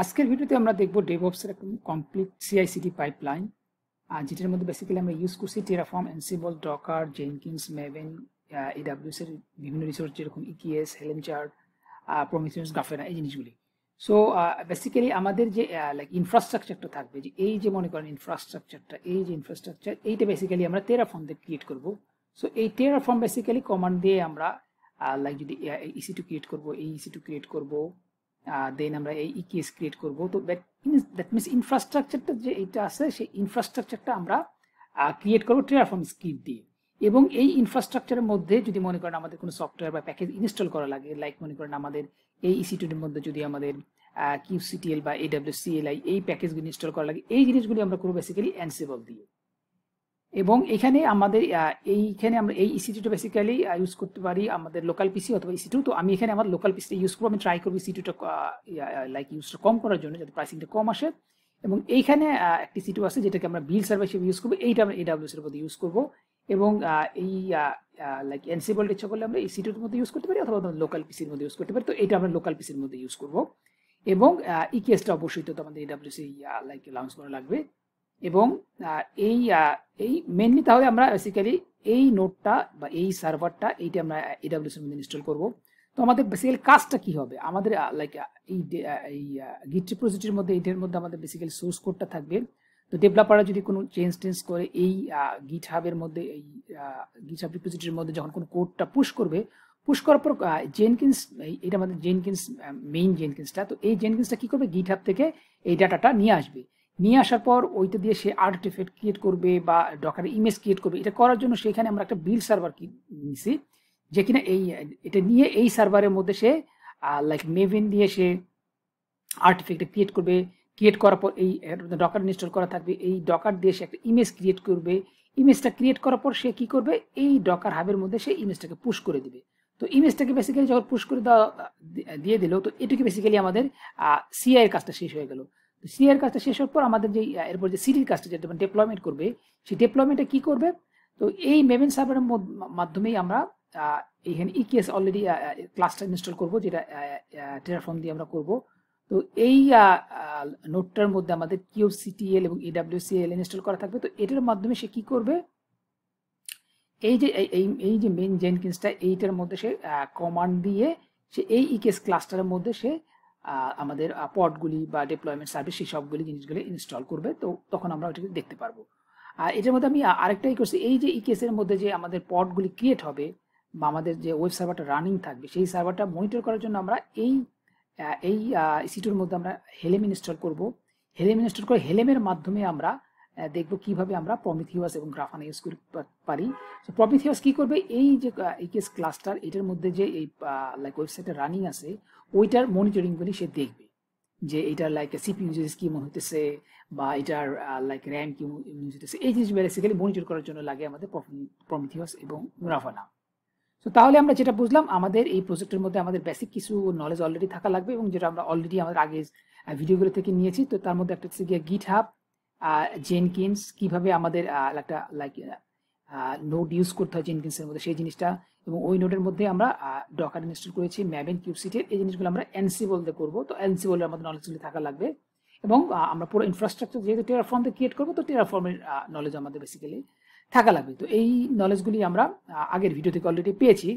আজকের ভিডিওতে আমরা দেখব ডেভঅপস এর একটা কমপ্লিট সিআই/সিডি পাইপলাইন, যেটার মধ্যে বেসিক্যালি আমরা ইউজ করছি টেরাফর্ম, অ্যানসিবল, ডকার, জেনকিন্স, মেভেন, এডাব্লিউএস এর বিভিন্ন রিসোর্স যেরকম ইকিএস, হেলেম চার্ট, প্রমিথিয়াস, গ্রাফেনা, এই জিনিসগুলি। সো বেসিক্যালি আমাদের যে লাইক ইনফ্রাস্ট্রাকচারটা থাকবে, যে এই যে মনে করেন ইনফ্রাস্ট্রাকচারটা, এই যে ইনফ্রাস্ট্রাকচার এইটা বেসিক্যালি আমরা টেরাফর্ম দিয়ে ক্রিয়েট করব। সো এই টেরাফর্ম বেসিক্যালি কমান্ড দিয়ে আমরা লাইক যদি EC2 ক্রিয়েট করব, এই EC2 ক্রিয়েট করব, দেন আমরা এই ইকিএস ক্রিয়েট করব। তো দ্যাট মিনস ইনফ্রাস্ট্রাকচারটা যে এটা আছে সেই ইনফ্রাস্ট্রাকচারটা আমরা ক্রিয়েট করবো টেরাফর্ম স্ক্রিপ্ট দিয়ে। এবং এই ইনফ্রাস্ট্রাকচারের মধ্যে যদি মনে করেন আমাদের কোনো সফটওয়্যার বা প্যাকেজ ইনস্টল করা লাগে, লাইক মনে করেন আমাদের এই EC2 এর মধ্যে যদি আমাদের কিউসিটিএল বা AWS-CLI এই প্যাকেজগুলি ইনস্টল করা লাগে, এই জিনিসগুলি আমরা করবো বেসিক্যালি অ্যানসিবল দিয়ে। এবং এখানে আমাদের এইখানে আমরা এই EC2টা বেসিক্যালি ইউজ করতে পারি আমাদের লোকাল পিসি অথবা EC2। তো আমি এখানে আমার লোকাল পিসিটা ইউজ করবো। আমি ট্রাই করবো EC2টা লাইক ইউজটা কম করার জন্য, যাতে প্রাইসিংটা কম আসে। এবং এইখানে একটি EC2 আছে যেটাকে আমরা বিল সার্ভার হিসেবে ইউজ করবো, এইটা আমরা AWS এর মধ্যে ইউজ করবো। এবং এই লাইক অ্যানসিবলটা ইচ্ছা করলে আমরা EC2 এর মধ্যে ইউজ করতে পারি অথবা লোকাল পিসির মধ্যে ইউজ করতে পারি। তো এটা আমরা লোকাল পিসির মধ্যে ইউজ করবো। এবং ইকিএসটা অবশ্যই তো আমাদের AWS লাইক লঞ্চ করা লাগবে। এবং এই এই মেনলি তাহলে আমরা বেসিক্যালি এই নোডটা বা এই সার্ভারটা এইটা আমরা AWS এর মধ্যে ইনস্টল করব। তো আমাদের বেসিক্যালি কাজটা কি হবে, আমাদের লাইক এই গিট রিপোজিটরির মধ্যে এইটার মধ্যে আমাদের বেসিক্যালি সোর্স কোডটা থাকবে। তো ডেভেলপাররা যদি কোনো চেঞ্জ করে এই গিট হাবের মধ্যে, এই গিট হাব রিপোজিটরির মধ্যে যখন কোনো কোডটা পুশ করবে, পুশ করার পর জেনকিন্স, এটা আমাদের জেনকিন্স মেইন জেনকিন্সটা, তো এই জেনকিন্সটা কি করবে, গিট হাব থেকে এই ডাটাটা নিয়ে আসবে। নিয়ে আসার পর ওইটা দিয়ে সে আর্টিফ্যাক্ট ক্রিয়েট করবে বা ডকারে ইমেজ ক্রিয়েট করবে। এটা করার জন্য সেখানে আমরা একটা বিল্ড সার্ভার নিছি, যে কিনা এটা নিয়ে এই সার্ভারের মধ্যে সে লাইক মেভেন দিয়ে সে আর্টিফ্যাক্ট ক্রিয়েট করবে। ক্রিয়েট করার পর এই ডকার ইনস্টল করা থাকবে, এই ডকার দিয়ে সে একটা ইমেজ ক্রিয়েট করবে। ইমেজটা ক্রিয়েট করার পর সে কি করবে, এই ডকার হাবের মধ্যে সে ইমেজটাকে পুশ করে দিবে। তো ইমেজটাকে বেসিক্যালি যখন পুশ করে দিয়ে দিল, তো এটুকু বেসিক্যালি আমাদের সিআই এর কাজটা শেষ হয়ে গেল। তো সিআই এর কাজটা শেষ হওয়ার পর আমাদের যে এরপর যে সিডির কাজটা যেটা ডেপ্লয়মেন্ট করবে, সেই ডেপ্লয়মেন্টটা কি করবে, তো এই মেভেন সার্ভারের মাধ্যমেই আমরা এইখানে ইকিএস অলরেডি ক্লাসটা ইনস্টল করব, যেটা টেরাফর্ম দিয়ে আমরা করব। তো এই নোটটার মধ্যে আমাদের কিউসিটিএল এবং AWS-CLI ইনস্টল করা থাকবে। তো এটার মাধ্যমে সে কি করবে, এই যে মেইন জেনকিন্সটা, এইটার মধ্যে সে কমান্ড দিয়ে সে এই ইকেস ক্লাস্টারের মধ্যে সে আমাদের পডগুলি বা ডেপ্লয়মেন্ট সার্ভিস সেই সবগুলি জিনিসগুলি ইনস্টল করবে। তো তখন আমরা ওইটাকে দেখতে পারবো। আর এটার মধ্যে আমি আরেকটাই করছি, এই যে ইকেসের মধ্যে যে আমাদের পডগুলি ক্রিয়েট হবে বা আমাদের যে ওয়েব সার্ভারটা রানিং থাকবে, সেই সার্ভারটা মনিটর করার জন্য আমরা এই EC2-র মধ্যে আমরা হেলেম ইনস্টল করব। হেলেম ইনস্টল করে হেলেমের মাধ্যমে আমরা দেখব কিভাবে আমরা প্রমিথিয়াস এবং গ্রাফানা ইউজ করতে পারি। তো প্রমিথিয়াস কি করবে, এই যে ইকেস ক্লাস্টার, এটার মধ্যে যে এই লাইক ওয়েবসাইটে রানিং আছে ওইটার মনিটরিংগুলি সে দেখবে, যে এটার লাইক সিপি ইউজেস কি মনে হতেছে বা এটার লাইক র্যাম কি ইউজ হতেছে, এই জিনিস বেসিক্যালি মনিটর করার জন্য লাগে আমাদের প্রমিথিয়াস এবং গ্রাফানা। তো তাহলে আমরা যেটা বুঝলাম, আমাদের এই প্রজেক্টের মধ্যে আমাদের বেসিক কিছু নলেজ অলরেডি থাকা লাগবে, এবং যেটা আমরা অলরেডি আমাদের আগে ভিডিওগুলো থেকে নিয়েছি। তো তার মধ্যে একটা হচ্ছে গিয়ে গিট হাব, জেনকিন্স, কিভাবে আমাদের একটা লাইক নোড ইউজ করতে হয় জেনকিন্সের মধ্যে সেই জিনিসটা, এবং ওই নোডের মধ্যে আমরা ডকার ইনস্টল করেছি, মেভেন, কিউবসিটি, এই জিনিসগুলো আমরা অ্যানসিবল দিয়ে করবো। তো অ্যানসিবলের আমাদের নলেজগুলি থাকা লাগবে। এবং আমরা পুরো ইনফ্রাস্ট্রাকচার যেহেতু টেরাফর্ম দিয়ে ক্রিয়েট করবো, তো টেরাফর্মের নলেজ আমাদের বেসিক্যালি থাকা লাগবে। তো এই নলেজগুলি আমরা আগের ভিডিও থেকে অলরেডি পেয়েছি।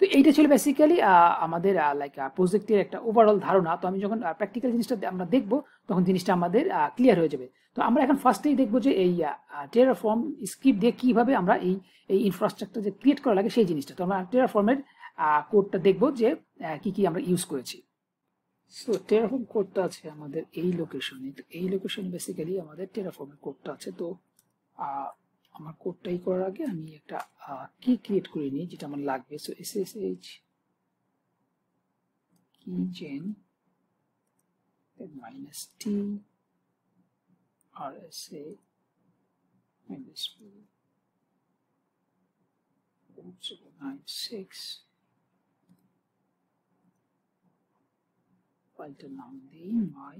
তো এইটা ছিল বেসিক্যালি আমাদের লাইক প্রজেক্টের একটা ওভারঅল ধারণা। তো আমি যখন প্র্যাকটিক্যাল জিনিসটা আমরা দেখবো, তখন জিনিসটা আমাদের ক্লিয়ার হয়ে যাবে। তো আমরা এখন ফার্স্টেই দেখবো যে এই টেরাফর্ম স্ক্রিপ্ট দিয়ে কিভাবে আমরা এই ইনফ্রাস্ট্রাকচার যে ক্রিয়েট করা লাগে সেই জিনিসটা। তো আমরা টেরাফর্মের কোডটা দেখবো যে কি কি আমরা ইউজ করেছি। সো টেরাফর্ম কোডটা আছে আমাদের এই লোকেশনে। তো এই লোকেশনে বেসিক্যালি আমাদের টেরাফর্মের কোডটা আছে। তো আমার কোডটাই করার আগে আমি একটা কি ক্রিয়েট করে নিই যেটা আমার লাগবে। So SSH keygen -t rsa -96 ফাইলটার নাম দিই মাই।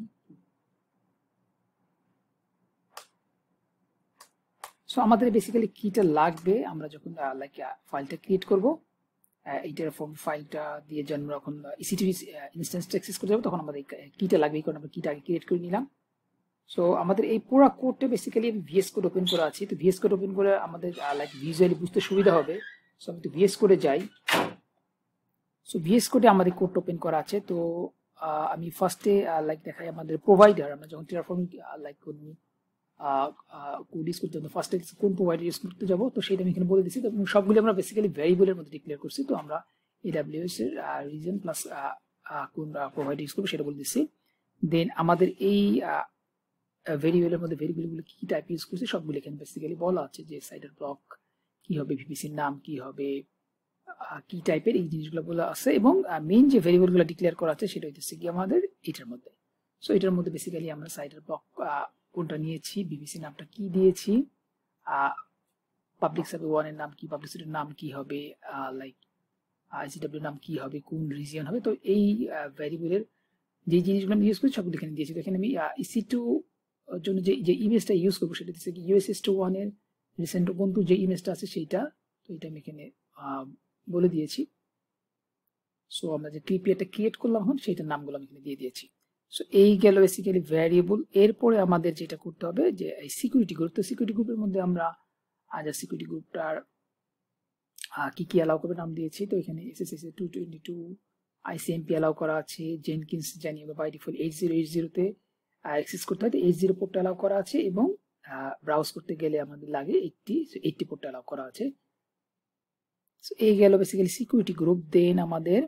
সো আমাদের বেসিক্যালি কিটা লাগবে আমরা যখন লাইক ফাইলটা ক্রিয়েট করব, এই টেরাফর্ম ফাইলটা দিয়ে যখন EC2 ইনস্ট্যান্সটা অ্যাক্সেস করতে যাবো তখন আমাদের কিটা লাগবে, এই কারণে আমরা কিটা আগে ক্রিয়েট করে নিলাম। সো আমাদের এই পুরো কোডটা বেসিক্যালি আমি VS কোড ওপেন করা আছে। তো VS কোড ওপেন করে আমাদের লাইক ভিজুয়ালি বুঝতে সুবিধা হবে। সো আমি তো VS কোডে যাই। সো VS কোডে আমাদের কোড ওপেন করা আছে। তো আমি ফার্স্টে লাইক দেখাই আমাদের প্রোভাইডার, আমরা যখন টেরাফর্ম লাইক কোনো কোড ইউজ করতে হবে ফার্স্টে কোন প্রোভাইডার ইউজ করতে যাবো তো সেটা আমি এখানে বলে দিচ্ছি। তো সবগুলো আমরা বেসিক্যালি ভ্যারিয়েবলের মধ্যে ডিক্লেয়ার করছি। তো আমরা AWS এর রিজন প্লাস কোন প্রোভাইডার ইউজ করবো সেটা বলে দিচ্ছি। দেন আমাদের এই ভেরিয়েবলের মধ্যে ভেরিয়েবলগুলো কি টাইপ ইউজ করছে সবগুলো এখানে বেসিক্যালি বলা আছে, যে সাইডার ব্লক কি হবে, ভিপিসির নাম কি হবে, কি টাইপের এই জিনিসগুলো বলা আছে। এবং মেইন যে ভেরিয়েবলগুলো ডিক্লেয়ার করা আছে সেটা হচ্ছে কি আমাদের এটার মধ্যে। সো এটার মধ্যে বেসিক্যালি আমরা সাইডার ব্লক কোনটা নিয়েছি, বিবিসি নামটা কি দিয়েছি, পাবলিক সার্ভার 1 এর নাম কি, পাবলিক সার্ভারের নাম কি হবে, লাইক ICW নাম কি হবে, কোন রিজিয়ন হবে। তো এই ভেরিয়েবলের যে জিনিসগুলো আমি ইউজ করি সবগুলো এখানে দিয়েছি। তো এখানে আমি EC2 জন্য যে ইমেজটা ইউজ করবো সেটা হচ্ছে কি USS2 এর রিসেন্ট বন্ধু যে ইমেজটা আছে সেইটা। তো এটা আমি এখানে বলে দিয়েছি। সো আমরা যে ক্রিপিয়ারটা ক্রিয়েট করলাম এখন সেইটার নামগুলো আমি এখানে দিয়ে দিয়েছি। সো এই গেল বেসিক্যালি ভ্যারিয়েবল। এরপরে আমাদের যেটা করতে হবে যে এই সিকিউরিটি গ্রুপ। তো সিকিউরিটি গ্রুপের মধ্যে আমরা সিকিউরিটি গ্রুপটার কি কি অ্যালাউ করবে নাম দিয়েছি। তো এখানে SSH 222 ICMP অ্যালাউ করা আছে, জেনকিন্স জানি আমরা বাই ডিফল্ট 8080 তে অ্যাক্সেস করতে হয়, তো 80 পোর্টটা অ্যালাউ করা আছে। এবং ব্রাউজ করতে গেলে আমাদের লাগে 80 পোর্টটা অ্যালাউ করা আছে। সো এই গেল বেসিক্যালি সিকিউরিটি গ্রুপ। দেন আমাদের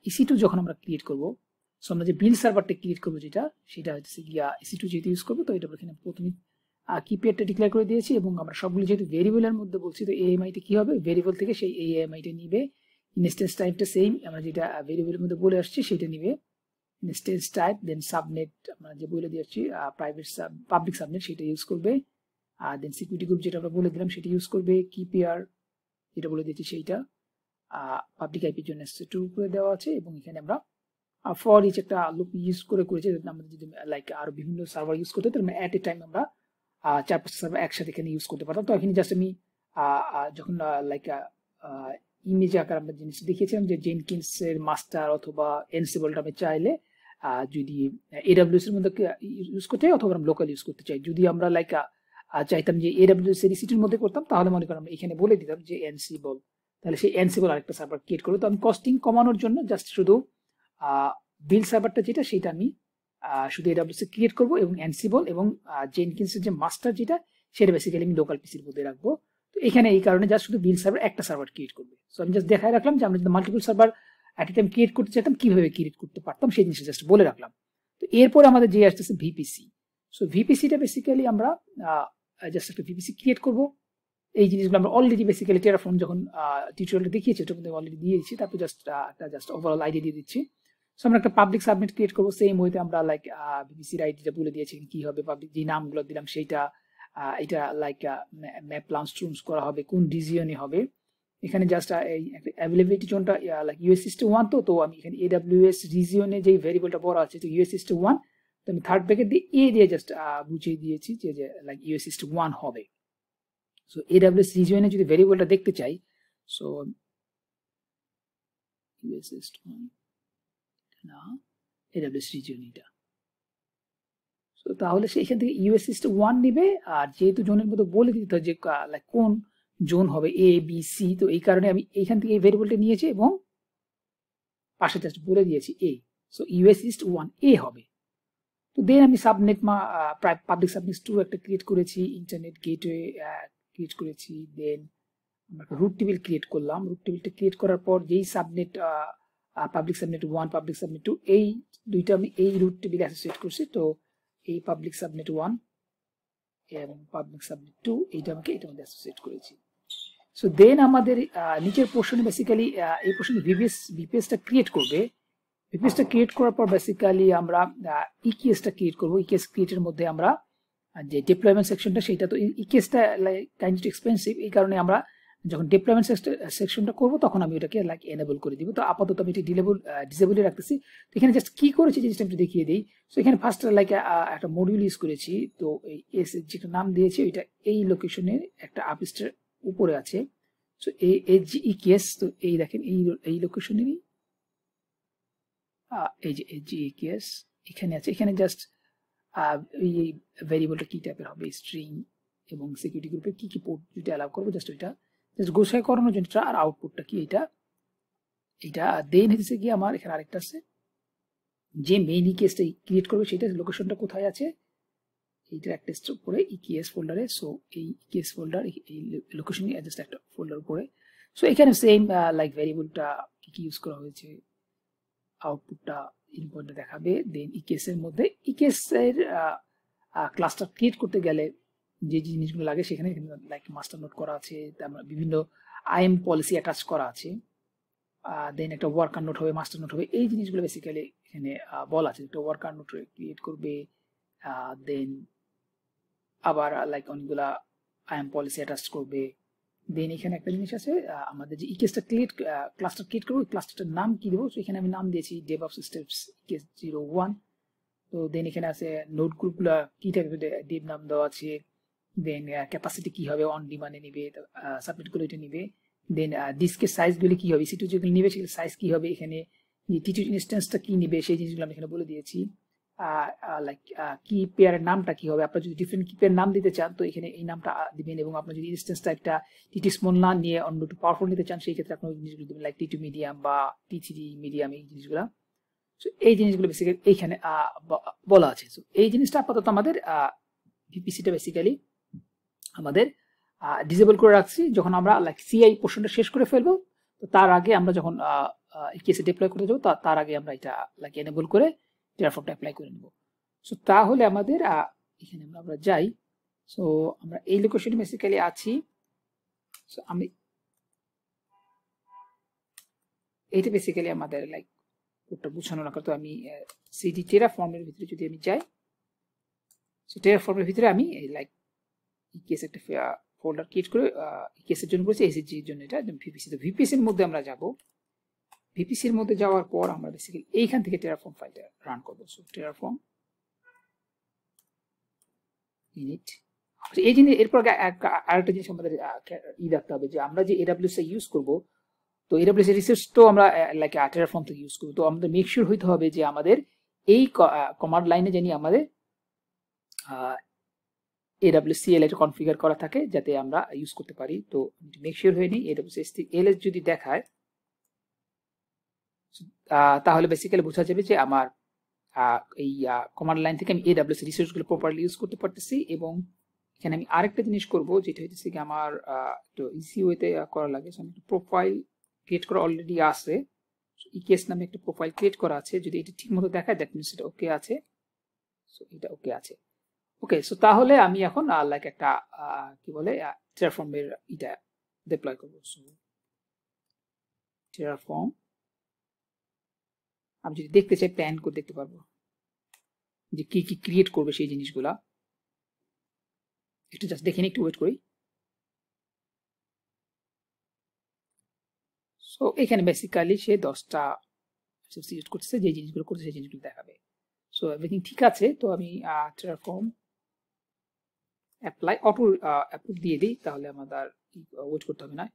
EC2 যখন আমরা ক্রিয়েট করব, সো আমরা যে বিল্ড সার্ভারটা ক্রিয়েট করবো যেটা সেটা হচ্ছে গিয়া EC2 যেহেতু ইউজ করবো, তো এটা এখানে প্রথমে কিপ্যাডটা ডিক্লেয়ার করে দিয়েছি। এবং আমরা সবগুলো যেহেতু ভেরিয়েবলের মধ্যে বলছি, তো AMI তে কি হবে, ভেরিয়েবল থেকে সেই AMI টা নিবে। ইনস্ট্যান্স টাইপটা সেম, আমরা যেটা ভেরিয়েবলের মধ্যে বলে আসছি সেটা নিবে ইনস্ট্যান্স টাইপ। দেন সাবনেট আমরা যে বলে দিয়েছি প্রাইভেট পাবলিক সাবনেট সেটা ইউজ করবে। আর দেন সিকিউরিটি গ্রুপ যেটা আমরা বলে দিলাম সেটা ইউজ করবে। কিপিআর যেটা বলে দিয়েছি সেইটা পাবলিক আইপির জন্য S2 করে দেওয়া আছে। এবং এখানে আমরা ফর ইচ একটা লুপ ইউজ করেছি। আমাদের যদি লাইক আরো বিভিন্ন সার্ভার ইউজ করতে তাহলে এট এ টাইম আমরা 4-5 সার্ভার একসাথে এখানে ইউজ করতে পারতাম। তো এখানে জাস্ট আমি যখন লাইক ইমেজ আকার আমরা জিনিস দেখিয়েছিলাম যে জেনকিন্স এর মাস্টার অথবা এনসিবলটা আমি চাইলে যদি AWS এর মধ্যে ইউজ করতে চাই অথবা আমরা লোকাল ইউজ করতে চাই। যদি আমরা লাইক চাইতাম যে AWS এর EC2 এর মধ্যে করতাম তাহলে মনে করেন আমরা এখানে বলে দিতাম যে এনসিবল, তাহলে সেই এনসিবল আরেকটা সার্ভার ক্রিয়েট করবো। তো আমি কস্টিং কমানোর জন্য জাস্ট শুধু বিল্ড সার্ভারটা যেটা সেটা আমি শুধু AWS এ ক্রিয়েট করবো এবং এনসিবল এবং জেনকিন্স এর যে মাস্টার যেটা সেটা বেসিক্যালি আমি লোকাল পিসির মধ্যে রাখবো। তো এখানে এই কারণে জাস্ট শুধু বিল্ড সার্ভার একটা সার্ভার ক্রিয়েট করবে। সো আমি জাস্ট দেখায় রাখলাম যে আমরা যদি মাল্টিপল সার্ভার এট এ টাইম ক্রিয়েট করতে চাইতাম কিভাবে ক্রিয়েট করতে পারতাম সেই জিনিসটা জাস্ট বলে রাখলাম। তো এরপরে আমাদের যে আসতেছে ভিপিসি। সো ভিপিসিটা বেসিক্যালি আমরা জাস্ট একটা ভিপিসি ক্রিয়েট করবো। এই জিনিসগুলো আমরা অলরেডি বেসিক্যালি টেরাফর্ম যখন টিউটোরিয়ালটা দেখিয়েছি ওটার মধ্যে অলরেডি দিয়েছি, তারপর জাস্ট ওভারঅল আইডিয়া দিয়ে দিচ্ছি। সো আমরা একটা পাবলিক সাবনেট ক্রিয়েট করবো। সেম ওয়েতে আমরা লাইক ভিপিসির আইডিটা বলে দিয়েছি কি হবে, পাবলিক যে নামগুলো দিলাম সেইটা, এটা লাইক ম্যাপ লাউন্স করা হবে, কোন রিজিয়নে হবে। এখানে জাস্ট এই অ্যাভেলেবিলিটি জোনটা লাইক US61 তো আমি এখানে AWS রিজিয়নে যেই ভেরিয়েবলটা বড় আছে তো US61, তো আমি থার্ড ব্র্যাকেট দিয়ে এ দিয়ে জাস্ট বুঝিয়ে দিয়েছি যে লাইক US61 হবে। সো AWS রিজিয়নে যদি ভেরিয়েবলটা দেখতে চাই, সো US61 না AWS রিজিয়ন এটা। সো তাহলে সেইখান থেকে US61 নিবে। আর যেহেতু জোনের মধ্যে বলে দিতে হয় যে লাইক কোন জোন হবে ABC, তো এই কারণে আমি এইখান থেকে এই ভেরিয়েবলটা নিয়েছি এবং পাশে জাস্ট বলে দিয়েছি A। সো US61A হবে। তো দেন আমি সাবনেট পাবলিক সাবনেট 2 একটা ক্রিয়েট করেছি, ইন্টারনেট গেটওয়ে ক্রিয়েট করেছি। দেন আমরা রুট টেবিল ক্রিয়েট করলাম। রুট টেবিলটা ক্রিয়েট করার পর যেই subnet public subnet 1 public subnet 2 এই দুইটা আমি এই রুট টেবিলে অ্যাসোসিয়েট করছি। তো এই পাবলিক সাবনেট 1 এবং পাবলিক সাবনেট 2 এইটা আমাকে এটার মধ্যে অ্যাসোসিয়েট করেছি। সো দেন আমাদের নিচের পোর্শনে বেসিক্যালি এই পোর্শনে ভিপিএসটা ক্রিয়েট করবে। ভিপিএসটা ক্রিয়েট করার পর বেসিক্যালি আমরা ইকিএসটা ক্রিয়েট করবো। ইকিএস ক্রিয়েটের মধ্যে আমরা যে ডিপ্লয়মেন্ট সেকশনটা সেটা, তো ইকিএসটা লাইক কাইন্ড অফ এক্সপেন্সিভ, এই কারণে আমরা যখন ডিপ্লয়মেন্ট সেকশনটা করবো তখন আমি ওটাকে লাইক এনেবল করে দিব। তো আপাতত আমি এটা ডিসেবলই রাখতেছি। তো এখানে জাস্ট কি করেছি জিনিসটা একটু দেখিয়ে দিই। সো এখানে ফার্স্ট লাইক একটা মডিউল ইউজ করেছি। তো এই যেটা নাম দিয়েছি ওইটা এই লোকেশনের একটা আপস্টের উপরে আছে। সো এই যে ইকেএস, তো এই দেখেন এই লোকেশনেরই এই যে ইকেএস এখানে আছে। এখানে জাস্ট এই ভেরিয়েবলটা কি টাইপের হবে, স্ট্রিং এবং সিকিউরিটি গ্রুপে কি কি পোর্ট যদি অ্যালাউ করবো, জাস্ট ওইটা জাস্ট গোছাই করানোর জন্য। আর আউটপুটটা কি এইটা দেন হচ্ছে কি আমার এখানে আরেকটা আছে যে মেইন ইকেএসটা ক্রিয়েট করবে, সেটা লোকেশনটা কোথায় আছে, এইটার একটা স্ট্রোক করে ইকেএস ফোল্ডারে। সো এই ইকেএস ফোল্ডার এই লোকেশন জাস্ট একটা ফোল্ডার উপরে। সো এখানে সেম লাইক ভেরিয়েবলটা কি কি ইউজ করা হয়েছে, আউটপুটটা ইনপুটটা দেখাবে। দেন ইকেএস এর মধ্যে ইকেএস এর ক্লাস্টার ক্রিয়েট করতে গেলে যে জিনিসগুলো লাগে সেখানে লাইক মাস্টার নোট করা আছে, তারপর বিভিন্ন আইএম পলিসি অ্যাটাচ করা আছে, দেন একটা ওয়ার্কার নোট হবে, মাস্টার নোট হবে। এই জিনিসগুলো বেসিক্যালি এখানে বলা আছে। একটা ওয়ার্কার নোট ক্রিয়েট করবে, দেন আবার লাইক অনেকগুলা আইএম পলিসি অ্যাটাচ করবে। দেন এখানে একটা জিনিস আছে, আমাদের যে ইকেএসটা ক্লাস্টার ক্রিয়েট করবো, ক্লাস্টারটার নাম কি দেবো, তো এখানে আমি নাম দিয়েছি ডেভঅপস স্টেপস ইকেএস 01। তো দেন এখানে আছে নোট গ্রুপগুলা কি টাইপের ডেভ নাম দেওয়া আছে, দেন ক্যাপাসিটি কি হবে, অন ডিমান্ডে নিবে, সাবমিট করে এটা নিবে। দেন ডিস্কের সাইজগুলি কি হবে, সিটু যেগুলো নিবে সেগুলো সাইজ কি হবে, এখানে টিটু ইনস্ট্যান্সটা কি নিবে সেই জিনিসগুলো আমি এখানে বলে দিয়েছি। লাইক কি পেয়ারের নামটা কি হবে, আপনারা যদি ডিফারেন্ট কি পেয়ার নাম দিতে চান তো এখানে এই নামটা দিবেন, এবং আপনার যদি ইনস্ট্যান্স টাইপটা টিটি স্মল না নিয়ে অন্য একটু পাওয়ারফুল নিতে চান সেই ক্ষেত্রে আপনার জিনিসগুলো দিবেন, লাইক টিটু মিডিয়াম বা টি3 মিডিয়াম, এই জিনিসগুলো। সো এই জিনিসগুলো বেসিক্যালি এইখানে বলা আছে। সো এই জিনিসটা আপাতত আমাদের ভিপিসিটা বেসিক্যালি আমাদের ডিসেবল করে রাখছি। যখন আমরা লাইক সিআই পোর্শনটা শেষ করে ফেলবো, তো তার আগে আমরা যখন কেসে ডিপ্লয় করতে যাবো তার আগে আমরা এটা লাইক এনেবল করে টেরাফর্মটা অ্যাপ্লাই করে নেব। সো তাহলে আমাদের এখানে আমরা যাই। সো আমরা এই লোকেশনে বেসিক্যালি আছি। সো আমি এইটা বেসিক্যালি আমাদের লাইক কোডটা বুঝানো না, তো আমি সিডি টেরাফর্মের ভিতরে যদি আমি যাই, সো টেরাফর্মের ভিতরে আমি এই লাইক ইকেএস একটা ফোল্ডার ক্রিয়েট করে ইকেএস এর জন্য করেছি, এসএসজি এর জন্য এটা ভিপিসি। তো ভিপিসি এর মধ্যে আমরা যাব। ভিপিসি এর মধ্যে যাওয়ার পর আমরা বেসিক্যালি এইখান থেকে টেরাফর্ম ফাইলটা রান করব। So Terraform init. এই জিনিস এরপর আরেকটা জিনিস আমাদের রাখতে হবে যে আমরা যে এডব্লিউএস ইউজ করব, তো এডব্লিউএস এর রিসোর্স তো আমরা লাইক টেরাফর্ম থেকে ইউজ করব। তো আমাদের মেক শিওর হইতে হবে যে আমাদের এই কমান্ড লাইনে জানি আমাদের AWS-CLI এটা কনফিগার করা থাকে যাতে আমরা ইউজ করতে পারি। তো মেক শিওর হয়ে নিই AWS-CLI যদি দেখায় তাহলে বেসিক্যালি বোঝা যাবে যে আমার এই কমান্ড লাইন থেকে আমি AWS রিসোর্সগুলো প্রপারলি ইউজ করতে পারতেছি। এবং এখানে আমি আরেকটা জিনিস করব যেটা হচ্ছে কি আমার একটু ইজি ওয়েতে করা লাগে। আমি একটা প্রোফাইল ক্রিয়েট করা অলরেডি আছে, ইকেএস নামে একটা প্রোফাইল ক্রিয়েট করা আছে। যদি এটা ঠিক মতো দেখায় দ্যাট মিনস এটা ওকে আছে। সো এটা ওকে আছে। ওকে, সো তাহলে আমি এখন লাইক একটা কি বলে টেরাফর্মের এটা ডিপ্লয় করব। সো টেরাফর্ম আমি যদি দেখতে চাই প্ল্যান করে দেখতে পারবো যে কি কি ক্রিয়েট করবে সেই জিনিসগুলা। একটু জাস্ট দেখে একটু ওয়েট করি। সো এখানে বেসিক্যালি সে 10টা সিলেক্ট করতেছে, যে জিনিসগুলো করতেছে সেই জিনিসগুলো দেখাবে। সো এভরিথিং ঠিক আছে। তো আমি টেরাফর্ম অ্যাপ্লাই অটো অ্যাপ্রুভ দিয়ে দিই, তাহলে আমাদের ওয়েট করতে হবে না।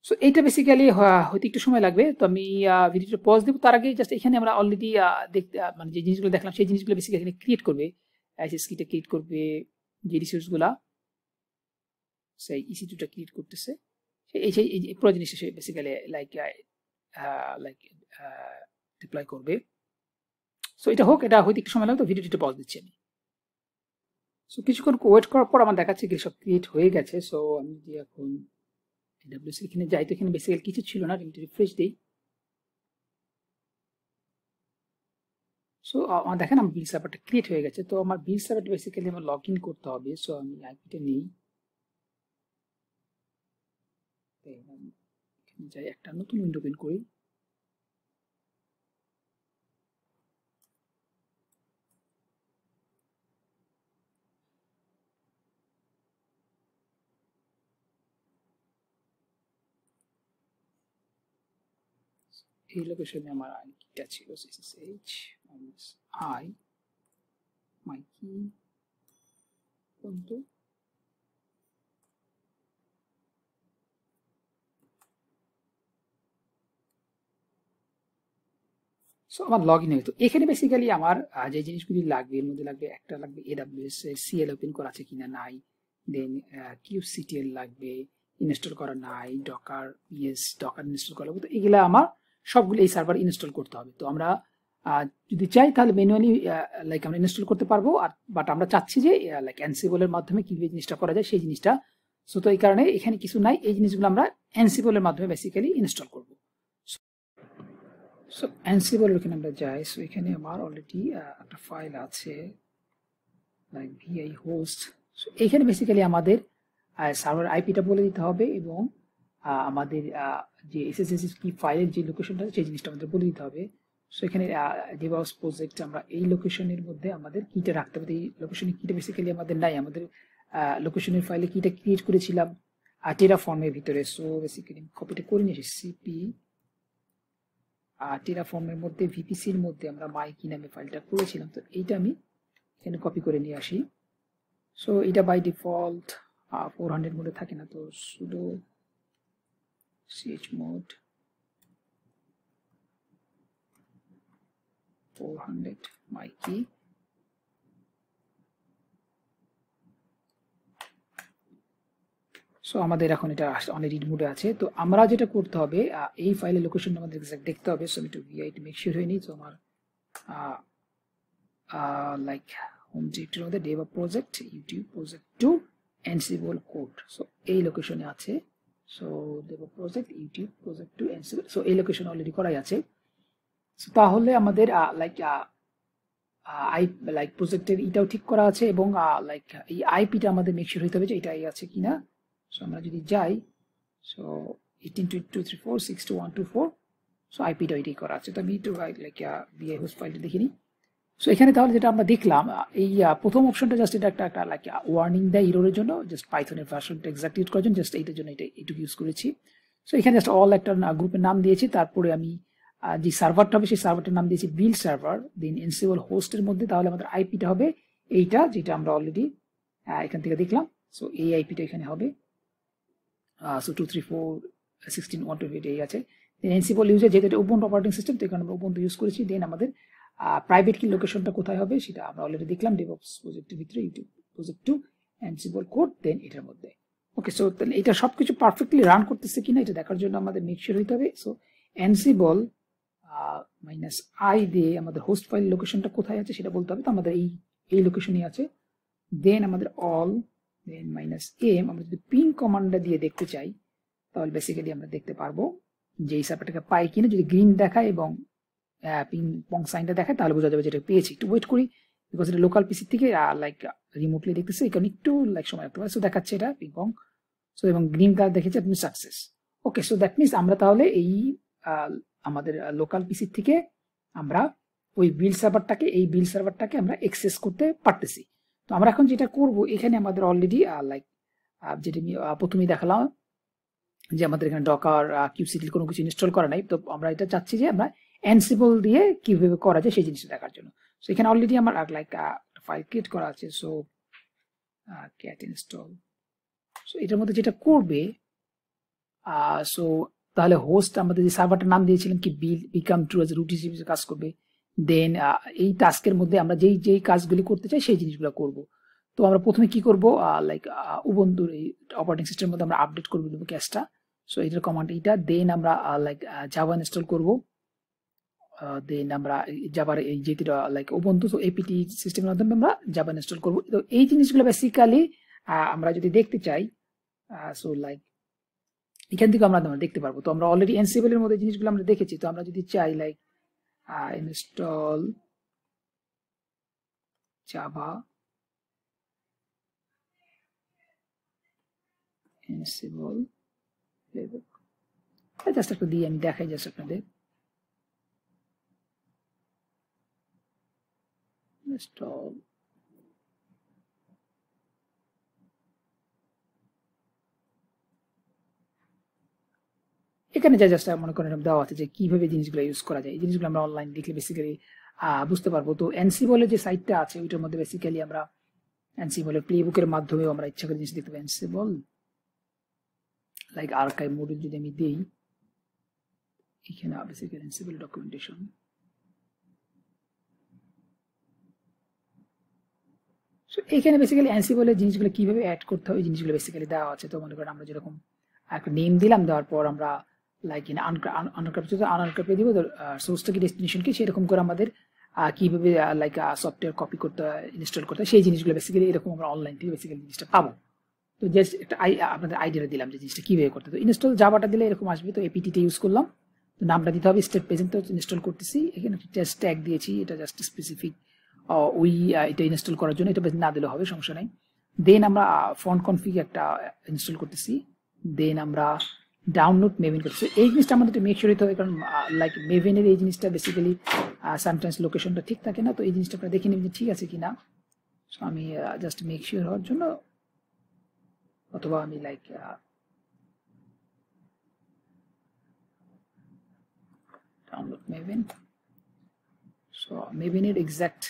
সো এইটা বেসিক্যালি হয়তো একটু সময় লাগবে। তো আমি ভিডিওটা পজ দেবো, তার আগে জাস্ট এখানে আমরা অলরেডি দেখতে মানে যে জিনিসগুলো দেখলাম সেই জিনিসগুলো বেসিক্যালি এখানে ক্রিয়েট করবে। এসএসকিটা ক্রিয়েট করবে, যে রিসোর্সগুলা সেই EC2টা ক্রিয়েট করতেছে, এই পুরো জিনিসটা সে বেসিক্যালি লাইক ডিপ্লয় করবে। সো এটা হোক, এটা হয়তো একটু সময় লাগবে। তো ভিডিওটা পজ দিচ্ছি আমি। সো কিছুক্ষণ ওয়েট করার পর আমার দেখাচ্ছে কি সব ক্রিয়েট হয়ে গেছে। সো আমি যদি এখন AWS এখানে যাই, তো এখানে বেসিক্যালি কিছু ছিল না, রিফ্রেশ দিই। সো আমার দেখেন আমার বিল সার্ভারটা ক্রিয়েট হয়ে গেছে। তো আমার বিল সার্ভারটা বেসিক্যালি আমার লগ ইন করতে হবে। সো আমি আইপিটা নিই, এখানে যাই, একটা নতুন উইন্ডো ওপেন করি। এই লোকেশনে আমার আইকিটা ছিল SSH -i মাই কি বন্ধু সো আমার লগ ইন হয়ে তো এখানে বেসিক্যালি আমার যে জিনিসগুলি লাগবে এর মধ্যে লাগবে একটা লাগবে AWS CL ওপেন করা আছে কিনা নাই, দেন kubectl লাগবে ইনস্টল করা নাই, ডকার ডকার ইনস্টল করা লাগবে। তো এগুলা আমার সবগুলো এই সার্ভার ইনস্টল করতে হবে। তো আমরা যদি চাই তাহলে ম্যানুয়ালি লাইক আমরা ইনস্টল করতে পারবো, আর বাট আমরা চাচ্ছি যে লাইক অ্যানসিবলের মাধ্যমে কিভাবে জিনিসটা করা যায় সেই জিনিসটা। সো তো এই কারণে এখানে কিছু নাই, এই জিনিসগুলো আমরা অ্যানসিবলের মাধ্যমে বেসিক্যালি ইনস্টল করব। সো অ্যানসিবল এখানে আমরা যাই। সো এখানে আমার অলরেডি একটা ফাইল আছে লাইক vi হোস্ট। সো এখানে বেসিক্যালি আমাদের সার্ভার আইপিটা বলে দিতে হবে এবং আমাদের যে এসএসএস কি ফাইলের যে লোকেশনটা সেই জিনিসটা আমাদের বলে দিতে হবে। সো এখানে ডেভঅপস প্রজেক্ট আমরা এই লোকেশনের মধ্যে আমাদের কিটা রাখতে হবে। এই লোকেশনে কিটা বেসিক্যালি আমাদের নাই, আমাদের লোকেশনের ফাইলে কিটা ক্রিয়েট করেছিলাম টেরাফর্মের ভিতরে। সো বেসিক্যালি কপিটা করে নিয়ে এসেছি সিপি টেরাফর্মের মধ্যে ভিপিসির মধ্যে আমরা মাই কি নামে ফাইলটা করেছিলাম। তো এইটা আমি এখানে কপি করে নিয়ে আসি। সো এটা বাই ডিফল্ট 400 মোডে থাকে না, তো sudo chmod 400 my key। So আমাদের এখন এটা অনেক রিড মোডে আছে। তো আমরা যেটা করতে হবে এই ফাইলের লোকেশনটা আমাদের এক্সাক্ট দেখতে হবে। সো আমি একটু vi টো মেক শিওর হয়ে নিই। তো আমার লাইক হোম ডিরেক্টরির মধ্যে dev project YouTube project to ansible কোড, সো এই লোকেশনে আছে। So dev project YouTube project to ansible, so এই লোকেশন অলরেডি করাই আছে। সো তাহলে আমাদের লাইক প্রজেক্টের এটাও ঠিক করা আছে এবং লাইক এই আইপিটা আমাদের মেক শিওর হইতে হবে যে এটাই আছে কিনা। সো আমরা যদি যাই, সো 18.234.62124, সো আইপিটা এটাই করা আছে। তো আমি একটু লাইক vi হোস্ট ফাইলটা দেখে নিই। সো এখানে তাহলে যেটা আমরা দেখলাম এই প্রথম অপশনটা জাস্ট এটা একটা লাইক ওয়ার্নিং দেয় ইরোরের জন্য, জাস্ট পাইথনের ভার্সনটা এক্সাক্ট ইউজ করার জন্য, জাস্ট এইটার জন্য এইটুকু ইউজ করেছি। সো এখানে জাস্ট অল একটা গ্রুপের নাম দিয়েছি, তারপরে আমি যে সার্ভারটা হবে সেই সার্ভারটার নাম দিয়েছি বিল্ড সার্ভার, দেন এনসিবল হোস্টের মধ্যে তাহলে আমাদের আইপিটা হবে এইটা যেটা আমরা অলরেডি এখান থেকে দেখলাম। সো এই আইপিটা এখানে হবে। সো 234.16.128 এই আছে। দেন এনসিবল ইউজার যেহেতু এটা উবুন্টু অপারেটিং সিস্টেম, তো এখানে আমরা উবুন্টু ইউজ করেছি। দেন আমাদের প্রাইভেট কি লোকেশনটা কোথায় হবে সেটা আমরা অলরেডি দেখলাম, ডেভঅপস প্রজেক্টের ভিতরে ইউটিউব প্রজেক্ট টু অ্যানসিবল কোড, দেন এটার মধ্যে। ওকে, সো তাহলে এটা সবকিছু পারফেক্টলি রান করতেছে কিনা এটা দেখার জন্য আমাদের মেক শিওর হইতে হবে। সো অ্যানসিবল -i দিয়ে আমাদের হোস্ট ফাইল লোকেশনটা কোথায় আছে সেটা বলতে হবে। তো আমাদের এই লোকেশনই আছে। দেন আমাদের অল, দেন -m আমরা যদি পিং কমান্ডটা দিয়ে দেখতে চাই তাহলে বেসিক্যালি আমরা দেখতে পারবো যে এই সার্ভারটাকে পাই কিনা। যদি গ্রিন দেখায় এবং পিং পং সাইনটা দেখায় তাহলে বোঝা যাবে যেটা পেয়েছি। একটু ওয়েট করি বিকজ এটা লোকাল পিসি থেকে লাইক রিমোটলি দেখতেছে, এই কারণে একটু লাইক সময় লাগতে পারে। সো দেখাচ্ছে এটা পিং পং, সো এবং গ্রিন কালার দেখেছে আপনি success. Okay, so that means আমরা তাহলে এই আমাদের লোকাল পিসি থেকে আমরা ওই বিল্ড সার্ভারটাকে আমরা অ্যাক্সেস করতে পারতেছি। তো আমরা এখন যেটা করব এখানে আমাদের অলরেডি লাইক যেটা আমি প্রথমেই দেখালাম যে আমাদের এখানে ডকার কিউসিটি কোনো কিছু ইনস্টল করা নাই। তো আমরা এটা চাচ্ছি যে আমরা অ্যানসিবল দিয়ে কিভাবে করা যায় সেই জিনিসটা দেখার জন্য। সো এখানে অলরেডি আমার লাইক ফাইল ক্রিয়েট করা আছে। সো ক্যাট ইনস্টল, সো এটার মধ্যে যেটা করবে সো তাহলে হোস্ট আমাদের যে সার্ভারটার নাম দিয়েছিলাম কি বিকাম ট্রু এজ রুট হিসেবে কাজ করবে। দেন এই টাস্কের মধ্যে আমরা যেই কাজগুলি করতে চাই সেই জিনিসগুলো করব। তো আমরা প্রথমে কি করব লাইক উবুন্টুর এই অপারেটিং সিস্টেমের মধ্যে আমরা আপডেট করে দেবো ক্যাশটা। সো এটার কমান্ড এইটা। দেন আমরা লাইক জাভা ইনস্টল করব। দেন আমরা জাভার এই যেটি লাইক উবুন্টু, সো এপিটি সিস্টেমের মাধ্যমে আমরা জাভা ইনস্টল করব। তো এই জিনিসগুলো বেসিক্যালি আমরা যদি দেখতে চাই সো লাইক এখান থেকে আমরা দেখতে পারবো। তো আমরা অলরেডি এনসিবলের মধ্যে জিনিসগুলো আমরা দেখেছি। তো আমরা যদি চাই like install Java Ansible playbook, just একটা দিয়ে আমি দেখাই জাস্ট আপনাদের। ইনস্টল এখানে যা জাস্ট মনে করেন দেওয়া আছে যে কিভাবে জিনিসগুলো ইউজ করা যায়। এই জিনিসগুলো আমরা অনলাইন দেখলে বেসিক্যালি বুঝতে পারবো। তো এনসিবলের যে সাইটটা আছে ওইটার মধ্যে বেসিক্যালি আমরা এনসিবলের প্লেবুকের মাধ্যমেও আমরা ইচ্ছা করে জিনিস দেখতে পাই। এনসিবল লাইক আর্কাইভ মডিউল যদি আমি দিই, এখানে বেসিক্যালি এনসিবল ডকুমেন্টেশন, সো এখানে বেসিক্যালি অ্যানসিবলের জিনিসগুলো কিভাবে অ্যাড করতে হবে, জিনিসগুলো বেসিক্যালি দেওয়া আছে। তো মনে করেন আমরা যেরকম একটা নেম দিলাম, দেওয়ার পর আমরা লাইক ইন আনক্রাপ্টে দিব সোর্সটা কি ডেস্টিনেশন কি, সেরকম করে আমাদের কিভাবে লাইক সফটওয়্যার কপি করতে হয়, ইনস্টল করতে হয়, সেই জিনিসগুলো বেসিক্যালি এরকম আমরা অনলাইন থেকে বেসিক্যালি জিনিসটা পাবো। তো জাস্ট একটা আপনাদের আইডিয়াটা দিলাম যে জিনিসটা কিভাবে করতে। তো ইনস্টল জাভাটা দিলে এরকম আসবে। তো এপিটিটা ইউজ করলাম, তো নামটা দিতে হবে স্টেপ প্রেজেন্ট। তো ইনস্টল করতেছি, এখানে একটা জাস্ট ট্যাগ দিয়েছি, এটা জাস্ট স্পেসিফিক ওই এটা ইনস্টল করার জন্য, এটা না দিলে হবে, সমস্যা নাই। দেন আমরা ফন্ট কনফিগ একটা ইনস্টল করতেছি, দেন আমরা ডাউনলোড মেভেন করতেছি। এই জিনিসটা আমাদের একটু মেক শিওর হতে হবে, কারণ লাইক মেভেনের এই জিনিসটা বেসিক্যালি সামটাইমস লোকেশনটা ঠিক থাকে না। তো এই জিনিসটা আপনারা দেখে নেবেন ঠিক আছে কিনা। সো আমি জাস্ট মেক শিওর হওয়ার জন্য, অথবা আমি লাইক ডাউনলোড মেভেন। সো মেভেনের এক্সাক্ট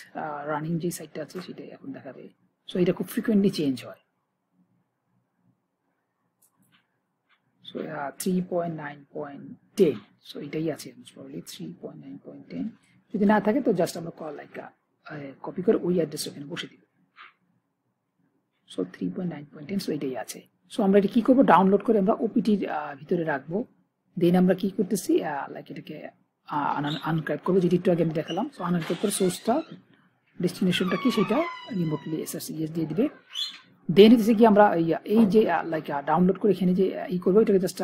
রানিং যে সাইটটা আছে সেটাই এখন দেখাবে। সো এটা খুব ফ্রিকোয়েন্টলি চেঞ্জ হয়। সো 3.9.10, সো এটাই আছে প্রবাবলি 3.9.10। যদি না থাকে তো জাস্ট আমরা লাইক কপি করে ওই অ্যাড্রেস ওখানে বসে দিব। সো 3.9.10, সো এটাই আছে। সো আমরা এটা কি করবো, ডাউনলোড করে আমরা ওপিটির ভিতরে রাখবো। দেন আমরা কি করতেছি, লাইক এটাকে আনক্রাইব করবো, যেটি একটু আগে আমি দেখালাম। সো আনক্রাইব করে সোর্সটা ডেস্টিনেশনটা কি সেটা রিমোটলি SSCS দিয়ে দিবে। দেন হচ্ছে কি আমরা এই যে লাইক ডাউনলোড করে এখানে যে করবো, এটাকে জাস্ট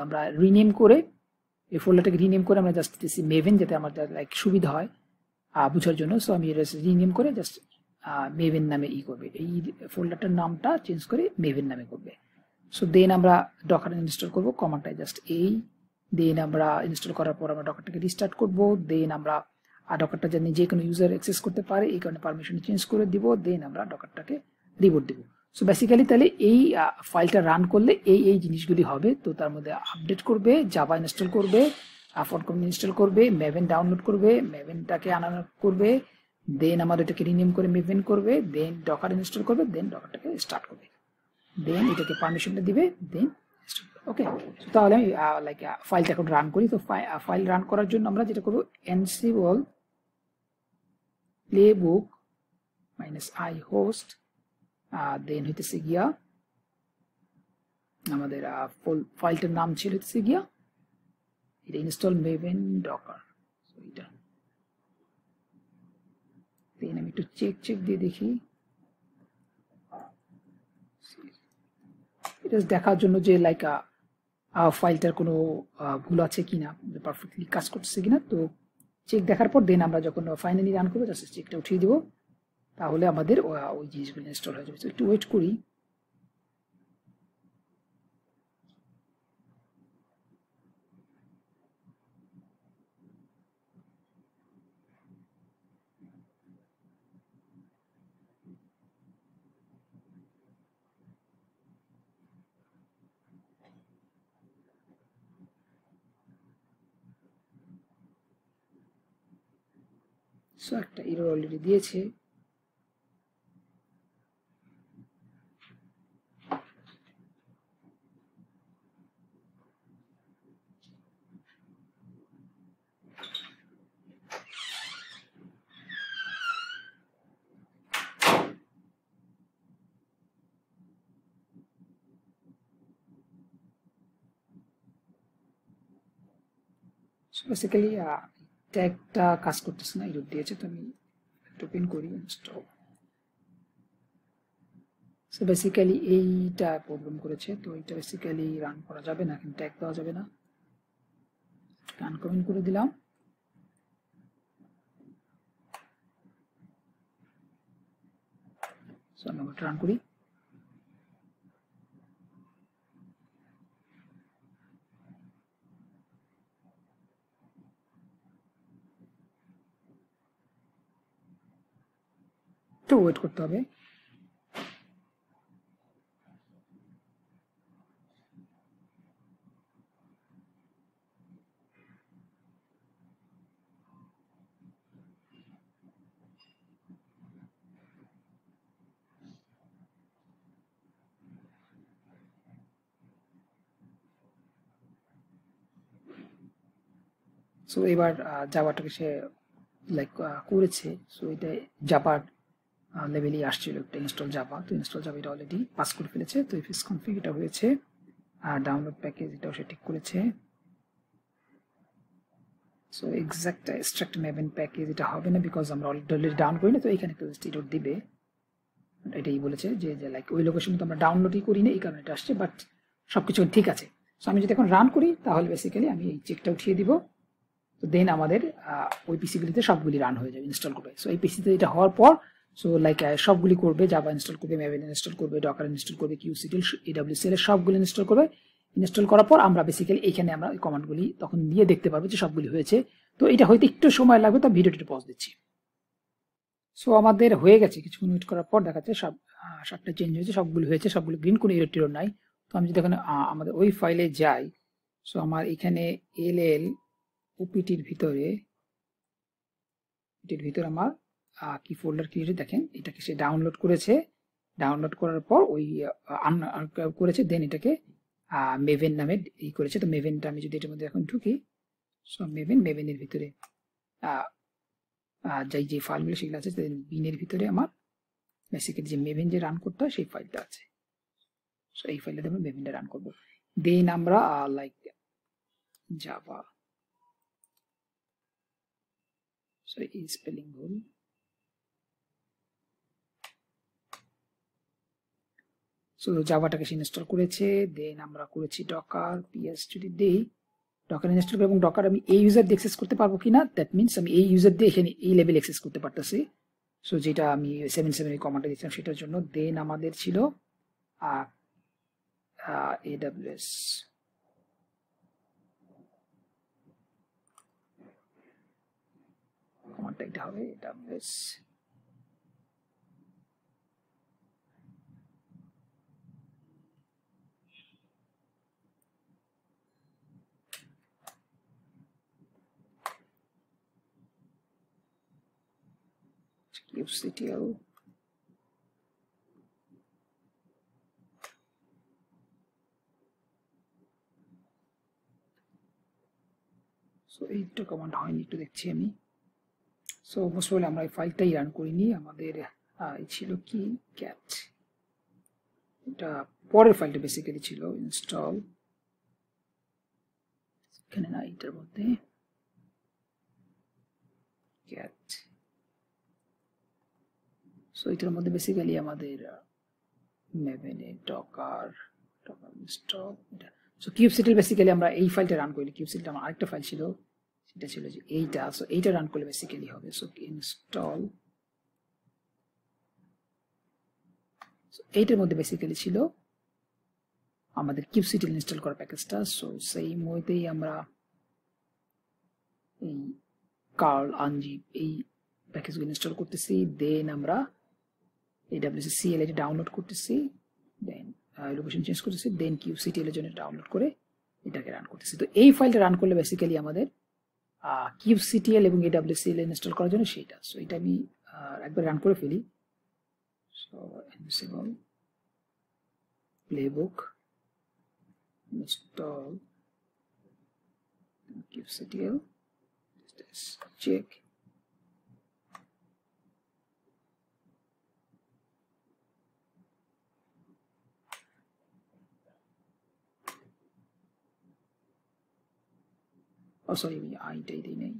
আমরা রিনেম করে, এই ফোল্ডারটাকে রিনেম করে আমরা জাস্ট দিতেছি মেভেন, যাতে আমাদের লাইক সুবিধা হয় বোঝার জন্য। সো আমি এটা রিনেম করে জাস্ট মেভেন নামে করবে, এই ফোল্ডারটার নামটা চেঞ্জ করে মেভেন নামে করবে। সো দেন আমরা ডকার ইনস্টল করবো, কমান্ডটাই জাস্ট এই। দেন আমরা ইনস্টল করার পর আমরা ডকারটাকে রিস্টার্ট করবো। দেন আমরা ডকারটা যেন যে কোনো ইউজার অ্যাক্সেস করতে পারে, এই কারণে পারমিশন চেঞ্জ করে দিব। দেন আমরা ডকারটাকে রিবোট দিব। সো বেসিক্যালি তাহলে এই ফাইলটা রান করলে এই জিনিসগুলি হবে। তো তার মধ্যে আপডেট করবে, জাভা ইনস্টল করবে, ফন্ট কনফিগ ইনস্টল করবে, মেভেন ডাউনলোড করবে, মেভেনটাকে আনলোড করবে, দেন আমাদের এটাকে রিনেম করে মেভেন করবে, দেন ডকার ইনস্টল করবে, দেন ডকারটাকে স্টার্ট করবে, দেন এটাকে পারমিশনটা দিবে, দেন ওকে। তাহলে আমি লাইক ফাইলটা এখন রান করি। তো ফাইল রান করার জন্য আমরা যেটা করবো, ansible playbook -i host, দেন হইতেছে গিয়া আমাদের ফাইলটার নাম ছিল হচ্ছে গিয়া এটা ইনস্টল মেভেন ডকার। এটা দেন আমি একটু চেক দিয়ে দেখি, এটা দেখার জন্য যে লাইক ফাইলটার কোনো ভুল আছে কিনা, পারফেক্টলি কাজ করতেছে কিনা। তো চেক দেখার পর দেন আমরা যখন ফাইনালি রান করবো জাস্ট চেকটা উঠিয়ে দিব, তাহলে আমাদের ওই জিনিসগুলো ইনস্টল হয়ে যাবে। তো একটু ওয়েট করি। সো একটা এরর অলরেডি দিয়েছে। বেসিক্যালি ট্যাগটা কাজ করতেছে না, এরর দিয়েছে। তো আমি ওপেন করি ইনস্টল। সো বেসিক্যালি এইটা প্রবলেম করেছে। তো এটা বেসিক্যালি রান করা যাবে না, কিন্তু ট্যাগ দেওয়া যাবে না। আনকমেন্ট করে দিলাম। সো আমি ওটা রান করি। একটু ওয়েট করতে হবে। সো এবার জাভাটাকে সে লাইক করেছে। সো এটা জাভার লেভেলই আসছিল একটা ইনস্টল জাভা, তো ইনস্টল জাভা এটা অলরেডি পাস করে ফেলেছে। তো এফএস কনফিগ এটা হয়েছে, আর ডাউনলোড প্যাকেজ এটাও সে ঠিক করেছে। সো এক্সাক্ট এক্সট্রাক্ট মেভেন প্যাকেজ এটা হবে না, বিকজ আমরা অলরেডি ডাউন করি না, তো এখানে একটা এরর দিবে। এটাই বলেছে যে লাইক ওই লোকেশনে তো আমরা ডাউনলোডই করি না, এই কারণে এটা আসছে, বাট সবকিছু ঠিক আছে। সো আমি যদি এখন রান করি তাহলে বেসিক্যালি আমি এই চেকটা উঠিয়ে দিব, তো দেন আমাদের ওই পিসিগুলিতে সবগুলি রান হয়ে যাবে, ইনস্টল করবে। সো এই পিসিতে এটা হওয়ার পর সো লাইক সবগুলি করবে, জাভা ইনস্টল করবে, মেভেন ইনস্টল করবে, ডকার ইনস্টল করবে, কিউসিটিএল, এডব্লিউসিএল এর সবগুলি ইনস্টল করবে। ইনস্টল করার পর আমরা বেসিক্যালি এখানে আমরা ওই কমান্ডগুলি তখন দিয়ে দেখতে পারবো যে সবগুলি হয়েছে। তো এটা হয়তো একটু সময় লাগবে, তো ভিডিওটা পজ দিচ্ছি। সো আমাদের হয়ে গেছে, কিছুক্ষণ ওয়েট করার পর দেখাচ্ছে সবটা চেঞ্জ হয়েছে, সবগুলো হয়েছে, সবগুলো গ্রিন, কোনো এরর টেরর নাই। তো আমি যদি এখানে আমাদের ওই ফাইলে যাই, সো আমার এখানে এলএল ওপিটির ভিতরে আমার কি ফোল্ডার ক্রিয়েটে দেখেন, এটাকে সে ডাউনলোড করেছে। ডাউনলোড করার পর ওই করেছে, দেন এটাকে মেভেন নামে ই করেছে। তো মেভেনটা আমি যদি এটার মধ্যে এখন ঢুকি, সো মেভেনের ভিতরে যে ফাইলগুলো সেগুলো আছে, বিনের ভিতরে আমার বেসিক্যালি যে মেভেন যে রান করতে হয় সেই ফাইলটা আছে। সো এই ফাইলটাতে আমরা মেভেনটা রান করবো। দেন আমরা লাইক জাভা, সরি এই স্পেলিং ভুল, সো জাভাটাকে সে ইনস্টল করেছে। দেন আমরা করেছি ডকার পিএস, যদি দেই ডকার ইনস্টল করে, এবং ডকার আমি এই ইউজার দিয়ে অ্যাক্সেস করতে পারবো কিনা, দ্যাট মিনস আমি এই ইউজার দিয়ে এখানে এই লেভেল অ্যাক্সেস করতে পারতেছি। সো যেটা আমি 77 এই কমান্ডটা দিয়েছিলাম সেটার জন্য। দেন আমাদের ছিল AWS, কমান্ডটা এটা হবে AWS। kubectl, সো এইটা কমান্ড হয়নি, একটু দেখছি আমি। সো মোস্ট প্রবলি আমরা এই ফাইলটাই রান করিনি, আমাদের ছিল কি ক্যাট, এটা পরের ফাইলটা বেসিক্যালি ছিল ইনস্টল, এখানে না, এটার মধ্যে ক্যাট। সো এটার মধ্যে বেসিক্যালি আমাদের মেভেনে ডকার ইনস্টল এটা। সো কিউবসিটিএল বেসিক্যালি আমরা এই ফাইলটা রান করি, কিউবসিটিএল আমার আরেকটা ফাইল ছিল, সেটা ছিল যে এইটা। সো এইটা রান করলে বেসিক্যালি হবে। সো ইনস্টল, এইটার মধ্যে বেসিক্যালি ছিল আমাদের কিউবসিটিএল ইনস্টল করা প্যাকেজটা। সো সেই মতেই আমরা এই কার্ল আনজিপ এই প্যাকেজগুলো ইনস্টল করতেছি। দেন আমরা AWS-CL এটা ডাউনলোড করতেছি, দেন লোকেশন চেঞ্জ করতেছি, দেন কিউবসিটিএল এর জন্য ডাউনলোড করে এটাকে রান করতেছি। তো এই ফাইলটা রান করলে বেসিক্যালি আমাদের কিউবসিটিএল এবং AWS-CL ইনস্টল করার জন্য সেইটা। সো এটা আমি একবার রান করে ফেলি। So Ansible playbook install kubectl, check, oh sorry আমি আইটাই দিই নাই।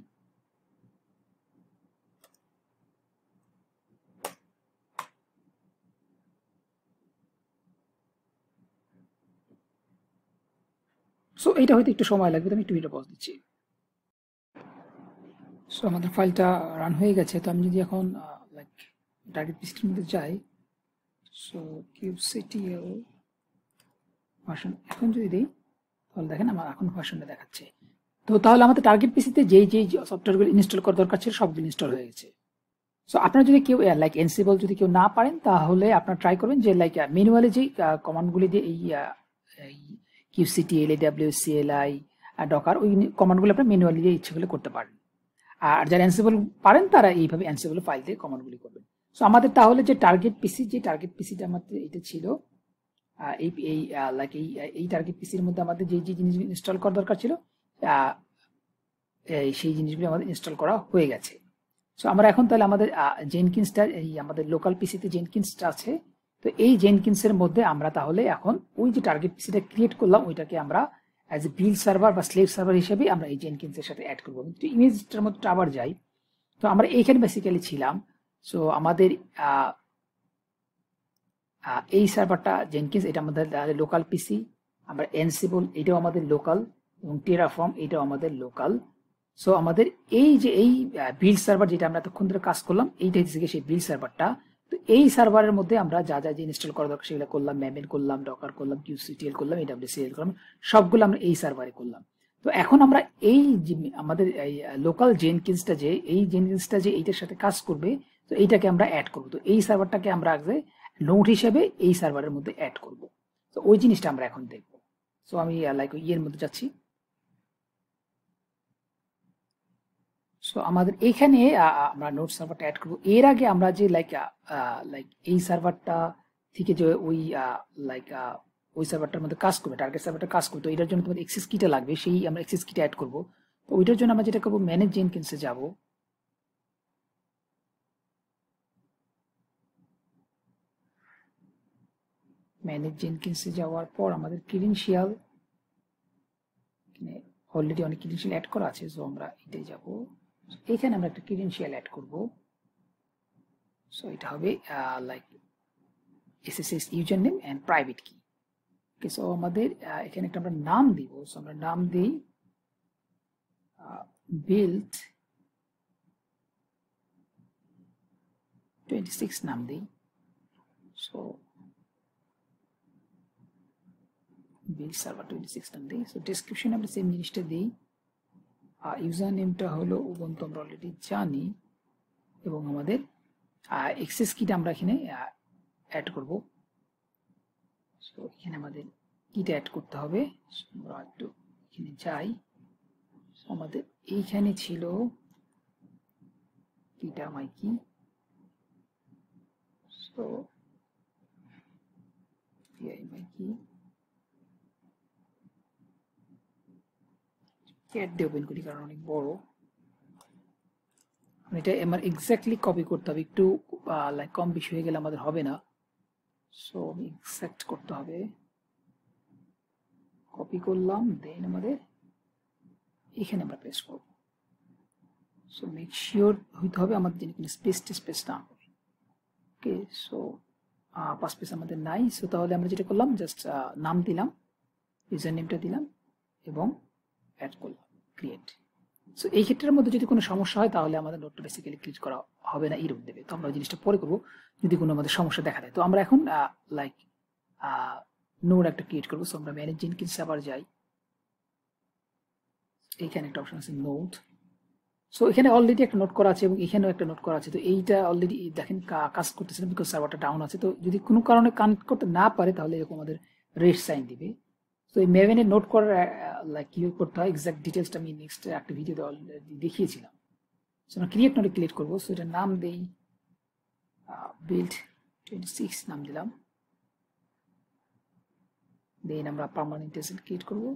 সো এইটা হয়তো একটু সময় লাগবে, তো আমি একটু ভিডিও পজ দিচ্ছি। সো আমাদের ফাইলটা রান হয়ে গেছে। তো আমি যদি এখন লাইক টার্গেট পিসির মধ্যে যাই, সো kubectl ভার্সন এখন যদি দিই, তাহলে দেখেন আমার এখন ভার্সনটা দেখাচ্ছে। তো তাহলে আমাদের টার্গেট পিসিতে যেই সফটওয়্যারগুলো ইনস্টল করা দরকার ছিল সবগুলো ইনস্টল হয়ে গেছে। সো আপনারা যদি কেউ লাইক এনসিবল যদি কেউ না পারেন, তাহলে আপনারা ট্রাই করবেন যে লাইক ম্যানুয়ালি যে কমান্ডগুলি দিয়ে এই কিউসিটিএল, AWS-CLI, ডকার ওই কমান্ডগুলো আপনারা ম্যানুয়ালি দিয়ে ইচ্ছেগুলো করতে পারেন। আর যারা এনসিবল পারেন তারা এইভাবে এনসিবল ফাইল দিয়ে কমান্ডগুলি করবেন। সো আমাদের তাহলে যে টার্গেট পিসিটা আমাদের এটা ছিল, এই টার্গেট পিসির মধ্যে আমাদের যে জিনিসগুলো ইনস্টল করা দরকার ছিল সেই জিনিসগুলো আমাদের ইনস্টল করা হয়ে গেছে। সো আমরা এখন তাহলে আমাদের জেনকিন্সটা এই আমাদের লোকাল পিসিতে জেনকিন্সটা আছে, তো এই জেনকিন্সের মধ্যে আমরা তাহলে এখন ওই যে টার্গেট পিসিটা ক্রিয়েট করলাম ওইটাকে আমরা অ্যাজ এ বিল্ড সার্ভার বা স্লেভ সার্ভার হিসেবে আমরা এই জেনকিন্সের সাথে অ্যাড করবো। কিন্তু ইমেজটার মধ্যে আবার যাই, তো আমরা এইখানে বেসিক্যালি ছিলাম। সো আমাদের এই সার্ভারটা জেনকিন্স, এটা আমাদের লোকাল পিসি। আমরা এনসিবল এটাও আমাদের লোকাল, এবং টেরাফর্ম এটাও আমাদের লোকাল। সো আমাদের এই যে এই বিল্ড সার্ভার যেটা আমরা এতক্ষণ ধরে কাজ করলাম, এইটাই থেকে সেই বিল্ড সার্ভারটা। তো এই সার্ভারের মধ্যে আমরা যা যা যে ইনস্টল করা দরকার সেগুলো করলাম, ম্যামেন করলাম, ডকার করলাম, কিউসিটিএল করলাম, এডব্লিউসিএল করলাম, সবগুলো আমরা এই সার্ভারে করলাম। তো এখন আমরা এই যে আমাদের এই লোকাল জেনকিন্সটা যে এইটার সাথে কাজ করবে, তো এইটাকে আমরা অ্যাড করবো। তো এই সার্ভারটাকে আমরা আগে নোড হিসেবে এই সার্ভারের মধ্যে অ্যাড করব। তো ওই জিনিসটা আমরা এখন দেখবো। সো আমি লাইক ইয়ের মধ্যে যাচ্ছি। সো আমাদের এইখানে আমরা নোড সার্ভারটা অ্যাড করব। এর আগে আমরা যে লাইক এই সার্ভারটা থেকে যে ওই লাইক ওই সার্ভারটার মধ্যে কাজ করবে, টার্গেট সার্ভারটা কাজ করবে, তো এটার জন্য তোমাদের এক্সেস কিটা লাগবে, সেই আমরা এক্সেস কিটা অ্যাড করব। তো ওইটার জন্য আমরা যেটা করবো, ম্যানেজ জেনকিন্সে যাব। ম্যানেজ জেনকিন্সে যাওয়ার পর আমাদের ক্রিডেনশিয়াল, এখানে অলরেডি অনেক ক্রিডেনশিয়াল অ্যাড করা আছে, সো আমরা এটাই যাব। এখানে আমরা একটা ক্রিডেনশিয়াল অ্যাড করব। সো এটা হবে like SSH user name and private কি। ওকে, সো আমাদের এখানে একটা আমরা নাম দিব। সো আমরা নাম দিই বিল্ড 26 নাম দিই। সো বিল্ড সার্ভার 26 নাম দিই। সো ডেসক্রিপশনে আমরা সেম জিনিসটা দিই। ইউজার নেমটা হলো উবুন্টু, আমরা অলরেডি জানি, এবং আমাদের এক্সেস কিটা আমরা এখানে অ্যাড করব। সো এখানে আমাদের কিটা অ্যাড করতে হবে। আমরা একটু এখানে যাই। আমাদের এইখানে ছিল কিটা মাই কি। সো মাই কি ক্যাট দিয়ে ওপেন করি কারণ অনেক বড়। এটা আমার এক্স্যাক্টলি কপি করতে হবে, একটু লাইক কম বেশি হয়ে গেলে আমাদের হবে না। সো এক্সাক্ট করতে হবে। কপি করলাম, দেন আমাদের এখানে আমরা পেস্ট করব। সো মেক শিওর হইতে হবে আমাদের যেন কোনো স্পেস না হবে। ওকে, সো 5 স্পেস আমাদের নাই। সো তাহলে আমরা যেটা করলাম, জাস্ট নাম দিলাম, ইউজার নেমটা দিলাম, এবং অ্যাড করলাম ক্রিয়েট। সো এই ক্ষেত্রের মধ্যে যদি কোনো সমস্যা হয় তাহলে আমাদের নোটটা বেসিক্যালি ক্লিক করা হবে না, এরর দেবে। তো আমরা ওই জিনিসটা পরে করবো যদি কোনো আমাদের সমস্যা দেখা দেয়। তো আমরা এখন লাইক নোড একটা ক্রিয়েট করবো। সো আমরা ম্যানেজ জেনকিন্সে আবার যাই। এইখানে একটা অপশন আছে নোড। সো এখানে অলরেডি একটা নোট করা আছে এবং এখানেও একটা নোট করা আছে। তো এইটা অলরেডি দেখেন কাজ করতেছে না, বিকজ সার্ভারটা ডাউন আছে। তো যদি কোনো কারণে কানেক্ট করতে না পারে তাহলে এরকম আমাদের রেড সাইন দিবে। তো এই ম্যাভেনের নোট করার লাইক কি করতে হয় এক্সাক্ট ডিটেলসটা আমি নেক্সট একটা ভিডিওতে অলরেডি দেখিয়েছিলাম। সো আমরা ক্রিয়েট নোটে ক্লিক করবো। সো এটার নাম দেই বিল্ড 26 নাম দিলাম। দেন আমরা পার্মানেন্ট এসেট ক্রিয়েট করবো।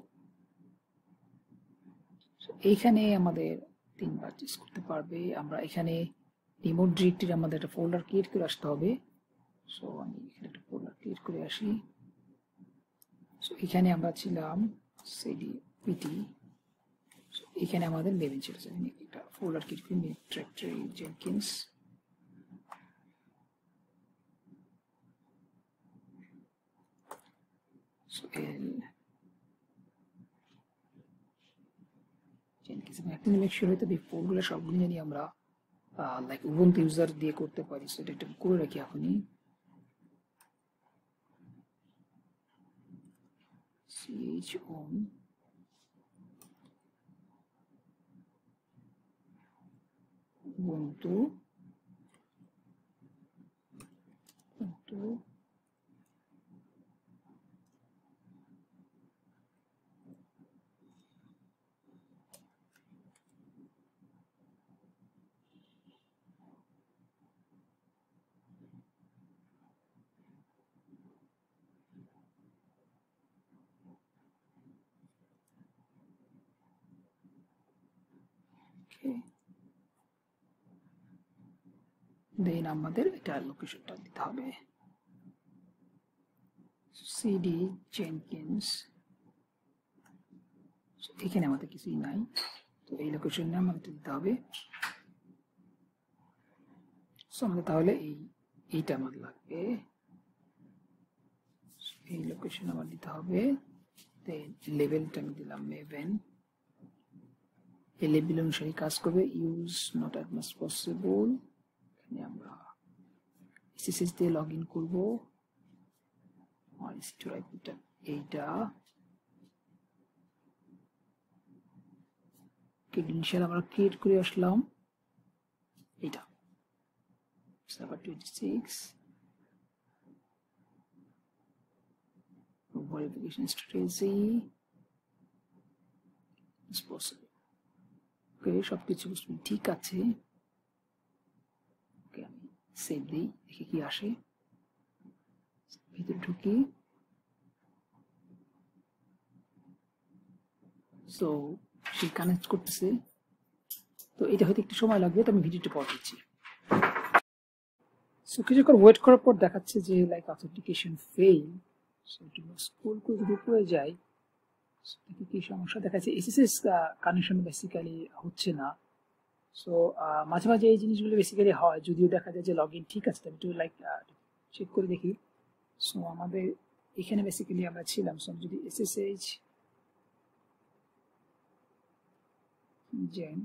এইখানে আমাদের 3বার চেঞ্জ করতে পারবে। আমরা এখানে রিমোট ডিরেক্টরি আমাদের একটা ফোল্ডার ক্রিয়েট করে আসতে হবে। সো আমি এখানে একটা ফোল্ডার ক্রিয়েট করে আসি। সো এখানে আমরা ছিলাম সিডি পিটি। এখানে আমাদের মেভিন ছিল, একটা ফোল্ডার ক্রিয়েট করি, ডিরেক্টরি জেনকিন্স। সো জেনকিন্স একটা মেক শিওর হইতে হবে ফোল্ডগুলো সবগুলো জানি আমরা লাইক উবুন্টু ইউজার দিয়ে করতে পারি। সো এটা একটা করে রাখি এখনই। chon ubuntu okay. দেন আমাদের এটা লোকেশনটা দিতে হবে সিডি জেনকিন্স। এখানে আমাদের কিছুই নাই, তো এই লোকেশনে আমাদের দিতে হবে। সো আমাদের তাহলে এইটা আমাদের লাগবে, এই লোকেশন আমার দিতে হবে। দেন লেভেলটা আমি দিলাম মেভেন, এই লেভেল অনুসারে কাজ করবে। Use not as much possible, এখানে আমরা এসএসএস দিয়ে লগ ইন করবো। আর এইটা ক্রেডেনশিয়াল আমরা ক্রিয়েট করে আসলাম, এইটা server 26 verification strategy is possible। ওকে, সবকিছু ঠিক আছে। ওকে, আমি সেভ দিই, দেখি কি আসে। ভিতরে ঢুকি, সো সে কানেক্ট করতেছে। তো এটা হয়তো একটু সময় লাগবে, তো আমি ভিডিওটা পজ দিচ্ছি। সো কিছুক্ষণ ওয়েট করার পর দেখাচ্ছে যে লাইক অথেন্টিকেশন ফেইল। সো একটু স্ক্রল করে যদি উপরে যাই, কি সমস্যা দেখাচ্ছে, এসএসএস কানেকশন বেসিক্যালি হচ্ছে না। সো মাঝে মাঝে এই জিনিসগুলো বেসিক্যালি হয়, যদিও দেখা যায় যে লগ ইন ঠিক আছে। আমি একটু লাইক চেক করে দেখি। সো আমাদের এখানে বেসিক্যালি আমরা ছিলাম। সো যদি এসএসএইচ জেন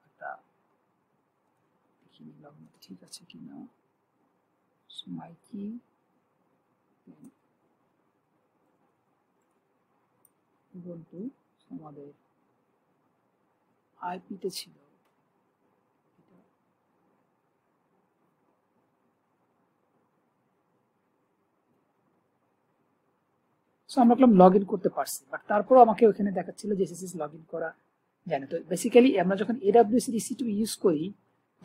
একটা দেখি লগ ইন ঠিক আছে কিনা। সো মাই কি ubuntu আমাদের আইপিতে ছিল, সো আমরা লগ ইন করতে পারছি, বাট তারপরও আমাকে ওখানে দেখাচ্ছিল যে এসএসএস লগ ইন করা যায় না। তো বেসিক্যালি আমরা যখন এডব্লিউএস EC2 ইউজ করি,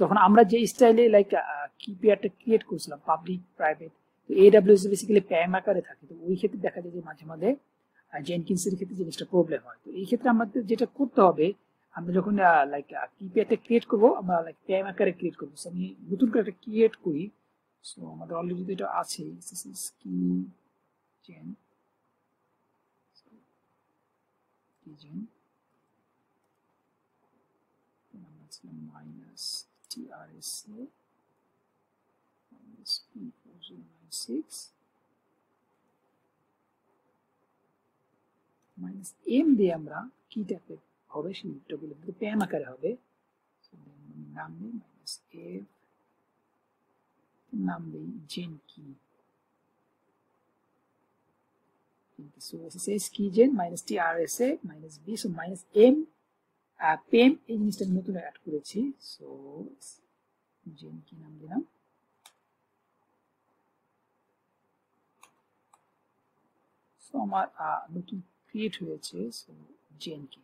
তখন আমরা যে স্টাইলে লাইক কি পেয়ারটা ক্রিয়েট করছিলাম পাবলিক প্রাইভেট, তো এডব্লিউএস বেসিক্যালি প্যাম আকারে থাকে। তো ওই ক্ষেত্রে দেখা যায় যে মাঝে মাঝে জেনকিন্সের ক্ষেত্রে জিনিসটা প্রবলেম হয়। তো এই ক্ষেত্রে আমাদের যেটা করতে হবে, আমরা যখন লাইক কি পেয়ারটা ক্রিয়েট করবো, আমরা লাইক প্যাম আকারে ক্রিয়েট করবো। সো আমি নতুন করে একটা ক্রিয়েট করি। সো আমাদের অলরেডি এটা আছে এসএসএস কি gen minus TRSA minus P4096 minus M দিয়ে আমরা কি টাইপের হবে সেটা বলে দিতে, প্যাম আকারে হবে। নাম দিই মাইনাস F, নাম দিই জেন কি। So SSH keygen minus TRSA minus B, so minus M পেম এই জিনিসটা নতুন অ্যাড করেছি। সো জেন কি নাম দিলাম। সো আমার নতুন ক্রিয়েট হয়েছে, সো জেন কি।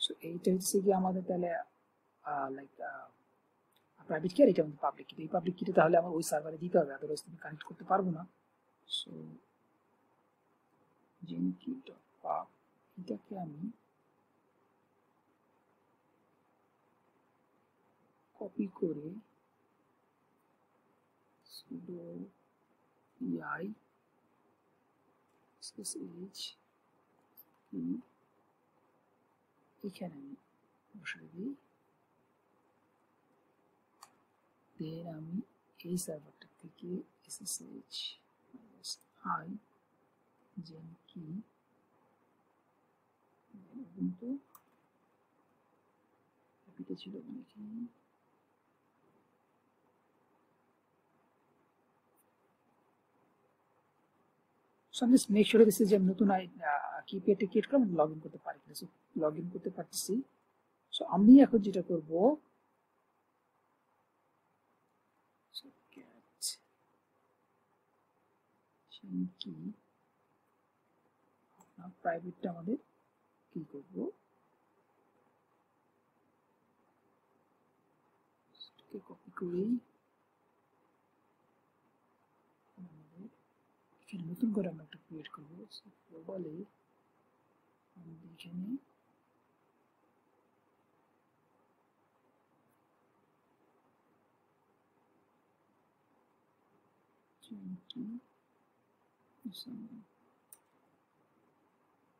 সো এইটা হচ্ছে কি আমাদের তাহলে লাইক প্রাইভেট কি আর এটা আমাদের পাবলিক কি। এই পাবলিক কিটা তাহলে আমার ওই সার্ভারে দিতে হবে, আদারওয়াইজ তুমি কানেক্ট করতে পারবো না। সো জেন কি ডট পাব, এটাকে আমি কপি করে sudo pi sh এখানে আমি বসাই দিই। দেন আমি এই সার্ভারটা থেকে ssh i জেন কি ubuntu এটা ছিল এখানে। So I'm just make sure this is যে নতুন কি পেতে ক্রিয়েট করলাম লগ ইন করতে পারি কিনা। সো লগ ইন করতে পারতেছি। সো আমি এখন যেটা করব, কি প্রাইভেটটা আমাদের কি করব, কপি করি, নতুন করে আমরা একটা ক্রিয়েট করবো। গ্লোবালি আমাদের এখানে Jenkins,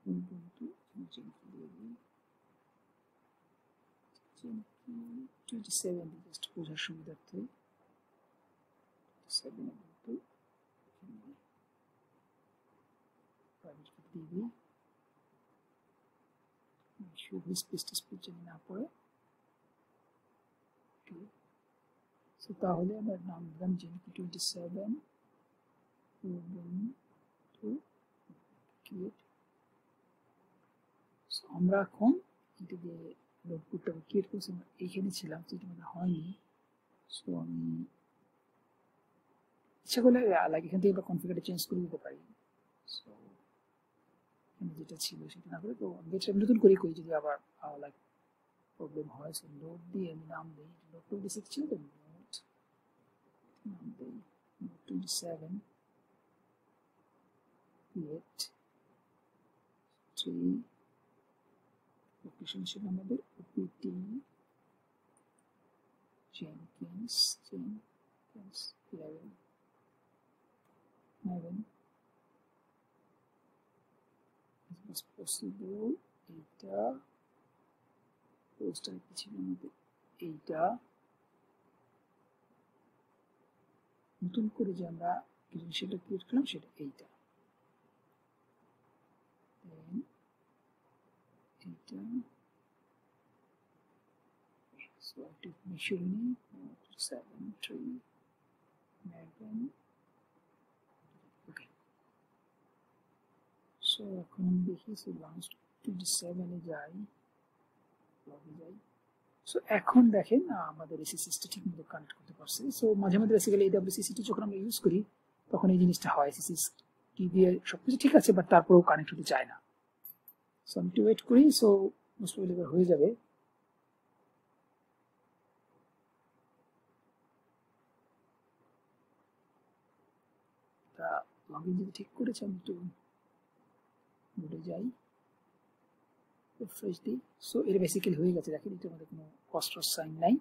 Ubuntu, Jenkins 27 just বোঝার সুবিধার্থে 7 Ubuntu private key দিয়ে শুধু স্পেস জানি না পড়ে। সো তাহলে আমরা নাম দিলাম Jenkins 27 Ubuntu create। সো আমরা এখন এটা দিয়ে নোটবুকটা ক্রিয়েট করছি, আমরা এইখানে ছিলাম, সেটা মানে হয়নি। সো আমি ইচ্ছা করলে লাইক এখান থেকে আমরা কনফিগারটা চেঞ্জ করে দিতে পারি। সো এখানে যেটা ছিল সেটা না করে তো আমি নতুন করে করি যদি আবার লাইক প্রবলেম হয়। সো নোট দিয়ে আমি নাম দিই, নোট 26 ছিল তো, নোট নাম দিই নোট 27 create 3 লোকেশন ছিল আমাদের OPT Jenkins 11 as possible। এইটা পোস্টার কি ছিল আমাদের, এইটা নতুন করে যে আমরা ক্রিডেনশিয়ালটা ক্রিয়েট করলাম সেটা এইটা, এইটা so I have to make sure 7 3 Megan। okay so এখন আমি দেখি সো লাস্ট 27 এ যাই, লগে যাই। সো এখন দেখেন আমাদের এসএসএসটা ঠিকমতো কানেক্ট করতে পারছে। সো মাঝে মাঝে বেসিক্যালি AWCCT যখন আমরা ইউজ করি তখন এই জিনিসটা হয়, এসএসএস কি দিয়ে সবকিছু ঠিক আছে বাট তারপরেও কানেক্ট হতে চায় না। সো আমি একটু ওয়েট করি, সো মোস্ট প্রবাবলি হয়ে যাবে। তা লগইন যদি ঠিক করেছে আমি একটু মোডে যাই, রিফ্রেশ দিই। সো এটা বেসিক্যালি হয়ে গেছে, দেখেন এটার মধ্যে কোনো কস্ট সাইন নাই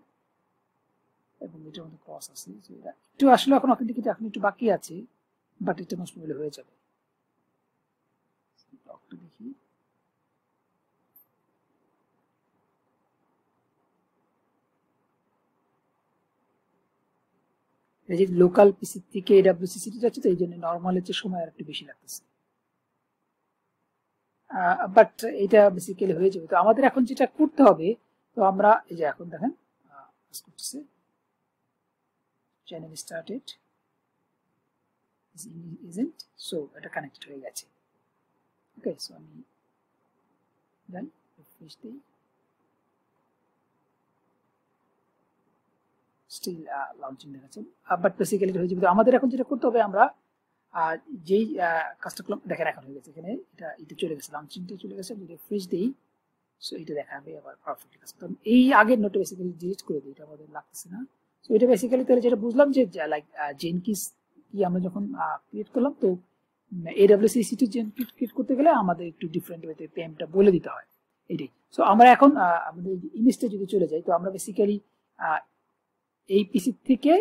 এবং এটার মধ্যে ক্রস আছে। সো এটা একটু আসলে এখন অথেন্টিকেট এখন একটু বাকি আছে বাট এটা মোস্ট প্রবাবলি হয়ে যাবে। ডক্টর দেখি, এই যে লোকাল পিসি থেকে AWCCT যাচ্ছে তো এই জন্য নর্মালের চেয়ে সময় আর একটু বেশি লাগতেছে, বাট এটা বেসিক্যালি হয়ে যাবে। তো আমাদের এখন যেটা করতে হবে, তো আমরা এই যে এখন দেখেন করতেছে চ্যানেল স্টার্টেড isn't, সো এটা কানেক্টেড হয়ে গেছে। ওকে সো আমি যাই রিফ্রেশ দিই, স্টিল লঞ্চিং দেখাচ্ছে বাট বেসিক্যালি হয়ে যাবে। আমাদের এখন যেটা করতে হবে, আমরা যেই কাজটা করলাম দেখেন এখন হয়ে গেছে, এখানে এটা চলে গেছে, লঞ্চিংটা চলে গেছে। যদি রিফ্রেশ দিই সো এটা দেখাবে আবার পারফেক্টলি কাজ। তো এই আগের নোটটা বেসিক্যালি ডিলিট করে দিই, এটা আমাদের লাগতেছে না। সো এটা বেসিক্যালি তাহলে যেটা বুঝলাম যে লাইক জেনকিন্স কি আমরা যখন ক্রিয়েট করলাম তো AWCCT ক্রিয়েট করতে গেলে আমাদের একটু ডিফারেন্ট ওয়েতে পেমটা বলে দিতে হয় এটাই। সো আমরা এখন আমাদের ইমেজটা যদি চলে যাই, তো আমরা বেসিক্যালি এই পিসি থেকে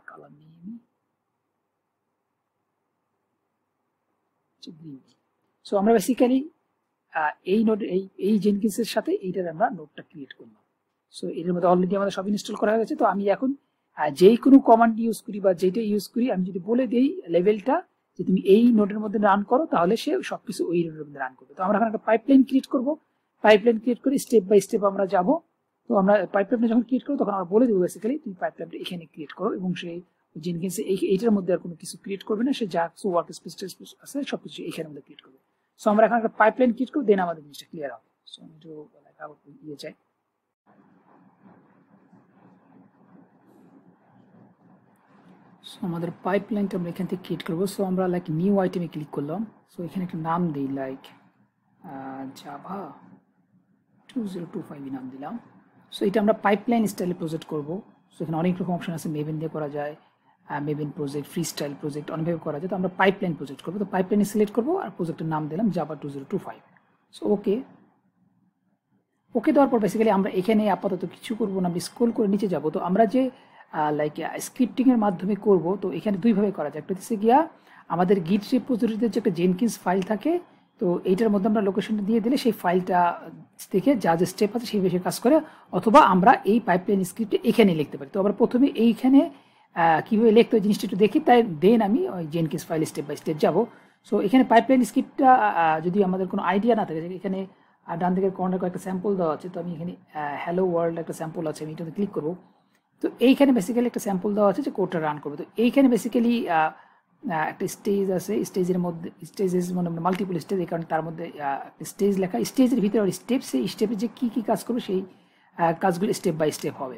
কালার নিয়ে নিই, সো আমরা বেসিক্যালি এই নোট এই জেনকিন্সের সাথে এইটার আমরা নোটটা ক্রিয়েট করলাম। সো এর মধ্যে অলরেডি আমাদের সব ইনস্টল করা হয়ে গেছে। তো আমি এখন যেই কোনো কমান্ড ইউজ করি বা যেটা ইউজ করি, আমি যদি বলে দিই লেভেলটা যে তুমি এই নোটের মধ্যে রান করো, তাহলে সে সবকিছু ওই নোটের মধ্যে রান করবে। তো আমরা এখন একটা পাইপলাইন ক্রিয়েট করবো, পাইপলাইন ক্রিয়েট করে স্টেপ বাই স্টেপ আমরা যাব। তো আমরা পাইপলাইনটা যখন ক্রিয়েট করবো তখন আমরা বলে দেবো বেসিক্যালি তুমি পাইপলাইনটা এখানে ক্রিয়েট করো, এবং সেই জেনকিন্স এইটার মধ্যে আর কোনো কিছু ক্রিয়েট করবে না, সে যা কিছু ওয়ার্ক স্পেস আছে সবকিছু এখানের মধ্যে ক্রিয়েট করবে। সো আমরা এখন একটা পাইপলাইন ক্রিয়েট করবো, দেন আমাদের জিনিসটা ক্লিয়ার হবে। সো আমি একটু ইয়ে চাই, সো আমাদের পাইপলাইনটা আমরা এখান থেকে ক্রিয়েট করবো। সো আমরা লাইক নিউ আইটেমে ক্লিক করলাম। সো এখানে একটা নাম দিই লাইক জাভা 2025 নাম দিলাম। সো এটা আমরা পাইপলাইন স্টাইলে প্রজেক্ট করবো। সো এখানে অনেক রকম অপশন আছে, মেবেন দিয়ে করা যায়, মেবেন প্রজেক্ট, ফ্রি স্টাইল প্রজেক্ট, অনেকভাবে করা যায়। তো আমরা পাইপলাইন প্রজেক্ট করবো। তো পাইপলাইনে সিলেক্ট করবো আর প্রজেক্টের নাম দিলাম জাভা 2025। সো ওকে দেওয়ার পর বেসিক্যালি আমরা এখানে আপাতত কিছু করবো না, স্ক্রল করে নিচে যাব। তো আমরা যে লাইক স্ক্রিপ্টিং এর মাধ্যমে করব, তো এখানে দুইভাবে করা যায়। একটা হচ্ছে গিয়া আমাদের গিট রিপোজিটরিতে যে একটা জেনকিন্স ফাইল থাকে, তো এইটার মধ্যে আমরা লোকেশনটা দিয়ে দিলে সেই ফাইলটা থেকে যা যে স্টেপ আছে সেই বিষয়ে কাজ করে, অথবা আমরা এই পাইপলাইন স্ক্রিপ্টে এখানে লিখতে পারি। তো আমরা প্রথমে এইখানে কীভাবে লিখতে হয় জিনিসটা একটু দেখি, তাই দেন আমি ওই Jenkins file step by step যাবো। সো এখানে পাইপলাইন স্ক্রিপ্টটা যদি আমাদের কোনো আইডিয়া না থাকে, এখানে ডান দিকের কর্নারে কয়েকটা স্যাম্পল দেওয়া আছে, তো আমি এখানে হ্যালো ওয়ার্ল্ড একটা স্যাম্পল আছে, আমি এটাতে ক্লিক করবো। তো এইখানে বেসিক্যালি একটা স্যাম্পল দেওয়া আছে যে কোডটা রান করবে। তো এইখানে বেসিক্যালি একটা স্টেজ আছে, স্টেজের মধ্যে স্টেজেস মানে মাল্টিপল স্টেজ, এই কারণে তার মধ্যে স্টেজ লেখা, স্টেজের ভিতরে আর স্টেপ, সেই স্টেপে যে কী কী কাজ করবে সেই কাজগুলো স্টেপ বাই স্টেপ হবে।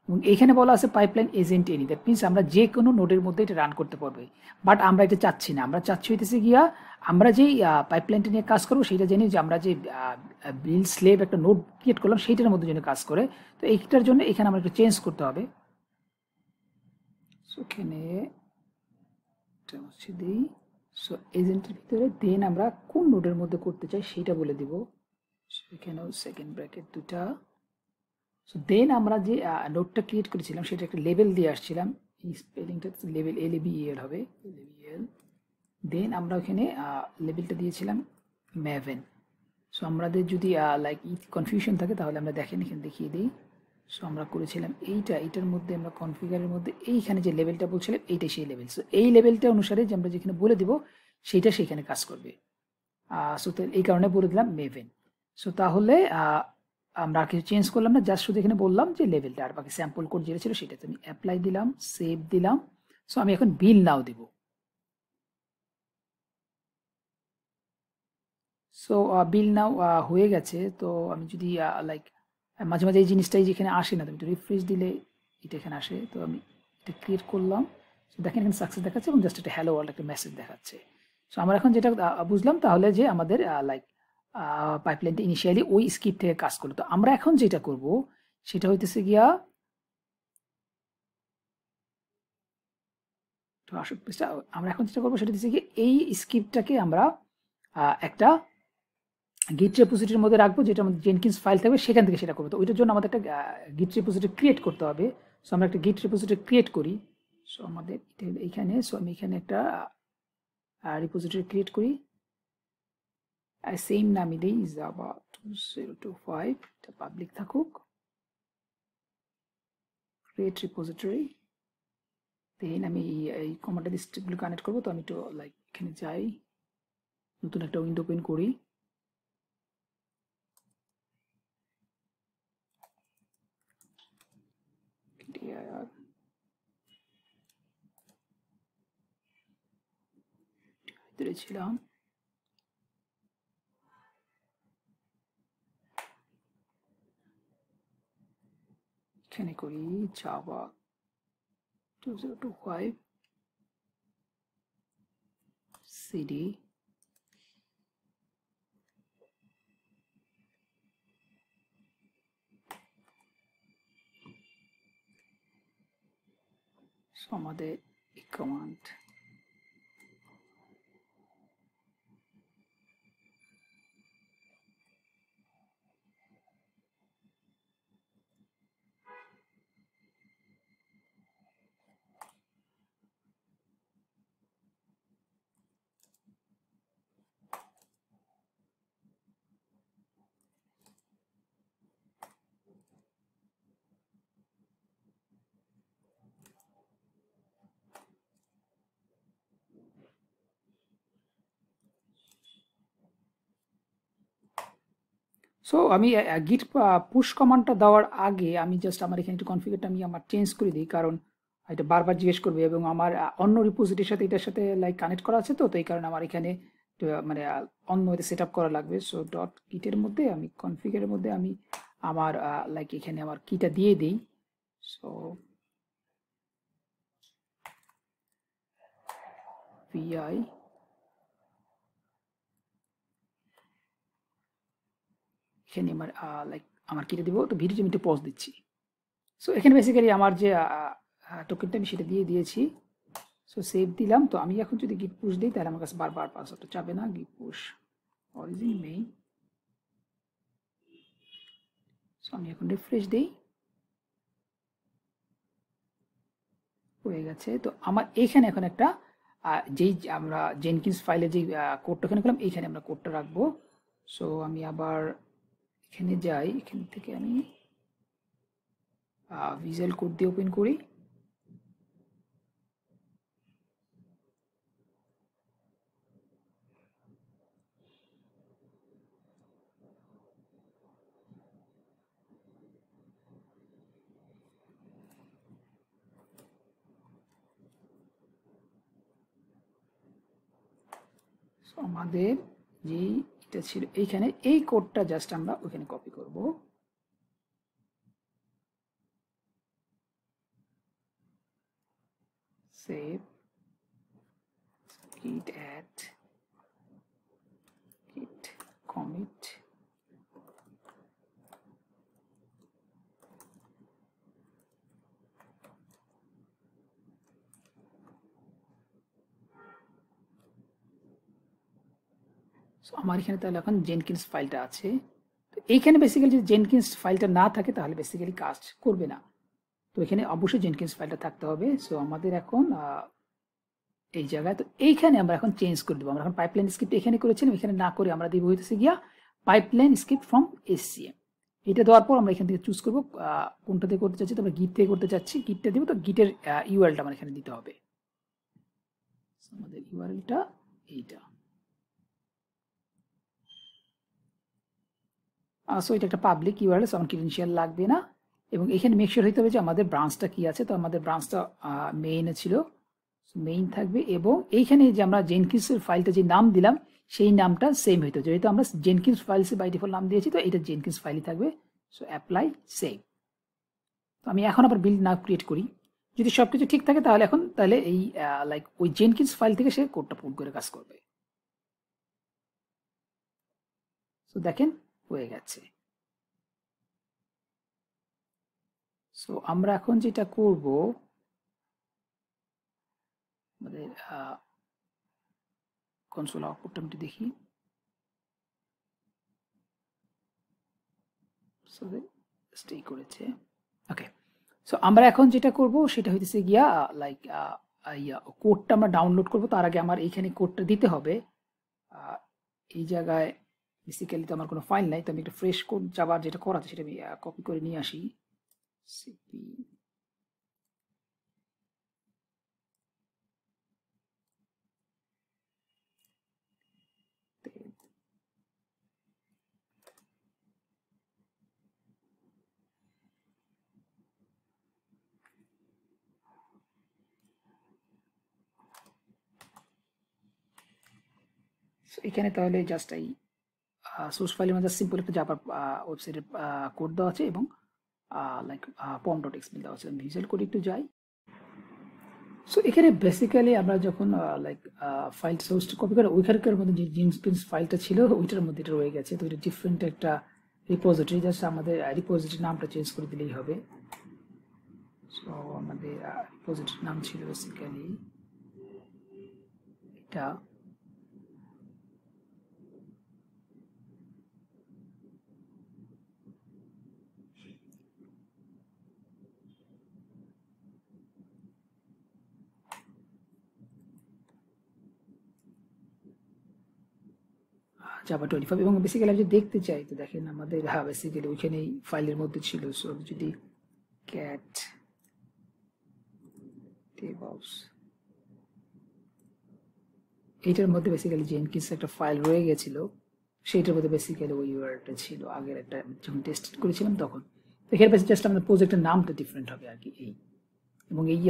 এবং এইখানে বলা আছে pipeline agent any, that means আমরা যে কোনো নোডের মধ্যে এটা রান করতে পারবে। বাট আমরা এটা চাচ্ছি না, আমরা চাচ্ছি হইতেছে গিয়া আমরা যেই পাইপলাইনটা নিয়ে কাজ করবো সেটা জানি যে আমরা যে বিল স্লেভ একটা নোড ক্রিয়েট করলাম সেইটার মধ্যে যেন কাজ করে। তো এইটার জন্য এখানে আমরা একটু চেঞ্জ করতে হবে। সো এখানে দিই, সো এজেন্টের ভিতরে দেন আমরা কোন নোডের মধ্যে করতে চাই সেটা বলে দিব। সো এখানেও সেকেন্ড ব্র্যাকেট দুটা। সো দেন আমরা যে নোটটা ক্রিয়েট করেছিলাম সেটা একটা লেভেল দিয়ে আসছিলাম, এই স্পেলিংটা লেভেল LABEL হবে, LABEL। দেন আমরা ওখানে লেভেলটা দিয়েছিলাম ম্যাভেন। সো আমাদের যদি লাইক কনফিউশন থাকে তাহলে আমরা দেখেন এখানে দেখিয়ে দিই। সো আমরা করেছিলাম এইটার মধ্যে আমরা কনফিগারের মধ্যে এইখানে যে লেভেলটা বলছিলাম এইটাই সেই লেভেল। সো এই লেভেলটা অনুসারে যে আমরা যেখানে বলে দিব সেইটা সেখানে কাজ করবে। সো এই কারণে বলে দিলাম মেভেন। সো তাহলে আমরা কিছু চেঞ্জ করলাম না, জাস্ট শুধু এখানে বললাম যে লেভেলটা, আর বাকি স্যাম্পল কোড যেটা ছিল সেটাতে আমি অ্যাপ্লাই দিলাম, সেভ দিলাম। সো আমি এখন বিল নাও দিব। সো বিল নাও হয়ে গেছে। তো আমি যদি লাইক মাঝে মাঝে এই জিনিসটাই যেখানে আসে না, তুমি একটু রিফ্রেশ দিলে এটা এখানে আসে। তো আমি এটা ক্রিয়েট করলাম, সো দেখেন এখানে সাকসেস দেখাচ্ছে এবং জাস্ট একটা হ্যালো ওয়ার্ল্ড একটা মেসেজ দেখাচ্ছে। সো আমরা এখন যেটা বুঝলাম তাহলে যে আমাদের লাইক পাইপলাইনটা ইনিশিয়ালি ওই স্ক্রিপ্ট থেকে কাজ করলো। তো আমরা এখন যেটা করব সেটা হইতেছে গিয়া আমরা এখন যেটা করবো সেটা হচ্ছে কি এই স্ক্রিপ্টটাকে আমরা একটা গিট রেপোজিটরির মধ্যে রাখবো, যেটা আমাদের জেনকিন্স ফাইল থাকবে সেখান থেকে সেটা করবো। তো ওইটার জন্য আমাদের একটা গিট রেপোজিটরি ক্রিয়েট করতে হবে। সো আমরা একটা গিট রেপোজিটরি ক্রিয়েট করি। সো আমাদের এইখানে, সো আমি এখানে একটা রিপোজিটরি ক্রিয়েট করি, সেম নামই দিই জাভা 2025, এটা পাবলিক থাকুক, ক্রিয়েট রিপোজিটরি। দেন আমি এই কমান্ডের স্টেপগুলো কানেক্ট করবো। তো আমি একটু লাইক এখানে যাই, নতুন একটা উইন্ডো ওপেন করি, ভিতরে ছিলাম, এখানে করি জাভা 2025 cd আমাদের এই কমান্ড। সো আমি গিট পুশ কমান্ডটা দেওয়ার আগে আমি জাস্ট আমার এখানে একটু কনফিগারটা আমি আমার চেঞ্জ করে দিই, কারণ এটা বারবার জিজ্ঞেস করবে এবং আমার অন্য রিপোজিটরির সাথে এটার সাথে লাইক কানেক্ট করা আছে। তো এই কারণে আমার এখানে মানে অন্য এতে সেট আপ করা লাগবে। সো ডট কিটের মধ্যে আমি কনফিগারের মধ্যে আমি আমার লাইক এখানে আমার কিটা দিয়ে দিই। সো vi এখানে আমার লাইক আমার কিটা দিব। তো ভিডিওটি আমি একটু পজ দিচ্ছি। সো এখানে বেসিক্যালি আমার যে টোকেনটা আমি সেটা দিয়ে দিয়েছি। সো সেভ দিলাম। তো আমি এখন যদি গিট পুশ দিই তাহলে আমার কাছে বারবার পাসওয়ার্ডটা চাবে না। গিট পুশ অরিজিন মেইন। সো আমি এখন রিফ্রেশ দিই। গেছে। তো আমার এখানে এখন একটা যেই আমরা জেনকিন্স ফাইলে যে কোডটা এখানে করলাম এইখানে আমরা কোডটা রাখবো। সো আমি আবার এখানে যাই, এখান থেকে আমি ভিজুয়াল কোড দিয়ে ওপেন করি। সো আমাদের যেই এটা ছিল এইখানে, এই কোডটা জাস্ট আমরা ওখানে কপি করব। Save git add git commit so আমার এখানে তাহলে এখন জেনকিন্স ফাইলটা আছে। তো এইখানে বেসিক্যালি যদি জেনকিন্স ফাইলটা না থাকে তাহলে বেসিক্যালি কাজ করবে না। তো এখানে অবশ্যই জেনকিন্স ফাইলটা থাকতে হবে। সো আমাদের এখন এই জায়গায়, তো এইখানে আমরা এখন চেঞ্জ করে দেবো। আমরা এখন পাইপলাইন স্ক্রিপ্ট এখানে করেছিলাম, এখানে না করে আমরা দিব হইতেছে গিয়া পাইপলাইন স্ক্রিপ্ট ফ্রম এসসিএম। এটা দেওয়ার পর আমরা এখান থেকে চুজ করবো কোনটা দিয়ে করতে চাচ্ছি। তো আমরা গিট থেকে করতে চাচ্ছি, গিটটা দিব। তো গিটের ইউআরএলটা আমার এখানে দিতে হবে। আমাদের ইউআরএলটা এইটা। সো এটা একটা পাবলিক ইউআরএল, সো আমার ক্রেডেনশিয়াল লাগবে না। এবং এখানে মেক শিওর হইতে হবে যে আমাদের ব্রাঞ্চটা কি আছে। তো আমাদের ব্রাঞ্চটা মেইনে ছিল, মেইন থাকবে। এবং এইখানে যে আমরা জেনকিন্সের ফাইলটা যে নাম দিলাম সেই নামটা সেম হইতে হবে। যেহেতু আমরা জেনকিন্স ফাইলসে বাই ডিফল্ট নাম দিয়েছি, তো এটা জেনকিন্স ফাইলই থাকবে। So apply save. তো আমি এখন আবার বিল্ড নাও ক্রিয়েট করি। যদি সবকিছু ঠিক থাকে তাহলে এখন তাহলে এই লাইক ওই জেনকিন্স ফাইল থেকে সে কোডটা পুট করে কাজ করবে। সো দেখেন হয়ে গেছে। সো আমরা এখন যেটা করব, আমাদের কনসোল আউটপুটটা আমি দেখি। সো স্টে করেছে, ওকে। সো আমরা এখন যেটা করব সেটা হইতেছে গিয়া লাইক কোডটা আমরা ডাউনলোড করব। তার আগে আমার এইখানে কোডটা দিতে হবে। এই জায়গায় বেসিক্যালি তো আমার কোনো ফাইল নাই, তো আমি একটা ফ্রেশ কোড যাবার যেটা করা আছে সেটা আমি কপি করে নিয়ে আসি। সিপি এখানে তাহলে জাস্ট এই সোর্স ফাইলের মধ্যে সিম্পল একটা জাভা ওয়েবসাইটের কোড দেওয়া আছে এবং লাইক পম ডট এক্সএমএল দেওয়া আছে। ভিজুয়াল কোড একটু যাই। সো এখানে বেসিক্যালি আমরা যখন লাইক ফাইল সোর্সটা কপি করে ওইখানকার মধ্যে যে জেনকিন্স ফাইলটা ছিল ওইটার মধ্যে এটা রয়ে গেছে। তো এটা ডিফারেন্ট একটা রিপোজিটরি, জাস্ট আমাদের রিপোজিটরির নামটা চেঞ্জ করে দিলেই হবে। সো আমাদের রিপোজিটরির নাম ছিল বেসিক্যালি এটা। জাভা 25 এবং বেসিক্যালি আমি যদি দেখতে চাই তো দেখেন আমাদের বেসিক্যালি ওইখানেই ফাইলের মধ্যে ছিল। সো যদি ক্যাট ডেভঅপস এইটার মধ্যে বেসিক্যালি জেনকিন্স একটা ফাইল রয়ে গেছিল, সেইটার মধ্যে বেসিক্যালি ওই ইউআরএলটা ছিল আগের একটা যখন টেস্ট করেছিলাম তখন। তো এখানে বেশি জাস্ট আমাদের প্রজেক্টের নামটা ডিফারেন্ট হবে আর কি এই। এবং এই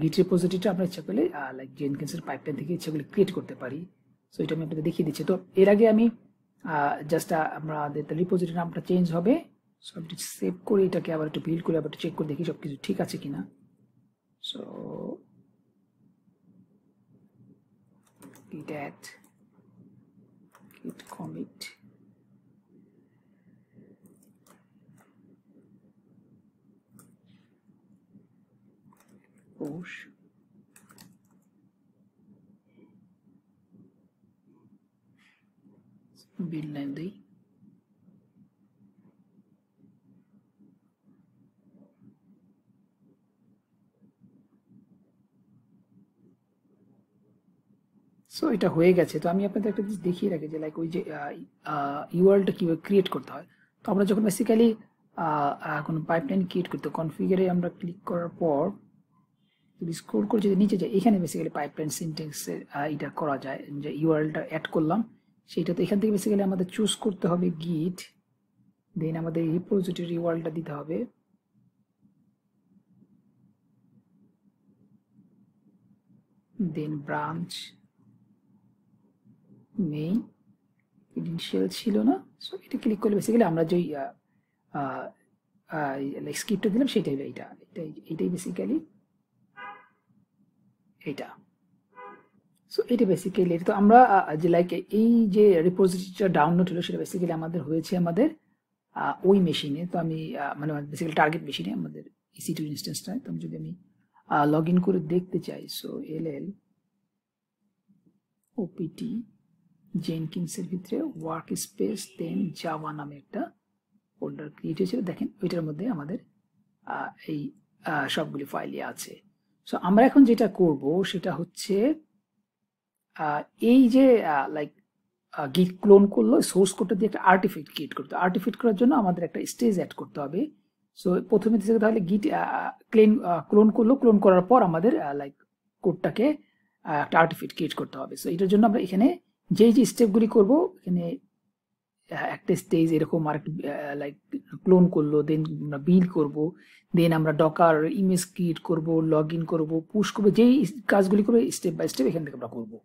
গিট রিপোজিটরিটা আমরা ইচ্ছা করলে লাইক জেনকিন্সের পাইপলাইন থেকে ইচ্ছা করলে ক্রিয়েট করতে পারি। সো এটা আমি আপনাদের দেখিয়ে দিচ্ছি। তো এর আগে আমি জাস্ট আমাদের রিপোজিটরি নামটা চেঞ্জ হবে। সো আমি সেভ করে এটাকে আবার একটু বিল্ড করে আবার একটু চেক করে দেখি সব কিছু ঠিক আছে কিনা। So git add git commit push build name দিই। সো এটা হয়ে গেছে। তো আমি আপনাদের একটা জিনিস দেখিয়ে রাখি যে লাইক ওই যে ইউআরএলটা কীভাবে ক্রিয়েট করতে হয়। তো আমরা যখন বেসিক্যালি কোনো পাইপলাইন ক্রিয়েট করতে কনফিগারে আমরা ক্লিক করার পর যদি স্ক্রল করে যদি নিচে যাই, এখানে বেসিক্যালি পাইপলাইন সিনট্যাক্সের এটা করা যায় যে ইউআরএলটা অ্যাড করলাম সেইটা। তো এখান থেকে বেসিক্যালি আমাদের চুজ করতে হবে গিট, দেন আমাদের রিপোজিটরি ইউআরএলটা দিতে হবে, দেন ব্রাঞ্চ মেইন ক্রেডেনশিয়াল ছিল না, সো এটা ক্লিক করলে বেসিক্যালি আমরা যেই স্ক্রিপ্টটা দিলাম সেটাই এইটাই বেসিক্যালি এইটা। সো এটা বেসিক্যালি তো আমরা যে লাইক এই যে রিপোজিটরিটা ডাউনলোড হলো সেটা বেসিক্যালি আমাদের হয়েছে আমাদের ওই মেশিনে। তো আমি মানে বেসিক্যালি টার্গেট মেশিনে আমাদের EC2 ইনস্ট্যান্সটা। তো আমি যদি আমি লগ ইন করে দেখতে চাই, সো LL OPT জেনকিন্সের ভিতরে ওয়ার্ক স্পেস দেন জাভা নামে একটা ফোল্ডার ক্রিয়েট হয়েছিল, দেখেন ওইটার মধ্যে আমাদের এই সবগুলি ফাইলই আছে। সো আমরা এখন যেটা করব সেটা হচ্ছে এই যে লাইক গিট ক্লোন করলো, সোর্স কোডটা দিয়ে একটা আর্টিফ্যাক্ট ক্রিয়েট করতে, আর্টিফ্যাক্ট করার জন্য আমাদের একটা স্টেজ অ্যাড করতে হবে। সো প্রথমে থেকে তাহলে গিট ক্লোন করলো, ক্লোন করার পর আমাদের লাইক কোডটাকে একটা আর্টিফ্যাক্ট ক্রিয়েট করতে হবে। সো এটার জন্য আমরা এখানে যে স্টেপগুলি করব, এখানে একটা স্টেজ এরকম আর লাইক ক্লোন করলো, দেন আমরা বিল্ড করব, দেন আমরা ডকার ইমেজ ক্রিয়েট করব, লগ ইন করবো, পুশ করবো, যেই কাজগুলি করবো স্টেপ বাই স্টেপ এখান থেকে আমরা করবো।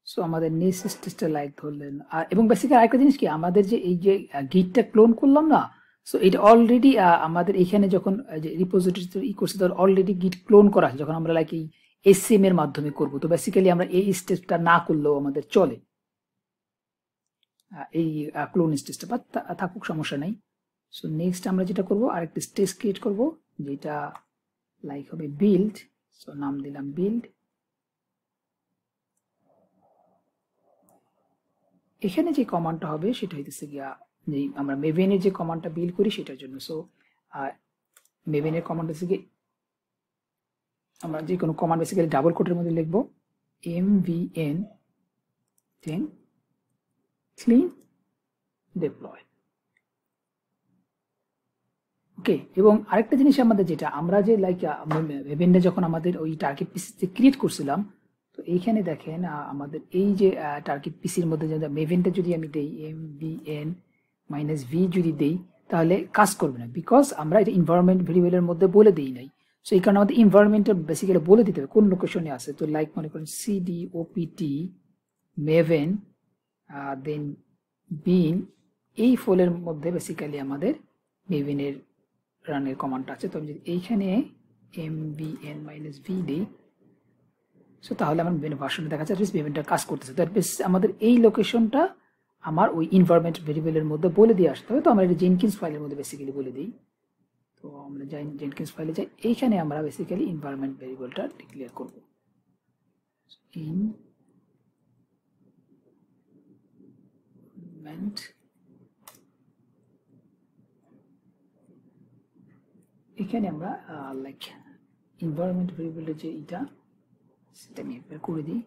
সো আমাদের নেক্সট স্টেজটা লাইক ধরলেন। আর এবং বেসিক্যালি আরেকটা জিনিস কি, আমাদের যে এই যে গিটটা ক্লোন করলাম না, সো এটা অলরেডি আমাদের এখানে যখন যে রিপোজিটরি করছে তখন অলরেডি গিট ক্লোন করা আছে, যখন আমরা লাইক এই SCM এর মাধ্যমে করব। তো বেসিক্যালি আমরা এই স্টেপটা না করলেও আমাদের চলে, এই ক্লোন স্টেজটা বা থাকুক, সমস্যা নেই। সো নেক্সট আমরা যেটা করব আরেকটা স্টেজ ক্রিয়েট করব, যেটা লাইক হবে বিল্ড। সো নাম দিলাম বিল্ড। এখানে যে কমান্ডটা হবে সেটা হইতেছে গিয়া যে আমরা মেভেনের যে কমান্ডটা বিল্ড করি সেটার জন্য। সো মেভেনের কমান্ড হচ্ছে কি, আমরা যে কোনো কমান্ড বেসিক্যালি ডাবল কোটের মধ্যে লিখবো MVN দেন ক্লিন ডিপ্লয়। ওকে, এবং আরেকটা জিনিস আমাদের যেটা আমরা যে লাইক মেভেনটা যখন আমাদের ওই টার্গেট পিসিতে ক্রিয়েট করছিলাম, তো এইখানে দেখেন আমাদের এই যে টার্গেট পিসির মধ্যে মেভেনটা যদি আমি দেই MVN -v যদি দেই তাহলে কাজ করবে না, বিকজ আমরা এটা এনভায়রনমেন্ট ভেরিয়েবলের মধ্যে বলে দিই নাই। সো এই কারণে আমাদের এনভায়রনমেন্টটা বেসিক্যালি বলে দিতে হবে কোন লোকেশনে আছে। তো লাইক মনে করেন CD OPT মেভেন দেন বিন, এই ফোলের মধ্যে বেসিক্যালি আমাদের মেভেনের রানের কমান্ডটা আছে। তো আমি যদি এইখানে MVN -v দিই, সো তাহলে আমার মেভেন ভার্সনটা দেখা যাচ্ছে মেভেনটা কাজ করতেছে। তো আমাদের এই লোকেশনটা আমার ওই এনভায়রনমেন্ট ভেরিয়েবলের মধ্যে বলে দিয়ে আসতে হবে। তো আমরা এটা জেনকিন্স ফাইলের মধ্যে বেসিক্যালি বলে দিই। তো আমরা যাই জেনকিন্স ফাইলে যাই, এইখানে আমরা বেসিক্যালি এনভায়রনমেন্ট ভেরিয়েবলটা ডিক্লেয়ার করব। এখানে আমরা লাইক এনভায়রনমেন্ট ভেরিয়েবলের যে এটা সেটা আমি একবার করে দিই।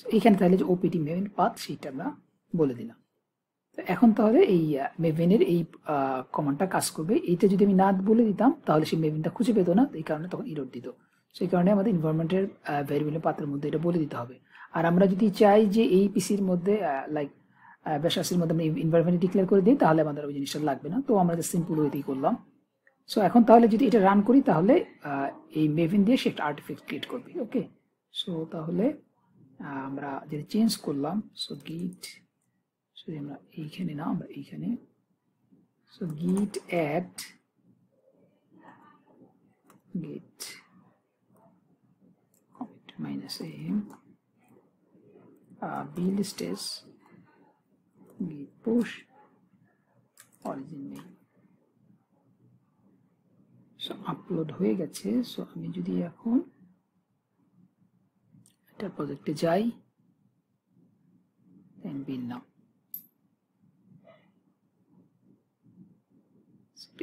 এখানে তাহলে যে OPT মেভেন পাথ সেটা আমরা বলে দিলাম। তো এখন তাহলে এই মেভেনের এই কমান্ডটা কাজ করবে। এইটা যদি আমি না বলে দিতাম তাহলে সেই মেভেনটা খুঁজে পেতো না, এই কারণে তখন ইরর দিত। সেই কারণে আমাদের এনভায়রনমেন্টের ভেরিয়েবলের পাথের মধ্যে এটা বলে দিতে হবে। আর আমরা যদি চাই যে এই পিসির মধ্যে লাইক ব্যাশাসের মধ্যে আমরা এনভায়রনমেন্ট ডিক্লেয়ার করে দিই তাহলে আমাদের ওই জিনিসটা লাগবে না। তো আমরা সিম্পল ওয়েতেই করলাম। সো এখন তাহলে যদি এটা রান করি তাহলে এই মেভেন দিয়ে সে একটা আর্টিফ্যাক্ট ক্রিয়েট করবে। ওকে, সো তাহলে আমরা যেটা চেঞ্জ করলাম, সো গিট, সো আমরা এইখানে না, আমরা এইখানে, so git add git commit -am build stage git push origin name। So upload হয়ে গেছে। সো আমি যদি এখন এটা প্রজেক্টে যাই, দেন বিল্ড নাও,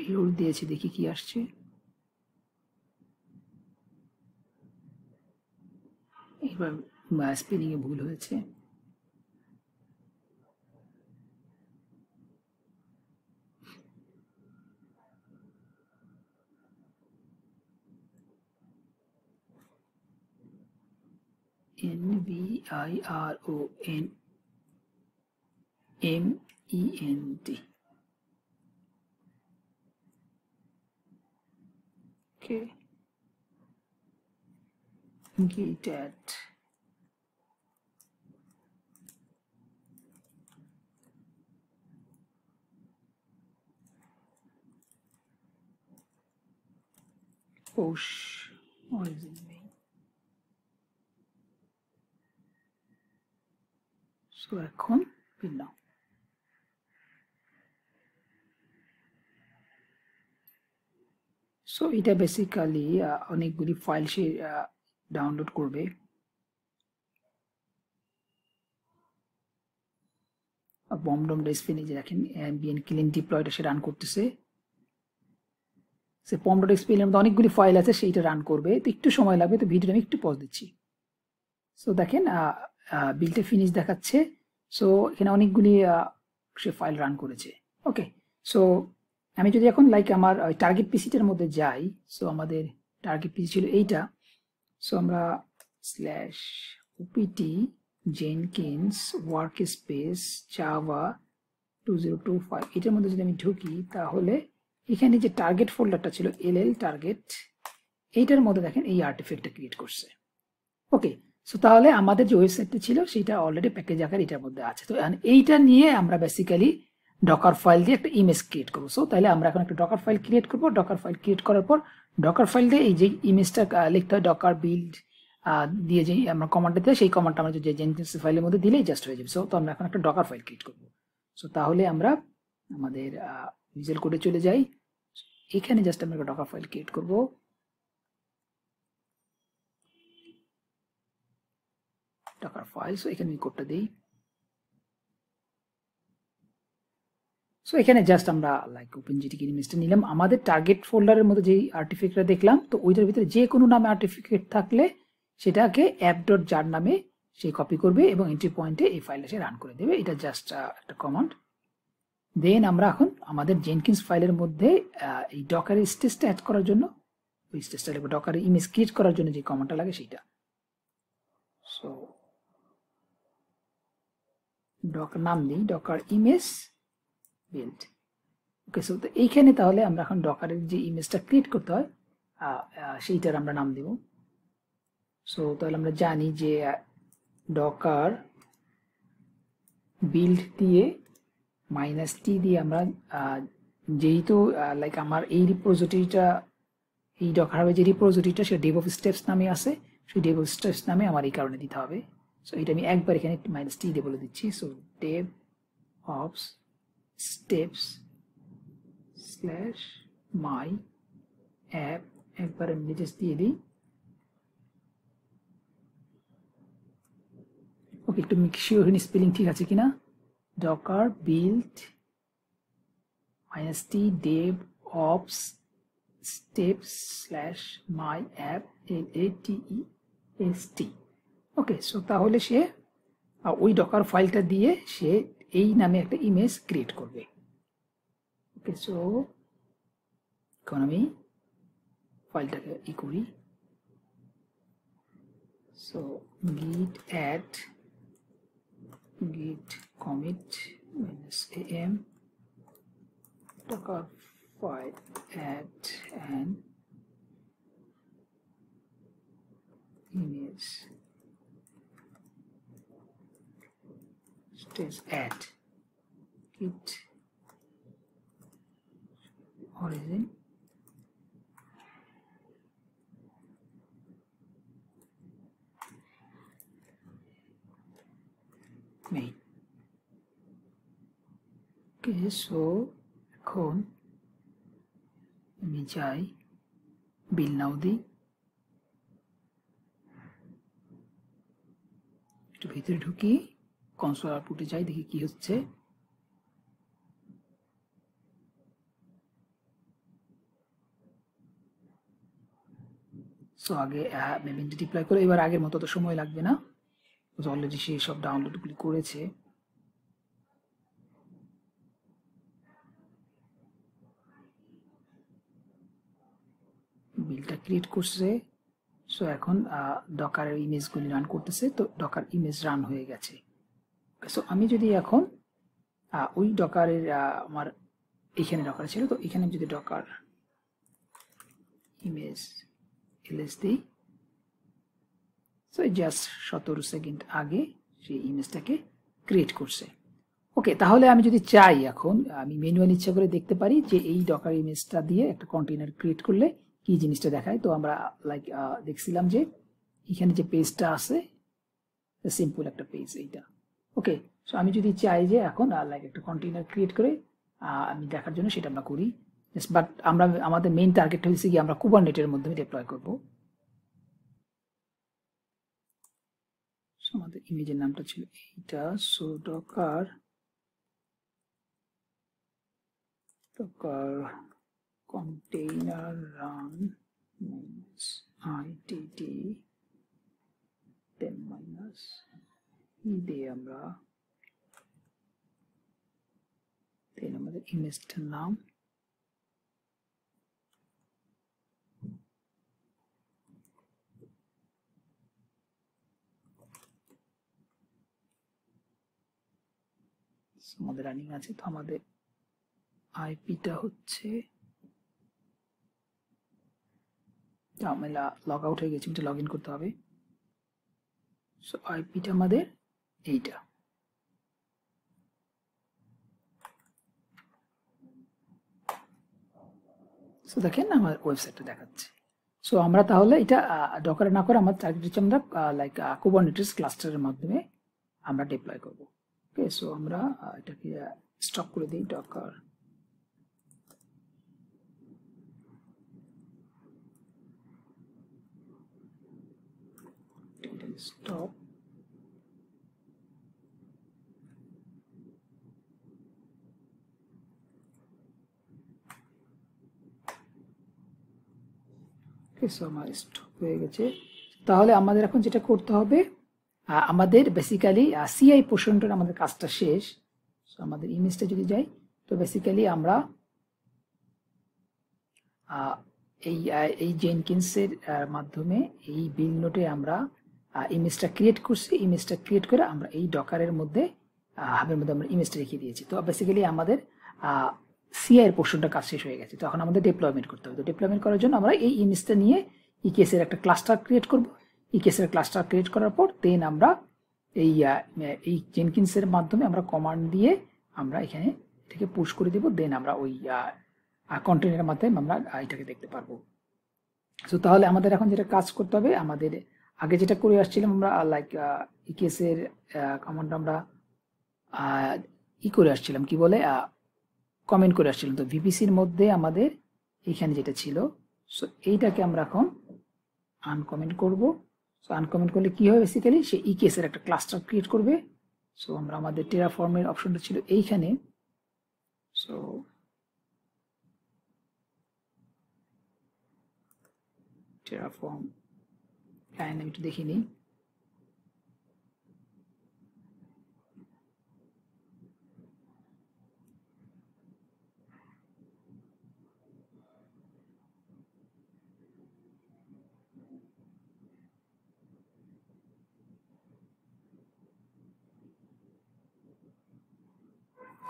এরর দিয়েছি, দেখি কি আসছে। স্পেলিং এ ভুল হয়েছে। NVIRONMENT. Okay. Git at push origin main. So এখন pin now. সো এটা বেসিক্যালি অনেকগুলি ফাইল সে ডাউনলোড করবে। বমডম ডেসপিন যে দেখেন অ্যাম্বিয়েন্ট ক্লিন ডিপ্লয়টা সে রান করতেছে। সে pom.xpl এর মধ্যে অনেকগুলি ফাইল আছে, সেইটা রান করবে, তো একটু সময় লাগবে, তো ভিডিওটা আমি একটু পজ দিচ্ছি। সো দেখেন বিলটা ফিনিশ দেখাচ্ছে। সো এখানে অনেকগুলি সে ফাইল রান করেছে। ওকে, সো আমি যদি এখন লাইক আমার টার্গেট পিসিটার মধ্যে যাই, সো আমাদের টার্গেট পিসি ছিল এইটা। সো আমরা /opt jenkins workspace java 2025 এটার মধ্যে যদি আমি ঢুকি, তাহলে এখানে যে টার্গেট ফোল্ডারটা ছিল ll টার্গেট, এইটার মধ্যে দেখেন এই আর্টিফ্যাক্টটা ক্রিয়েট করছে। ওকে, সো তাহলে আমাদের যে ওয়েবসাইটটা ছিল সেটা অলরেডি প্যাকেজ আকার এটার মধ্যে আছে। তো এইটা নিয়ে আমরা বেসিক্যালি ডকার ফাইল দিয়ে একটা ইমেজ ক্রিয়েট করবো। সো তাহলে আমরা এখন একটা ডকার ফাইল ক্রিয়েট করবো। ডকার ফাইল ক্রিয়েট করার পর ডকার ফাইল দিয়ে এই যে ইমেজটা লিখতে হয়, ডকার বিল্ড দিয়ে যে আমরা কমান্ডটা দিই, সেই কমান্ডটা আমরা যে জেনকিন্স ফাইলের মধ্যে দিলেই জাস্ট হয়ে যাবে। সো তো আমরা এখন একটা ডকার ফাইল ক্রিয়েট করবো। সো তাহলে আমরা আমাদের ভিজুয়াল কোডে চলে যাই। এখানে জাস্ট আমরা একটা ডকার ফাইল ক্রিয়েট করবো। ডকার ফাইল, সো এখানে কোডটা দিই। সো এখানে জাস্ট আমরা লাইক ওপেনজিটিকে ইমেজটা নিলাম। আমাদের টার্গেট ফোল্ডারের মধ্যে যেই আর্টিফ্যাক্টটা দেখলাম, তো ওইটার ভিতরে যে কোনো নামে আর্টিফ্যাক্ট থাকলে সেটাকে app.jar নামে সে কপি করবে এবং এন্ট্রি পয়েন্টে এই ফাইলটা সে রান করে দেবে। এটা জাস্ট একটা কমান্ড। দেন আমরা এখন আমাদের জেনকিন্স ফাইলের মধ্যে এই ডকারের স্টেজটা অ্যাড করার জন্য, ওই স্টেজটা লিখবো ডকারের ইমেজ ক্রিয়েট করার জন্য যে কমান্ডটা লাগে সেইটা। সো ডকার নাম দিই ডকার ইমেজ বিল্ড। ওকে, সো তো এইখানে তাহলে আমরা এখন ডকারের যে ইমেজটা ক্রিয়েট করতে হয় সেইটার আমরা নাম দেব। সো তাহলে আমরা জানি যে ডকার বিল্ড দিয়ে -t দিয়ে আমরা যেহেতু লাইক আমার এই রিপোজিটরিটা, এই ডকার হবে যে রিপোজিটরিটা, সে ডেভ অফ স্টেপস নামে আছে, সেই ডেভ অফ স্টেপস নামে আমার এই কারণে দিতে হবে। সো এটা আমি একবার এখানে -t দিয়ে বলে দিচ্ছি। So Dave of steps /my app, একবার আমি ডিটেলস দিয়ে দিই। ওকে, একটু মেক শিওর স্পেলিং ঠিক আছে কিনা। Docker build -t dev ops steps /my app LATEST। Okay, so তাহলে সে ওই ডকার ফাইলটা দিয়ে সে এই নামে একটা ইমেজ ক্রিয়েট করবে। ওকে, সো এখন আমি ফাইলটাকে করি। So git add git commit -am docker file add an image stage add git origin main। Okay, so এখন আমি যাই বিল নাও দিই, একটু ভিতরে ঢুকি, কনসোল আউটপুটে যাই, দেখি কি হচ্ছে। সো আগে মেবিনটা ডিপ্লয় করে এবার আগের মতো তো সময় লাগবে না, অলরেডি সে সব ডাউনলোডগুলি করেছে। বিলটা ক্রিয়েট করছে। সো এখন ডকারের ইমেজগুলি রান করতেছে, তো ডকার ইমেজ রান হয়ে গেছে। সো আমি যদি এখন ওই ডকারের আমার এইখানে ডকার ছিল, তো এখানে যদি ডকার ইমেজ এলএস দিই, সো জাস্ট 17 সেকেন্ড আগে সেই ইমেজটাকে ক্রিয়েট করছে। ওকে, তাহলে আমি যদি চাই এখন আমি ম্যানুয়ালি ইচ্ছা করে দেখতে পারি যে এই ডকার ইমেজটা দিয়ে একটা কন্টেইনার ক্রিয়েট করলে কি জিনিসটা দেখায়। তো আমরা লাইক দেখছিলাম যে এখানে যে পেজটা আছে সিম্পল একটা পেজ এইটা। ওকে, সো আমি যদি চাই যে এখন লাইক একটা কন্টেইনার ক্রিয়েট করে আমি দেখার জন্য সেটা আমরা করি, বাট আমরা আমাদের মেইন টার্গেটটা হচ্ছে কি আমরা কুবারনেটের মাধ্যমে ডিপ্লয় করব। সো আমাদের ইমেজের নামটা ছিল এইটা, so Docker container run -itt 10 দিয়ে আমরা দেন আমাদের ইমেজটার নাম আমাদের রানিং আছে। তো আমাদের আইপিটা হচ্ছে আমি লগ আউট হয়ে গেছি, এটা লগ ইন করতে হবে। সো আইপিটা আমাদের এইটা। সো দেখেন আমার ওয়েবসাইটটা দেখাচ্ছে। সো আমরা তাহলে এটা ডকারে না করে আমার টার্গেট হচ্ছে আমরা লাইক কুবারনেটিস ক্লাস্টারের মাধ্যমে আমরা ডিপ্লয় করব। ওকে, সো আমরা এটাকে স্টপ করে দিই, ডকার স্টপ আমার স্টপ হয়ে গেছে। তাহলে আমাদের এখন যেটা করতে হবে, আমাদের বেসিক্যালি সিআই পোর্শনটার আমাদের কাজটা শেষ। সো আমাদের ইমেজটা যদি যাই, তো বেসিক্যালি আমরা এই জেনকিন্সের মাধ্যমে এই বিল নোটে আমরা ইমেজটা ক্রিয়েট করছি। ইমেজটা ক্রিয়েট করে আমরা এই ডকারের মধ্যে হাবের মধ্যে আমরা ইমেজটা রেখে দিয়েছি। তো বেসিক্যালি আমাদের সিআই এর পোর্শনটা কাজ শেষ হয়ে গেছে। তো এখন আমাদের ডিপ্লয়মেন্ট করতে হবে। তো ডিপ্লয়মেন্ট করার জন্য আমরা এই ইমেজটা নিয়ে ইকেএসের একটা ক্লাস্টার ক্রিয়েট করব। ইকেএসের ক্লাস্টার ক্রিয়েট করার পর দেন আমরা এই জেনকিন্সের মাধ্যমে আমরা কমান্ড দিয়ে আমরা এখানে এটাকে পুশ করে দেব। দেন আমরা ওই কন্টেইনারের মাধ্যমে আমরা এটাকে দেখতে পারবো। সো তাহলে আমাদের এখন যেটা কাজ করতে হবে, আমাদের আগে যেটা করে আসছিলাম আমরা লাইক ইকেএসের কমান্ড আমরা করে আসছিলাম, কি বলে কমেন্ট করে আসছিলাম। তো ভিপিসির মধ্যে আমাদের এখানে যেটা ছিল, সো এইটাকে আমরা এখন আনকমেন্ট করব। সো আনকমেন্ট করলে কি হয়, বেসিক্যালি সে ইকেএসের একটা ক্লাস্টার ক্রিয়েট করবে। সো আমরা আমাদের টেরাফর্মের অপশনটা ছিল এইখানে। সো টেরাফর্ম লাইন আমি একটু দেখে নিই।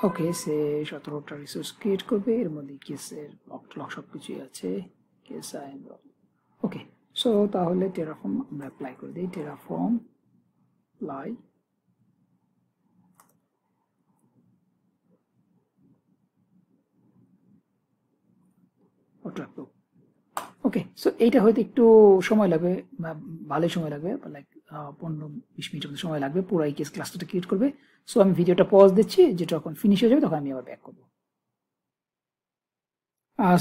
ওকে, সে 17টা রিসোর্স ক্রিয়েট করবে, এর মধ্যে কেসের লক সব কিছুই আছে। কেস ওকে, সো তাহলে টেরাফর্ম আমরা অ্যাপ্লাই করে দিই। টেরাফর্ম অ্যাপ্লাই, অটো অ্যাপ্রুভ। ওকে, সো এইটা হয়তো একটু সময় লাগবে, ভালোই সময় লাগবে, লাইক 15-20 মিনিটের মতো সময় লাগবে পুরো এই কেস ক্লাসটা ক্রিয়েট করবে। সো আমি ভিডিওটা পজ দিচ্ছি, যেটা যখন ফিনিশ হয়ে যাবে তখন আমি আবার ব্যাক করবো।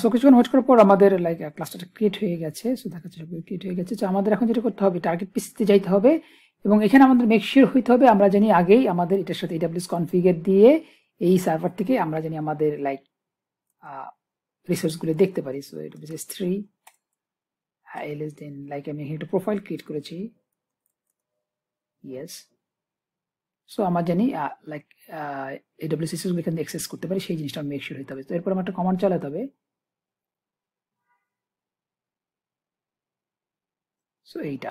সো কিছুক্ষণ ওয়েট করার পর আমাদের লাইক ক্লাসটা ক্রিয়েট হয়ে গেছে। সো দেখা যাচ্ছে ক্রিয়েট হয়ে গেছে। তো আমাদের এখন যেটা করতে হবে, টার্গেট পিসিতে যাইতে হবে এবং এখানে আমাদের মেক শিওর হইতে হবে আমরা জানি আগেই আমাদের এটার সাথে AWS কনফিগার দিয়ে এই সার্ভার থেকে আমরা জানি আমাদের লাইক রিসোর্সগুলো দেখতে পারি। সো AWS S3 ls দেন লাইক আমি এখানে একটা প্রোফাইল ক্রিয়েট করেছি ইয়েস সো আমার জানি লাইক AWS এসএস এখান থেকে অ্যাক্সেস করতে পারি সেই জিনিসটা মেক শিওর হতে হবে তো এরপর আমার একটা কমান্ড চালাতে হবে সো এইটা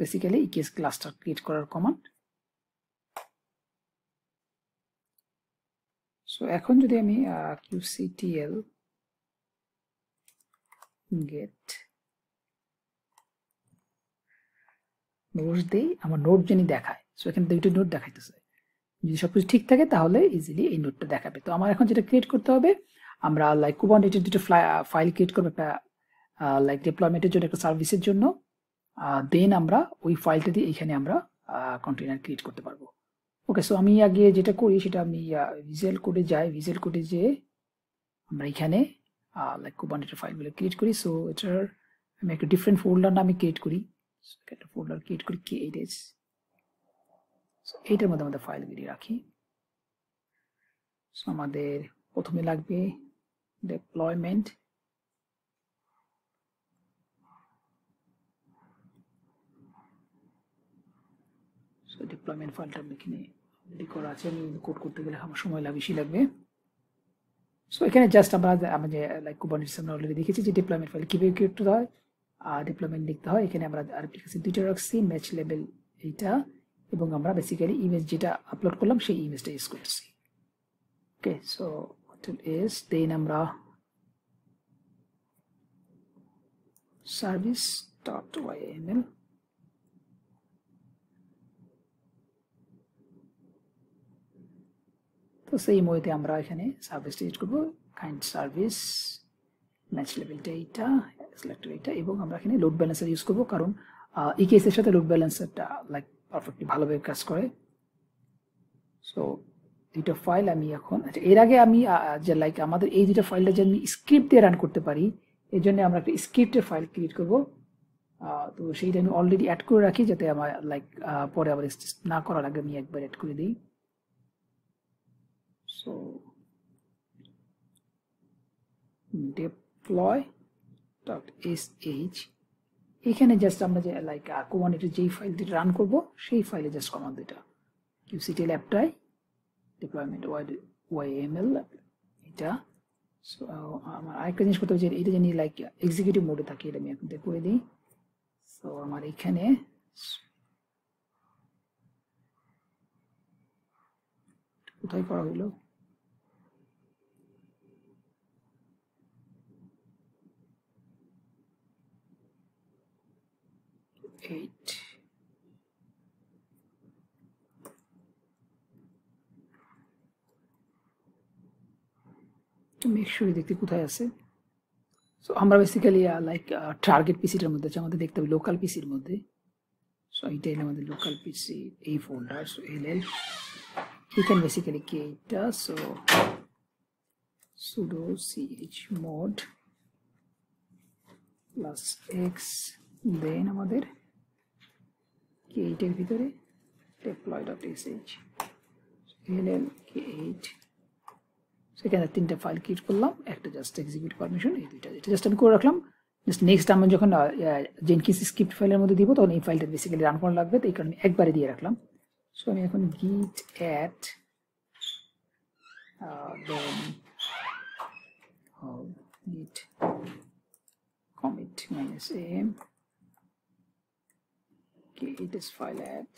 বেসিক্যালি EKS ক্লাস্টার ক্রিয়েট করার কমান্ড সো এখন যদি আমি qctl get নোটস দেই আমার নোট জানি দেখায় সো এখানে দুটো নোট দেখাইতেছে যদি সবকিছু ঠিক থাকে তাহলে ইজিলি এই নোটটা দেখাবে তো আমার এখন যেটা ক্রিয়েট করতে হবে আমরা লাইক কুবারনেটিস দুটো ফাইল ক্রিয়েট করব একটা লাইক ডিপ্লয়মেন্টের জন্য একটা সার্ভিসের জন্য দেন আমরা ওই ফাইলটা দিয়ে এখানে আমরা কন্টেইনার ক্রিয়েট করতে পারবো ওকে সো আমি আগে যেটা করি সেটা আমি ভিজুয়াল কোডে যাই ভিজুয়াল কোডে যেয়ে আমরা এখানে লাইক কুবারনেটিস ফাইলগুলো ক্রিয়েট করি সো এটার আমি একটা ডিফারেন্ট ফোল্ডার নামে ক্রিয়েট করি একটা ফোল্ডার ক্রিয়েট করি k8s এইটার মধ্যে আমাদের ফাইলগুলি রাখি সো আমাদের প্রথমে লাগবে ডেপ্লয়মেন্ট সো ডিপ্লয়মেন্ট ফাইলটা আমি এখানে রেডি করা আছে আমি কোড করতে গেলে আমার সময় বেশি লাগবে সো এখানে জাস্ট আমরা যে লাইক কুবারনেটিস আমরা অলরেডি দেখেছি যে ডিপ্লয়মেন্ট ফাইল কিভাবে ক্রিয়েট করতে হয় ডিপ্লয়মেন্ট লিখতে হয় এখানে আমরা অ্যাপ্লিকেশন দুইটা রাখছি ম্যাচ লেভেল এইটা এবং আমরা বেসিক্যালি ইমেজ যেটা আপলোড করলাম সেই ইমেজটা ইউজ করছি okay so what is then আমরা service.yml তো সেই মধ্যে আমরা এখানে সার্ভিস ক্রিয়েট করব কাইন্ড সার্ভিস ম্যাচ লেভেলটা এইটা সিলেক্টর এইটা এবং আমরা এখানে লোড ব্যালেন্সার ইউজ করব কারণ EKS এর সাথে লোড ব্যালেন্সারটা লাইক পারফেক্টলি ভালোভাবে কাজ করে সো দুটো ফাইল আমি এখন আচ্ছা এর আগে আমি যে লাইক আমাদের এই দুটো ফাইলটা যে আমি স্ক্রিপ্ট দিয়ে রান করতে পারি এর জন্য আমরা একটা স্ক্রিপ্টের ফাইল ক্রিয়েট করব তো সেইটা আমি অলরেডি অ্যাড করে রাখি যাতে আমার লাইক পরে আবার না করার আগে আমি একবার অ্যাড করে দিই সো deploy.sh এখানে জাস্ট আমরা যে লাইক কুবারনেটিস যেই ফাইলটি রান করব সেই ফাইলে জাস্ট কমান্ড এটা qctl apply deployment yml এটা সো আমার আরেকটা জিনিস করতে হবে যে এটা জানি লাইক এক্সিকিউটিভ মোডে থাকে এটা আমি এখন করে দিই সো আমার এখানে কোথায় করা হলো মেক শিওর দেখতে কোথায় আছে সো আমরা বেসিক্যালি লাইক টার্গেট পিসিটার মধ্যে আছে আমাদের দেখতে হবে লোকাল পিসির মধ্যে সো এইটাই আমাদের লোকাল পিসি এই ফোল্ডার সো ll এখানে বেসিক্যালি কি এটা সো sudo chmod +x দেন আমাদের কি এইটার ভিতরে deploy.sh ll k8 সেখানে তিনটা ফাইল ক্রিয়েট করলাম একটা জাস্ট এক্সিকিউট পারমিশন এই দুইটা এটা জাস্ট আমি করে রাখলাম জাস্ট নেক্সট আমি যখন জেনকিন্স স্ক্রিপ্ট ফাইলের মধ্যে দিব তখন এই ফাইলটা বেসিক্যালি রান করা লাগবে তো এই কারণে একবারে দিয়ে রাখলাম সো আমি এখন git add then git commit -am it is file add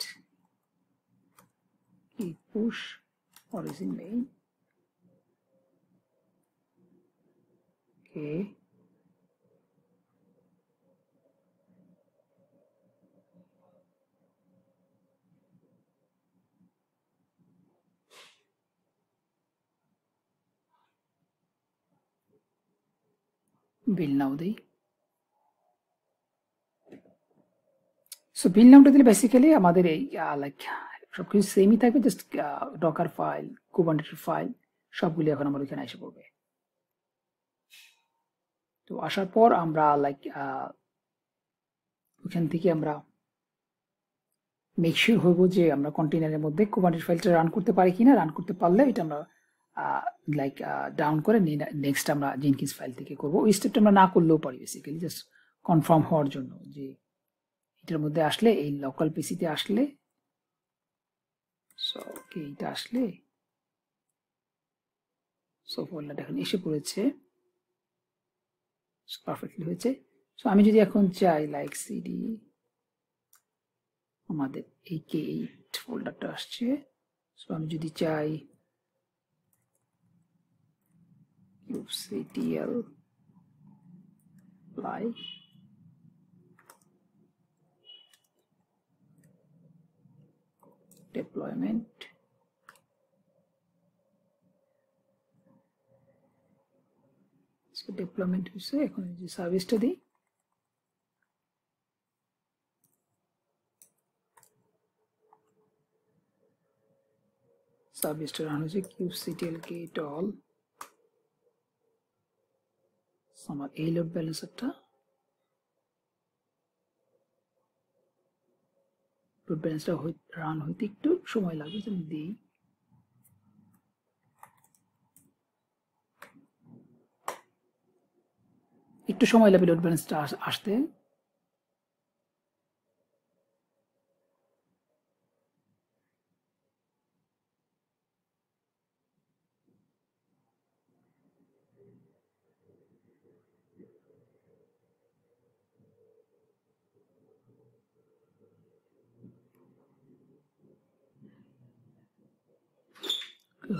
git push origin main okay বিল নাও দেই সো বিল নামটা দিলে বেসিক্যালি আমাদের এই লাইক সবকিছু সেমই থাকবে just Docker file Kubernetes file সবগুলো এখন আমার ওখানে এসে পড়বে তো আসার পর আমরা লাইক ওখান থেকে আমরা মেক শিওর হবো যে আমরা কন্টেইনারের মধ্যে কুবারনেটিস ফাইলটা রান করতে পারি কিনা রান করতে পারলে এটা আমরা লাইক ডাউন করে নেক্সট আমরা জেনকিন্স ফাইল থেকে করব ওই স্টেপটা আমরা না করলেও পারি বেসিক্যালি জাস্ট কনফার্ম হওয়ার জন্য যে এটার মধ্যে আসলে এই লোকাল পিসিতে আসলে সো ওকে এটা আসলে সো ফোল্ডারটা এখন এসে পড়েছে পারফেক্টলি হয়েছে। সো আমি যদি এখন চাই লাইক সিডি আমাদের এই K8 ফোল্ডারটা আসছে, সো আমি যদি চাই kubectl apply deployment deployment হয়েছে। এখন যে সার্ভিসটা দিই সার্ভিসটা রান হয়েছে kubectl get all আমার এই লোড ব্যালেন্সারটা লোড ব্যালেন্সটা রান হইতে একটু সময় লাগবে, আমি দিই একটু সময় লাগবে লোড ব্যালেন্সটা আসতে।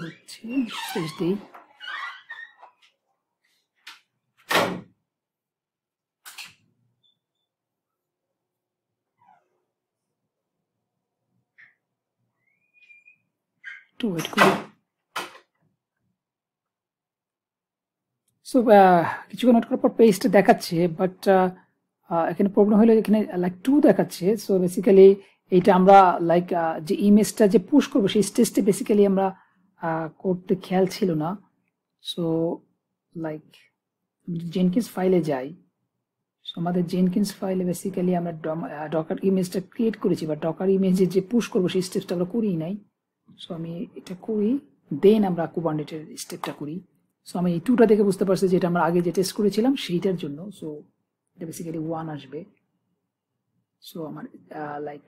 হচ্ছে শেষ দিই একটু ওয়েট করি। সো কিছুক্ষণ ওয়েট করার পর পেজটা দেখাচ্ছে, বাট এখানে প্রবলেম হলো এখানে লাইক 2 দেখাচ্ছে। সো বেসিক্যালি এইটা আমরা লাইক যে ইমেজটা যে পুশ করবো সেই স্টেজটা বেসিক্যালি আমরা করতে খেয়াল ছিল না। সো লাইক জেনকিন্স ফাইলে যাই, সো আমাদের জেনকিন্স ফাইলে বেসিক্যালি আমরা ডকার ইমেজটা ক্রিয়েট করেছি, বা ডকার ইমেজে যে পুশ করবো সেই স্টেপটা আমরা করিই নাই। সো আমি এটা করি, দেন আমরা কুবারনেটের স্টেপটা করি। সো আমি এই 2টা দেখে বুঝতে পারছি যে এটা আমরা আগে যে টেস্ট করেছিলাম সেইটার জন্য। সো এটা বেসিক্যালি 1 আসবে। সো আমার লাইক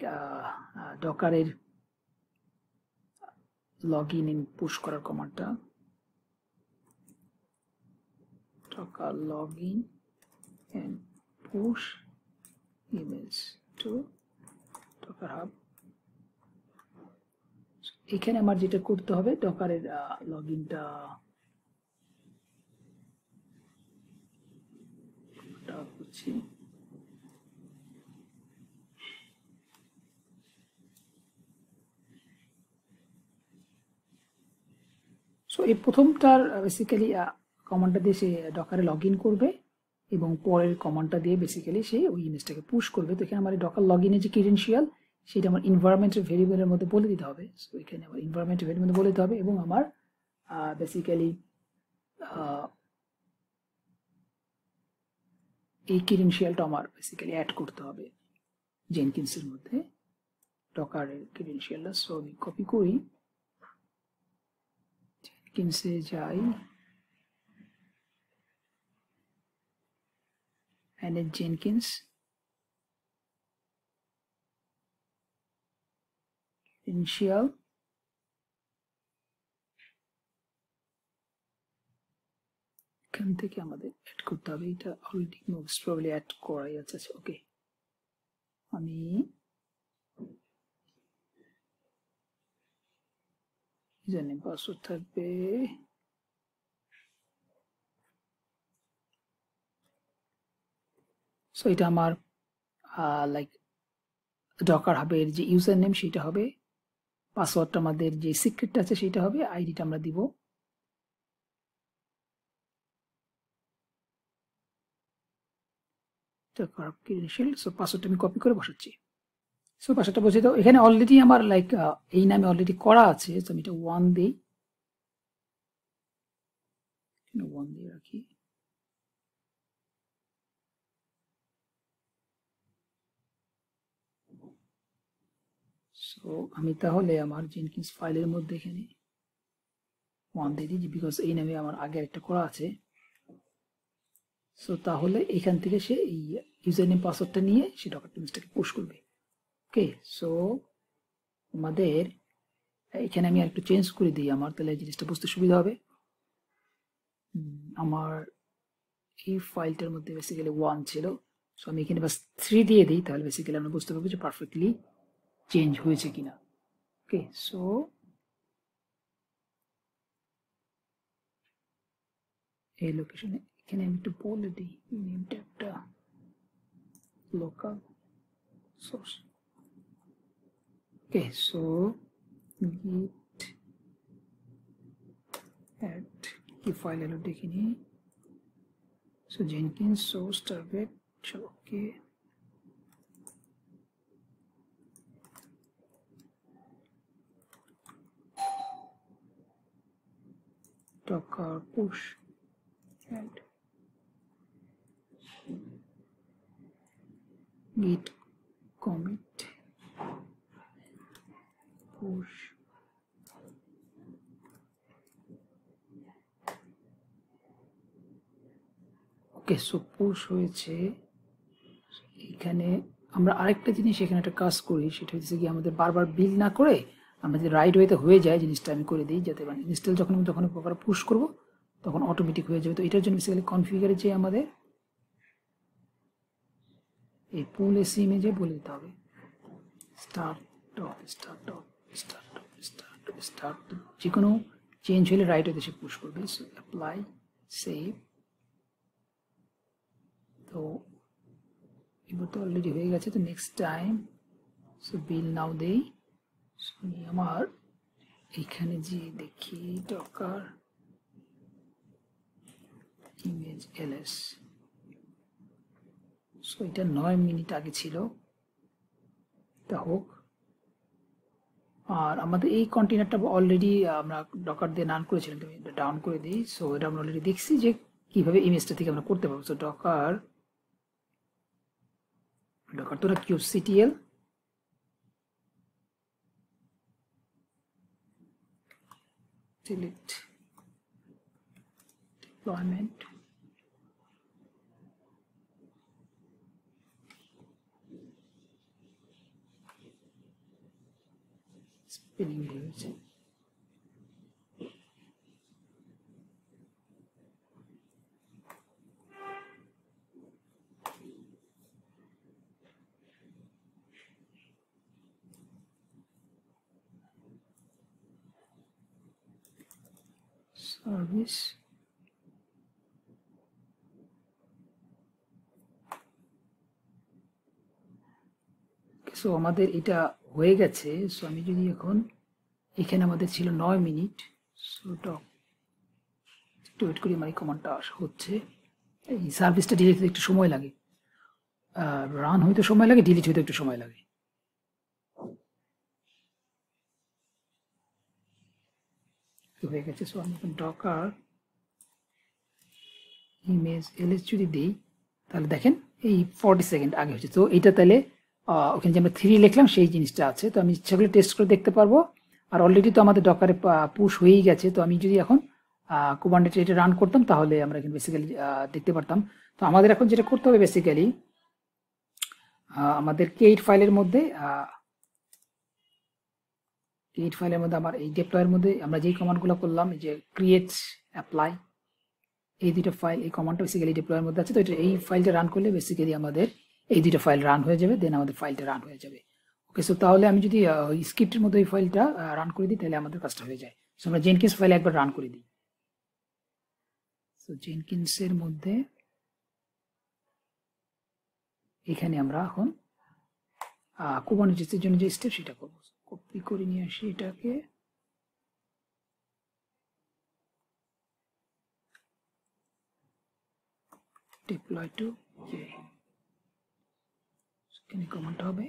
ডকারের লগ ইন পুশ করার কমান্ডটা docker login and push emails to docker hub। এখানে আমার যেটা করতে হবে ডকারের লগ ইনটা করছি। সো এই প্রথমটার বেসিক্যালি কমান্ডটা দিয়ে সে ডকারে লগ ইন করবে এবং পরের কমান্ডটা দিয়ে বেসিক্যালি সে ওই ইমেজটাকে পুশ করবে। তো এখানে আমার ডকার লগ ইনের যে ক্রিডেনশিয়াল সেটা আমার এনভায়রনমেন্টের ভেরিয়েবলের মধ্যে বলে দিতে হবে। সো এখানে আমার এনভায়রনমেন্টের ভেরিয়েবলের মধ্যে বলে দিতে হবে এবং আমার বেসিক্যালি এই ক্রিডেনশিয়ালটা আমার বেসিক্যালি অ্যাড করতে হবে জেনকিন্সের মধ্যে ডকারের ক্রিডেনশিয়ালটা। সো আমি কপি করি, জেনকিন্সে যাই, manage Jenkins, credential, এখান থেকে আমাদের অ্যাড করতে হবে। এটা অলরেডি মোস্ট প্রবাবলি অ্যাড করাই আছে। ওকে, আমি ইউজারনেম পাসওয়ার্ড থাকবে, সো এটা আমার লাইক ডকার হাবের যে ইউজার নেম সেটা হবে, পাসওয়ার্ডটা আমাদের যে সিক্রেটটা আছে সেটা হবে, আইডিটা আমরা দিব। সো পাসওয়ার্ডটা আমি কপি করে বসাচ্ছি। সো পাসওয়ার্ডটা বসিয়ে দাও। এখানে অলরেডি আমার লাইক এই নামে অলরেডি করা আছে, তো আমি এটা 1 দিই, 1 দিয়ে রাখি। সো আমি তাহলে আমার জেনকিন্স ফাইলের মধ্যে এখানে 1 দিয়ে দিই, বিকজ এই নামে আমার আগে একটা করা আছে। সো তাহলে এখান থেকে সে এই ইউজার নেম পাসওয়ার্ডটা নিয়ে সে ডকার টিমসটাকে পুশ করবে। ওকে, সো আমাদের এখানে আমি একটু চেঞ্জ করে দিই, আমার তাহলে জিনিসটা বুঝতে সুবিধা হবে। আমার এই ফাইলটার মধ্যে বেসিক্যালি 1 ছিল, সো আমি এখানে বাস 3 দিয়ে দিই, তাহলে বেসিক্যালি আমরা বুঝতে পারবো যে পারফেক্টলি চেঞ্জ হয়েছে কিনা। ওকে, সো এই লোকেশনে এখানে আমি একটু বলে দিই নেম ট্যাগটা লোকাল সোর্স। ওকে, সো git add কি ফাইল এলো দেখে নিই। সো jenkins source target, চলো ওকে, docker push add git commit push ওকে। সো পুশ হয়েছে। এখানে আমরা আরেকটা জিনিস এখানে একটা কাজ করি, সেটা হচ্ছে কি আমাদের বারবার বিল না করে আমরা যদি রাইট ওয়েতে হয়ে যায় জিনিসটা আমি করে দিই, যাতে মানে ইনস্টল যখন প্রকার পুশ করব তখন অটোমেটিক হয়ে যাবে। তো এটার জন্য বেসিক্যালি কনফিগারে যে আমাদের এই পুল এসি ইমেজে বলে দিতে হবে start dot start dot start dot start dot start, যে কোনো চেঞ্জ হলে রাইট ওয়েতে সে পুশ করবে। So apply save. তো এবার তো অলরেডি হয়ে গেছে, তো নেক্সট টাইম সো বিল নাও দেই। আমার এখানে যে দেখি ডকার ইমেজ এলএস, সো এটা 9 মিনিট আগে ছিল, তা হোক। আর আমাদের এই কন্টেনারটা অলরেডি আমরা ডকার দিয়ে রান করেছিলাম, তুমি এটা ডাউন করে দিই। সো এটা আমরা অলরেডি দেখছি যে কিভাবে ইমেজটা থেকে আমরা করতে পারবো। সো ডকার তো না kubectl delete deployment spinning হয়েছে। সার্ভিস সো আমাদের এটা হয়ে গেছে। সো আমি যদি এখন এখানে আমাদের ছিল 9 মিনিট, সো একটু ওয়েট করি, আমার এই কমান্ডটা হচ্ছে। এই সার্ভিসটা ডিলিট হতে একটু সময় লাগে, রান হইতে সময় লাগে, ডিলিট হইতে একটু সময় লাগে। হয়ে গেছে। সো আমি এখন ডকার ইমেজ এলএস যদি দিই, তাহলে দেখেন এই 40 সেকেন্ড আগে হচ্ছে। তো এইটা তাহলে ওখানে যে আমরা 3 লিখলাম সেই জিনিসটা আছে, তো আমি সেগুলো টেস্ট করে দেখতে পারবো। আর অলরেডি তো আমাদের ডকারে পুশ হয়েই গেছে, তো আমি যদি এখন কমান্ডে এটা রান করতাম তাহলে আমরা এখানে বেসিক্যালি দেখতে পারতাম। তো আমাদের এখন যেটা করতে হবে বেসিক্যালি আমাদের কেইট ফাইলের মধ্যে আমার এই ডেপ্লয়ের মধ্যে আমরা যেই কমান্ডগুলো করলাম, যে ক্রিয়েট অ্যাপ্লাই, এই দুটো ফাইল, এই কমান্ডটা বেসিক্যালি ডিপ্লয়ের মধ্যে আছে। তো এটা এই ফাইলটা রান করলে বেসিক্যালি আমাদের এই দুটো ফাইল রান হয়ে যাবে, দেন আমাদের ফাইলটা রান হয়ে যাবে। ওকে, সো তাহলে আমি যদি স্ক্রিপ্টের মধ্যে এই ফাইলটা রান করে দিই তাহলে আমাদের কাজটা হয়ে যায়। সো আমরা জেনকিন্স ফাইলে একবার রান করে দিই। সো জেনকিন্সের মধ্যে এখানে আমরা এখন কুবারনেটিসের জন্য যে স্টেপ সেটা করবো। কপি করে নিয়ে আসি এটাকে, deploy to এখানে কমান্ডটা হবে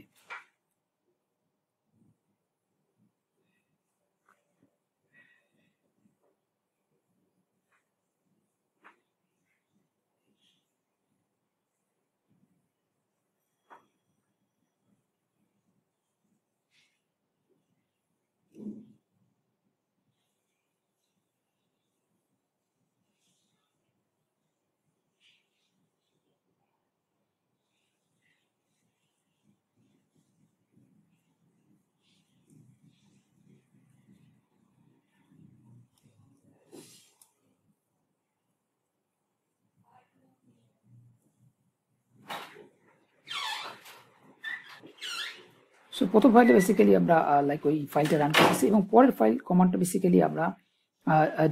সো প্রথম ফাইলে বেসিক্যালি আমরা লাইক ওই ফাইলটা রান করতেছি এবং পরের ফাইল কমান্ডটা বেসিক্যালি আমরা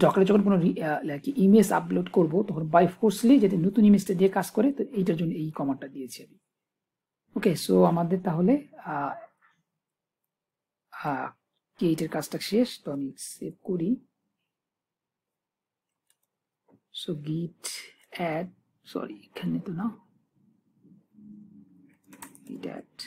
ডকারে যখন কোনো লাইক ইমেজ আপলোড করব তখন বাই ফোর্সলি যাতে নতুন ইমেজটা দিয়ে কাজ করে, তো এইটার জন্য এই কমান্ডটা দিয়েছি আমি। ওকে, সো আমাদের তাহলে এইটার কাজটা শেষ, তো আমি সেভ করি। সো গিট অ্যাড, সরি এখানে তো না, git add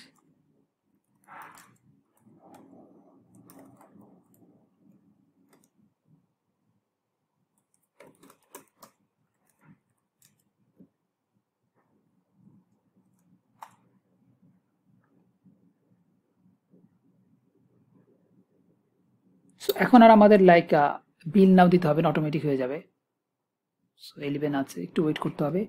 সো এখন আর আমাদের লাইক বিল নাও দিতে হবে না, অটোমেটিক হয়ে যাবে। সো 11 আছে, একটু ওয়েট করতে হবে।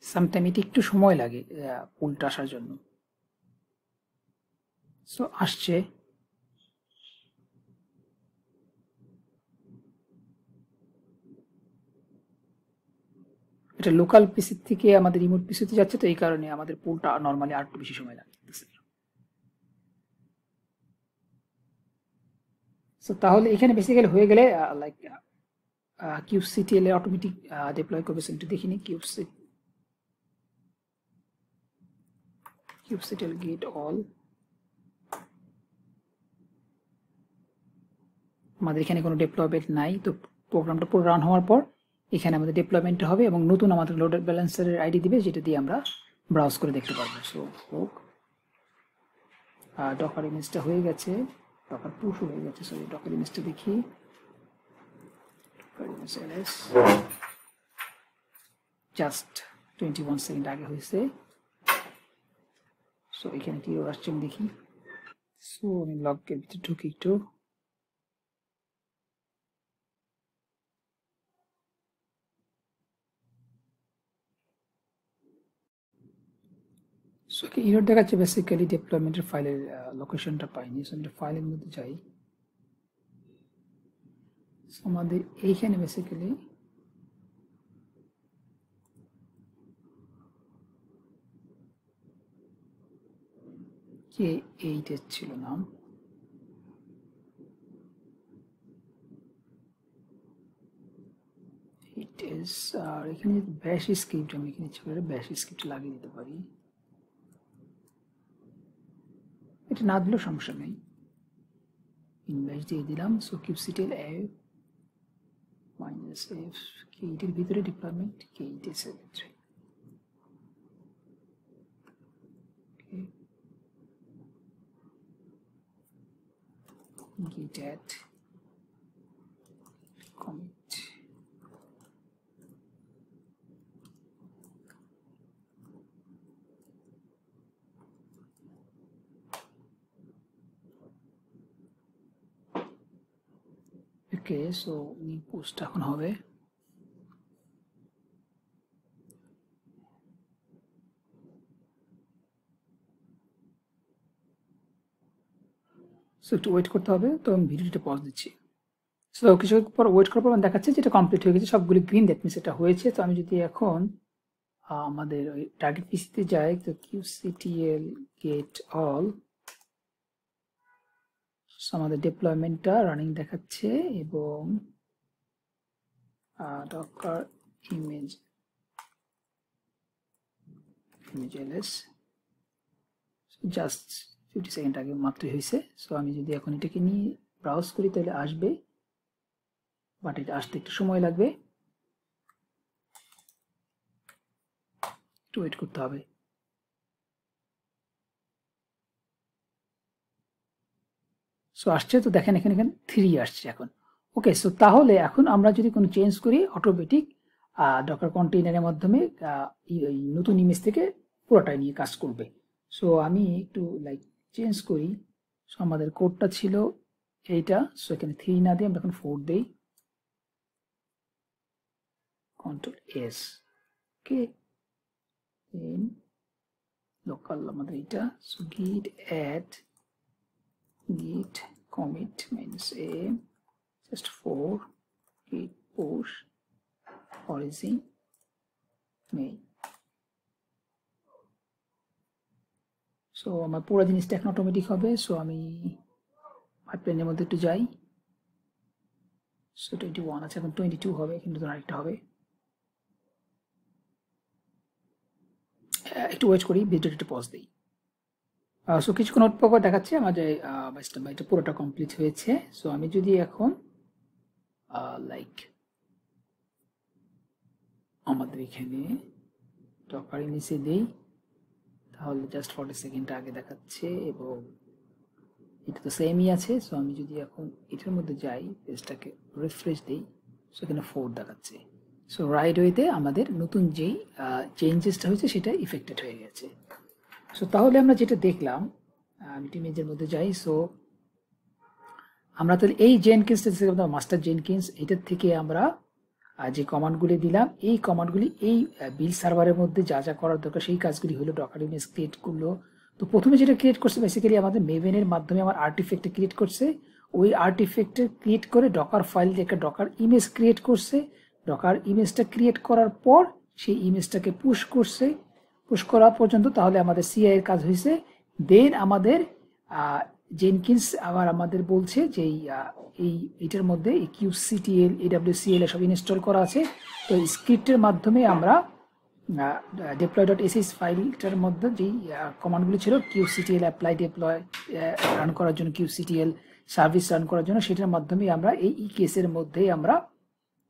সামটাইম এটা একটু সময় লাগে পুলটা আসার জন্য। সো আসছে। এটা লোকাল পিসি থেকে আমাদের রিমোট পিসিতে যাচ্ছে, তো এই কারণে আমাদের পুলটা নরমালি আর একটু বেশি সময় লাগতেছে। সো তাহলে এখানে বেসিক্যালি হয়ে গেলে লাইক কিউবসিটিএল এ অটোমেটিক ডিপ্লয় করবে। একটু দেখিনি কিউবসিটিএল গেট অল। আমাদের এখানে কোনো ডিপ্লয়মেন্ট নাই, তো প্রোগ্রামটা পুরো রান হওয়ার পর এখানে আমাদের ডিপ্লয়মেন্ট হবে এবং নতুন আমাদের লোডেড ব্যালেন্সারের আইডি দিবে, যেটা দিয়ে আমরা ব্রাউজ করে দেখতে পারবো। সো ডকার ইমেজটা হয়ে গেছে, ডকার পুশ হয়ে গেছে। সরি, ডকার ইমেজটা দেখি, জাস্ট 21 সেকেন্ড আগে হয়েছে। সো এখানে কি আসছে আমি দেখি। সো আমি লগের ভিতরে ঢুকি একটু। সো কি এরর দেখাচ্ছে বেসিক্যালি ডিপ্লয়মেন্টের ফাইলের লোকেশনটা পাইনি। সো আমরা ফাইলের মধ্যে যাই। সো আমাদের এইখানে বেসিক্যালি K8 ছিল নাম। ইট ইজ, আর এখানে ব্যাশ স্ক্রিপ্ট, আমি এখানে ইচ্ছে করে ব্যাশ স্ক্রিপ্ট লাগিয়ে দিতে পারি। এটা না দিলেও সমস্যা নেই, ইনভ্যাশ দিয়ে দিলাম। সো কিউবসিটিএল এ মাইনাস এফ, K8 এর ভিতরে deployment K8 73। git add commit। ওকে, সো পোস্ট এখন হবে। সো একটু ওয়েট করতে হবে, তো আমি ভিডিওটা পজ দিচ্ছি। সো কিছু পর ওয়েট করার পর দেখাচ্ছে যেটা কমপ্লিট হয়ে গেছে, সবগুলি গ্রিন, দ্যাট মিনস এটা হয়েছে। তো আমি যদি এখন আমাদের ওই টার্গেট পিসিতে যাই, তো কিউসিটিএল গেট অল, আমাদের ডিপ্লয়মেন্টটা রানিং দেখাচ্ছে এবং ডকার ইমেজেস জাস্ট 50 সেকেন্ড আগে মাত্রই হয়েছে। সো আমি যদি এখন এটাকে নিয়ে ব্রাউজ করি তাহলে আসবে, বাট এটা আসতে একটু সময় লাগবে, একটু ওয়েট করতে হবে। সো আসছে, তো দেখেন এখানে 3 আসছে এখন। ওকে, সো তাহলে এখন আমরা যদি কোনো চেঞ্জ করি অটোমেটিক ডকার কন্টেইনারের মাধ্যমে নতুন ইমেজ থেকে পুরোটাই নিয়ে কাজ করবে। সো আমি একটু লাইক চেঞ্জ করি। সো আমাদের কোডটা ছিল এইটা, সো এখানে 3 না দিয়ে আমরা এখন 4 দেই, কন্ট্রোল এস, ওকে, দেন লোকাল আমাদের এটা, so git add git commit -a just 4 git push origin main। So আমার পুরো জিনিসটা এখন অটোমেটিক হবে। সো আমি পাইপলাইনের মধ্যে একটু যাই। সো 21 আছে, এখন 22 হবে, কিন্তু আরেকটা হবে। একটু ওয়েট করি, ভিডিওটা একটু পজ দিই। সো কিছুক্ষণ ওয়েট পর দেখাচ্ছে আমাদের এটা পুরোটা কমপ্লিট হয়েছে। সো আমি যদি এখন লাইক আমাদের এখানে ডকার নিচে দিই, তাহলে জাস্ট 40 সেকেন্ড আগে দেখাচ্ছে এবং এটা তো সেমই আছে। সো আমি যদি এখন এটার মধ্যে যাই, পেজটাকে রিফ্রেশ দিই, সো এখানে 4 দেখাচ্ছে। সো রাইট ওয়েতে আমাদের নতুন যেই চেঞ্জেসটা হয়েছে সেটা ইফেক্টেড হয়ে গেছে। সো তাহলে আমরা যেটা দেখলাম, আমি ইমেজের মধ্যে যাই। সো আমরা তাহলে এই জেনকিন্স মাস্টার জেনকিন্স এটার থেকে আমরা যে কমান্ডগুলি দিলাম, এই কমান্ডগুলি এই বিল সার্ভারের মধ্যে যা যা করার দরকার সেই কাজগুলি হলো ডকার ইমেজ ক্রিয়েট করলো। তো প্রথমে যেটা ক্রিয়েট করছে বেসিক্যালি আমাদের মেভেনের মাধ্যমে আমার আর্টিফেক্টে ক্রিয়েট করছে, ওই আর্টিফেক্টে ক্রিয়েট করে ডকার ফাইল দিয়ে একটা ডকার ইমেজ ক্রিয়েট করছে। ডকার ইমেজটা ক্রিয়েট করার পর সেই ইমেজটাকে পুশ করছে, পুশ করা পর্যন্ত তাহলে আমাদের সিআই এর কাজ হয়েছে। দেন আমাদের জেনকিন্স আবার আমাদের বলছে যে এইটার মধ্যে কিউসিটিএল এডব্লিউসিএল সব ইনস্টল করা আছে। তো স্ক্রিপ্টের মাধ্যমে আমরা deploy.sh ফাইলটার মধ্যে যেই কমান্ডগুলি ছিল কিউসিটিএল অ্যাপ্লাই ডিপ্লয় রান করার জন্য, কিউসিটিএল সার্ভিস রান করার জন্য, সেটার মাধ্যমে আমরা এই কেসের মধ্যে আমরা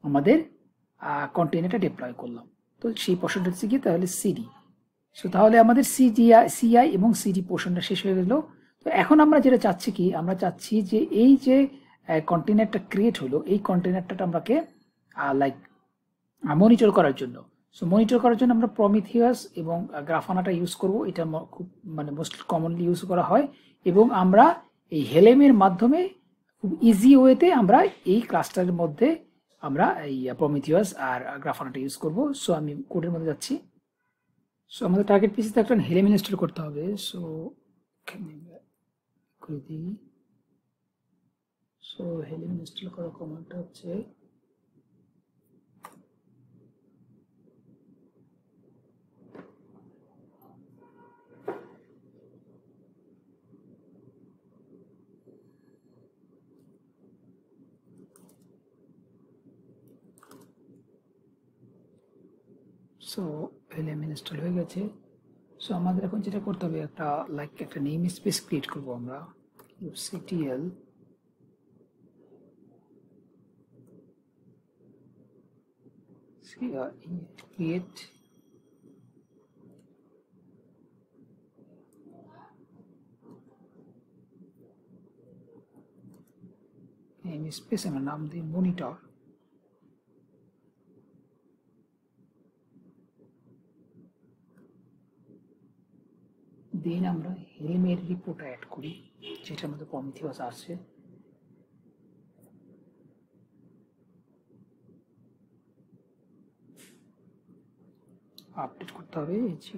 আমাদের কন্টেনারটা ডিপ্লয় করলাম। তো সেই পোর্শনটা হচ্ছে গিয়ে তাহলে সিডি। সো তাহলে আমাদের সিআই এবং সিডি পোর্শনটা শেষ হয়ে গেল। তো এখন আমরা যেটা চাচ্ছি কি, আমরা চাচ্ছি যে এই যে কন্টেনারটা ক্রিয়েট হলো, এই কন্টেনারটা আমাকে লাইক মনিটর করার জন্য। সো মনিটর করার জন্য আমরা প্রমিথিয়াস এবং গ্রাফানাটা ইউজ করব। এটা খুব মোস্ট কমনলি ইউজ করা হয় এবং আমরা এই হেলেমের মাধ্যমে খুব ইজি ওয়েতে আমরা এই ক্লাস্টারের মধ্যে আমরা এই প্রমিথিয়াস আর গ্রাফানাটা ইউজ করব। সো আমি কোডের মধ্যে যাচ্ছি। সো আমাদের টার্গেট পিসিতে একটা হেলেম ইনস্টল করতে হবে। সো এখানে করে দিই। সো হেলেম ইনস্টল করার কমান্ডটা হচ্ছে সো হেলেম ইনস্টল হয়ে গেছে। সো আমাদের এখন যেটা করতে হবে, একটা নেম স্পেস ক্রিয়েট করব আমরা, ctl create নেম স্পেস আমরা নাম দিই মনিটর। দেন আমরা হেলেমের রিপোর্ট অ্যাড করি, যেটার মধ্যে প্রমিথিয়াস আছে। আপডেট করতে হবে এই যে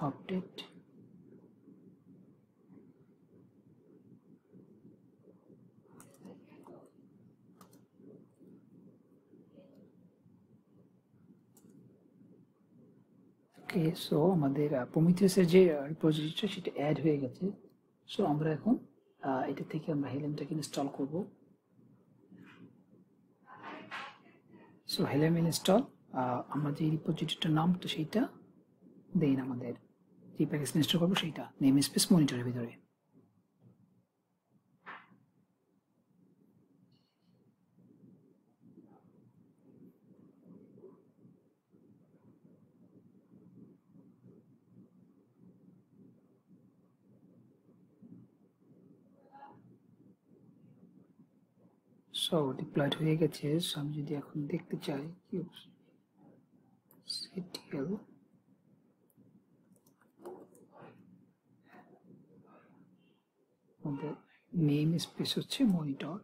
আপডেট ওকে। সো আমাদের প্রমিথিয়াসের যে রিপোজিটরিটা সেটা অ্যাড হয়ে গেছে। সো আমরা এখন এটা থেকে আমরা হেলেমটাকে ইনস্টল করব। সো হেলেম ইনস্টল, আমরা যে রিপোজিটরিটার নাম তো সেইটা দেন আমাদের যে প্যাকেজ ইনস্টল করবো সেইটা নেম স্পেস মনিটরের ভিতরে। সো ডিপ্লয়েড হয়ে গেছে। সো আমি যদি এখন দেখতে চাই ctl আমাদের নেম স্পেস হচ্ছে মনিটর।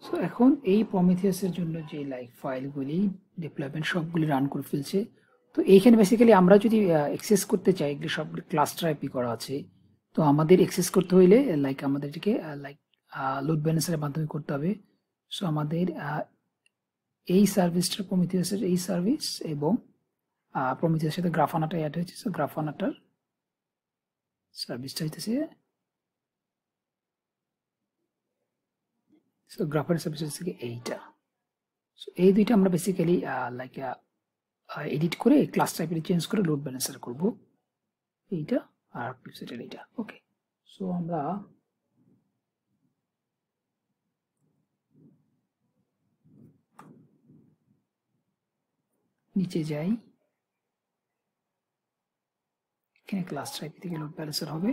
সো এখন এই প্রমিথিয়াসের জন্য যে লাইক ফাইলগুলি ডিপ্লয়মেন্ট সবগুলি রান করে ফেলছে। তো এইখানে বেসিক্যালি আমরা যদি অ্যাক্সেস করতে চাই, এগুলি সবগুলি ক্লাস্টার আইপি করা আছে। তো আমাদের অ্যাক্সেস করতে হইলে লাইক আমাদের এটাকে লাইক লোড ব্যালেন্সারের মাধ্যমে করতে হবে। সো আমাদের এই সার্ভিসটার প্রমিথিয়াসের এই সার্ভিস এবং প্রমিথিয়াসের সাথে গ্রাফানাটা অ্যাড হয়েছে। সো গ্রাফানাটার সার্ভিসটা হইতেছে, সো গ্রাফার সার্ভিস হচ্ছে এইটা। সো এই দুইটা আমরা বেসিক্যালি লাইক এডিট করে ক্লাস টাইপের চেঞ্জ করে লোড ব্যালেন্সার করব, এইটা আর ক্লিপসেটের এইটা। ওকে, সো আমরা নিচে যাই, এখানে ক্লাস টাইপ থেকে লোড ব্যালেন্সার হবে।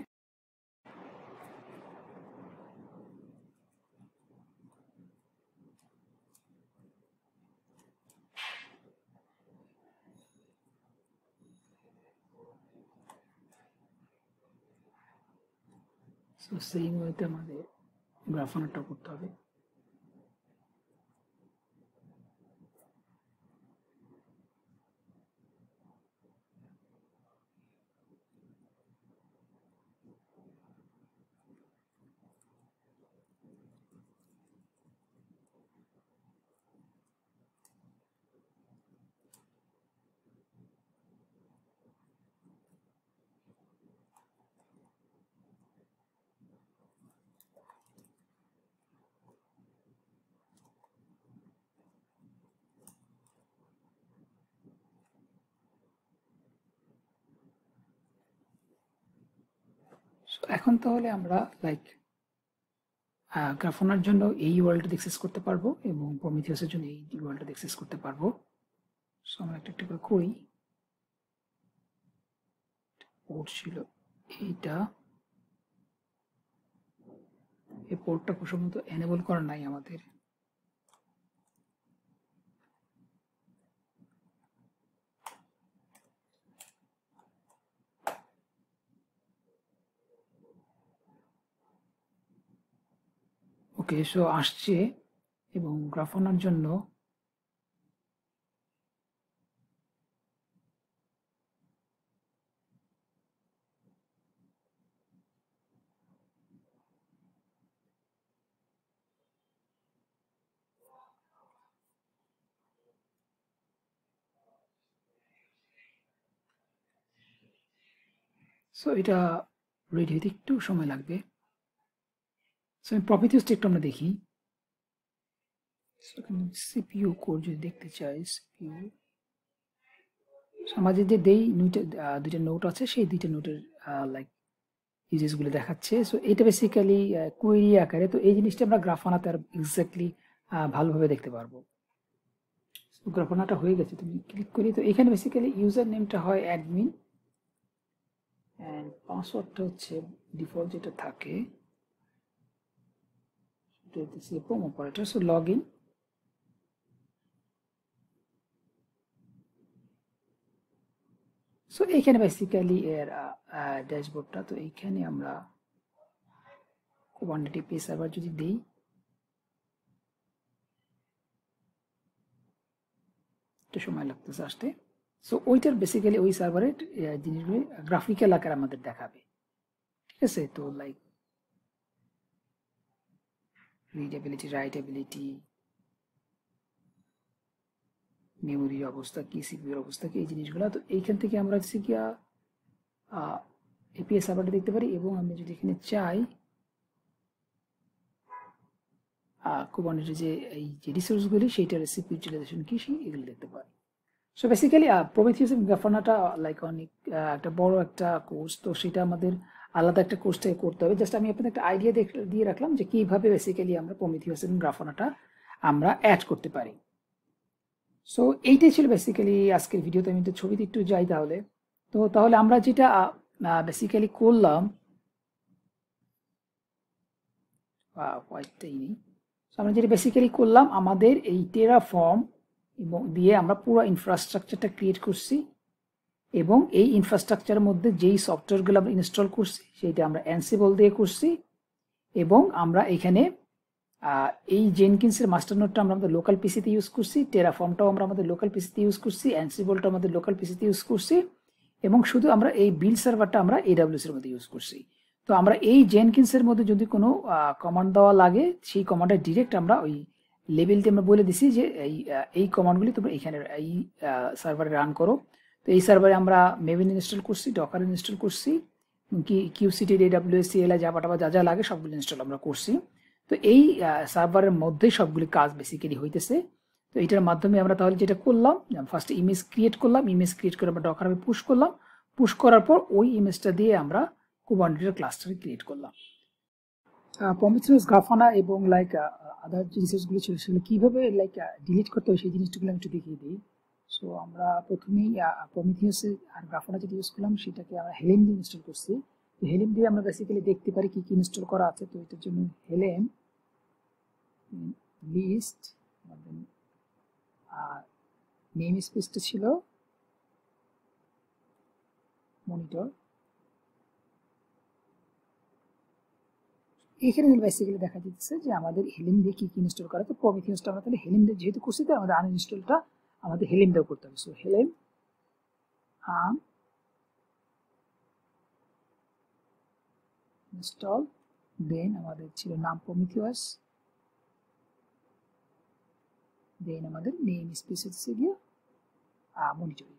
সো সেই ওয়েতে আমাদের গ্রাফানারটা করতে হবে। এখন তাহলে আমরা লাইক গ্রাফানার জন্য এই ওয়ার্ল্ডটা অ্যাক্সেস করতে পারবো এবং প্রমিথিয়াসের জন্য এই ওয়ার্ল্ডটা অ্যাক্সেস করতে পারবো। সো আমরা একটা একটা করে করি। পোর্ট ছিল এইটা, এই পোর্টটা খুব সম্ভবত এনেবল করা নাই আমাদের। ওকে, সো আসছে এবং গ্রাফানার জন্য সো এটা রেডি হতে একটু সময় লাগবে। সো আমি প্রমিথিয়াসটা একটু আমরা দেখি। সিপিইউ কোড যদি দেখতে চাই, সিপিইউ আমাদের যে দুইটা নোট আছে, সেই দুইটা নোটের লাইক ইউজেসগুলো দেখাচ্ছে। সো এটা বেসিক্যালি কোয়েরি আকারে। তো এই জিনিসটা আমরা গ্রাফানাতে আর এক্স্যাক্টলি ভালোভাবে দেখতে পারবো। সো গ্রাফানাটা হয়ে গেছে, তুমি ক্লিক করি। তো এখানে বেসিক্যালি ইউজার নেমটা হয় অ্যাডমিন অ্যান্ড পাসওয়ার্ডটা হচ্ছে ডিফল্ট যেটা থাকে সেটা হচ্ছে Prom operator. So log in, so এইখানে বেসিক্যালি এর ড্যাশবোর্ডটা। তো এইখানে আমরা কুবারনেটিস সার্ভার যদি দিই, একটু সময় লাগতেছে আসতে। সো ওইটার বেসিক্যালি ওই সার্ভারের জিনিসগুলি গ্রাফিক্যাল আকারে আমাদের দেখাবে, ঠিক আছে? তো লাইক রিডেবিলিটি, রাইটেবিলিটি, মেমোরির অবস্থা কি, সিপিইউর অবস্থা কি, এই জিনিসগুলো। তো এইখান থেকে আমরা হচ্ছে কি এপিএস সার্ভারটা দেখতে পারি এবং আমি যদি এখানে চাই কুবারনেটিসের যে এই যে রিসোর্সগুলি সেইটার সিপিইউ ইউটিলাইজেশন কি, সেই এগুলো দেখতে পাই। সো বেসিক্যালি প্রমিথিয়াস এবং গ্রাফানাটা লাইক অনেক একটা বড় একটা কোর্স। তো সেটা আমাদের আলাদা একটা কোর্স থেকে করতে হবে। জাস্ট আমি আপনাদের একটা আইডিয়া দিয়ে রাখলাম যে কিভাবে বেসিক্যালি আমরা প্রমিথিয়াস এবং গ্রাফানাটা আমরা অ্যাড করতে পারি। সো এইটাই ছিল বেসিক্যালি আজকের ভিডিওতে। আমি তো ছবিতে একটু যাই তাহলে। তো তাহলে আমরা যেটা বেসিক্যালি করলাম হোয়াইটটাই নেই। আমরা যেটা বেসিক্যালি করলাম, আমাদের এই টেরাফর্ম এবং দিয়ে আমরা পুরো ইনফ্রাস্ট্রাকচারটা ক্রিয়েট করছি, এবং এই ইনফ্রাস্ট্রাকচারের মধ্যে যেই সফটওয়্যারগুলো আমরা ইনস্টল করছি সেটা আমরা অ্যানসিবল দিয়ে করছি, এবং আমরা এখানে এই জেনকিন্সের মাস্টার নোডটা আমরা আমাদের লোকাল পিসিতে ইউজ করছি, টেরাফর্মটাও আমরা আমাদের লোকাল পিসিতে ইউজ করছি, অ্যানসিবলটা আমাদের লোকাল পিসিতে ইউজ করছি, এবং শুধু আমরা এই বিল্ড সার্ভারটা আমরা AWS এর মধ্যে ইউজ করছি। তো আমরা এই জেনকিন্সের মধ্যে যদি কোনো কমান্ড দেওয়া লাগে, সেই কমান্ডটা ডিরেক্ট আমরা ওই লেভেলটি আমরা বলে দিছি যে এই কমান্ডগুলি তোমরা এখানে এই সার্ভারে রান করো। তো এই সার্ভারে আমরা মেভিন ইনস্টল করছি, ডকার ইনস্টল করছি, কিউসিটি, AWS, CLI, জাভা টাভা যা যা লাগে সবগুলো ইনস্টল আমরা করছি। তো এই সার্ভারের মধ্যেই সবগুলি কাজ বেসিক্যালি হইতেছে। তো এটার মাধ্যমে আমরা তাহলে যেটা করলাম, ফার্স্ট ইমেজ ক্রিয়েট করলাম, ইমেজ ক্রিয়েট করে আমরা ডকারে পুশ করলাম, পুশ করার পর ওই ইমেজটা দিয়ে আমরা কুবারনেটিসের ক্লাস্টার ক্রিয়েট করলাম। প্রমিথিয়াস, গ্রাফানা এবং আদার যে রিসোর্সগুলো ছিল সেগুলো কীভাবে ডিলিট করতে হবে সেই জিনিসগুলো আমি একটু দেখিয়ে দিই। সো আমরা প্রথমেই প্রমিথিয়াস আর গ্রাফানা যেটা ইউজ করলাম সেটাকে আমরা হেলেম দিয়ে ইনস্টল করছি। তো হেলেম দিয়ে আমরা বেসিক্যালি দেখতে পারি কি কি ইনস্টল করা আছে। তো এটার জন্য হেলেম লিস্ট, নেম স্পেসটা ছিল মনিটর। এখানে বেসিক্যালি দেখা যাচ্ছে যে আমাদের হেলিম দিয়ে কি কি ইনস্টল করা। তো প্রমিথিয়াসটা আমরা তাহলে হেলিম দিয়ে যেহেতু করছি, তাই আমাদের আনইনস্টলটা আমাদের হেলিম দিয়েও করতে হবে। সো হেলিম ইনস্টল, দেন আমাদের ছিল নাম প্রমিথিয়াস, দেন আমাদের নেম স্পেস হচ্ছে গিয়ে মনিটর।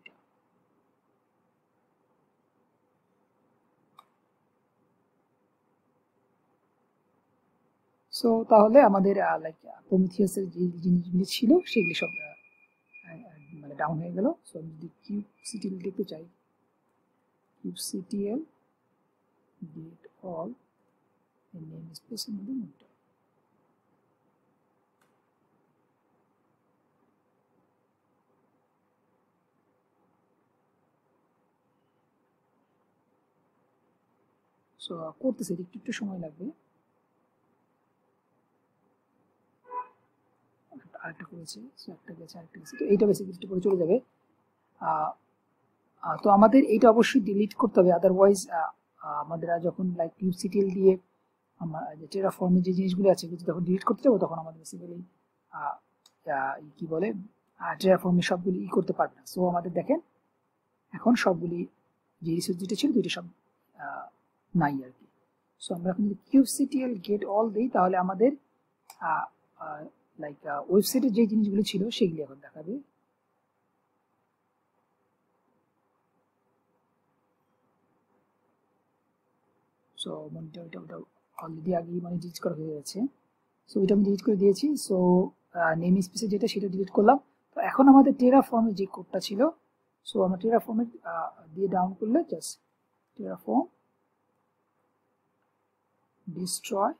সো তাহলে আমাদের প্রমিথিয়াসের যে জিনিসগুলি ছিল সেগুলি সব মানে ডাউন হয়ে গেল। সো আমি যদি কিউসিটিএল দেখতে চাই, কিউসিটিএল গেট অল নেম স্পেসের মধ্যে মনিটর। সো করতেছে, একটু সময় লাগবে। আরেকটা করেছে, একটা গেছে, আরেকটা গেছে। তো এইটা বেসিক্যালি একটু পরে চলে যাবে। তো আমাদের এইটা অবশ্যই ডিলিট করতে হবে, আদারওয়াইজ আমাদের যখন কিউসিটিএল দিয়ে আমরা যে টেরাফর্মে যে জিনিসগুলো আছে যখন ডিলিট করতে যাবো তখন আমাদের বেসিক্যালি কি বলে টেরাফর্মে সবগুলি করতে পারবে না। সো আমাদের দেখেন এখন সবগুলি যে রিসোর্স যেটা ছিল দুইটা সব নাই আর কি। সো আমরা এখন যদি কিউসিটিএল গেট অল দিই তাহলে আমাদের ওয়েবসাইটের যে জিনিসগুলো ছিল সেগুলি এখন দেখাবে। সো মনিটরটা ওটা অলরেডি আগেই মানে ডিলিট করা হয়ে গেছে। সো এটা আমি ডিলিট করে দিয়েছি। সো নেম স্পেসে যেটা সেটা ডিলিট করলাম। তো এখন আমাদের টেরাফর্মে যে কোডটা ছিল, সো আমরা টেরাফর্মে দিয়ে ডাউন করলে জাস্ট টেরাফর্ম ডিস্ট্রয়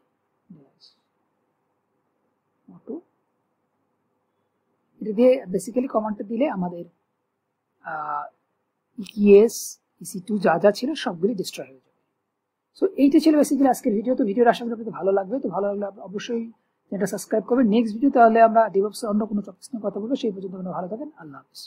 অটো, এটা দিয়ে বেসিক্যালি কমান্ডটা দিলে আমাদের EKS EC2 যা যা ছিল সবগুলি ডিস্ট্রয় হয়ে যাবে। সো এইটা ছিল বেসিক্যালি আজকের ভিডিও। তো ভিডিওর আশা করি আপনাদের ভালো লাগবে। তো ভালো লাগলে অবশ্যই চ্যানেলটা সাবস্ক্রাইব করবেন। নেক্সট ভিডিও তাহলে আমরা ডেভঅপস অন্য কোনো টপিক নিয়ে কথা বলবো। সেই পর্যন্ত ভালো থাকেন। আল্লাহ হাফিজ।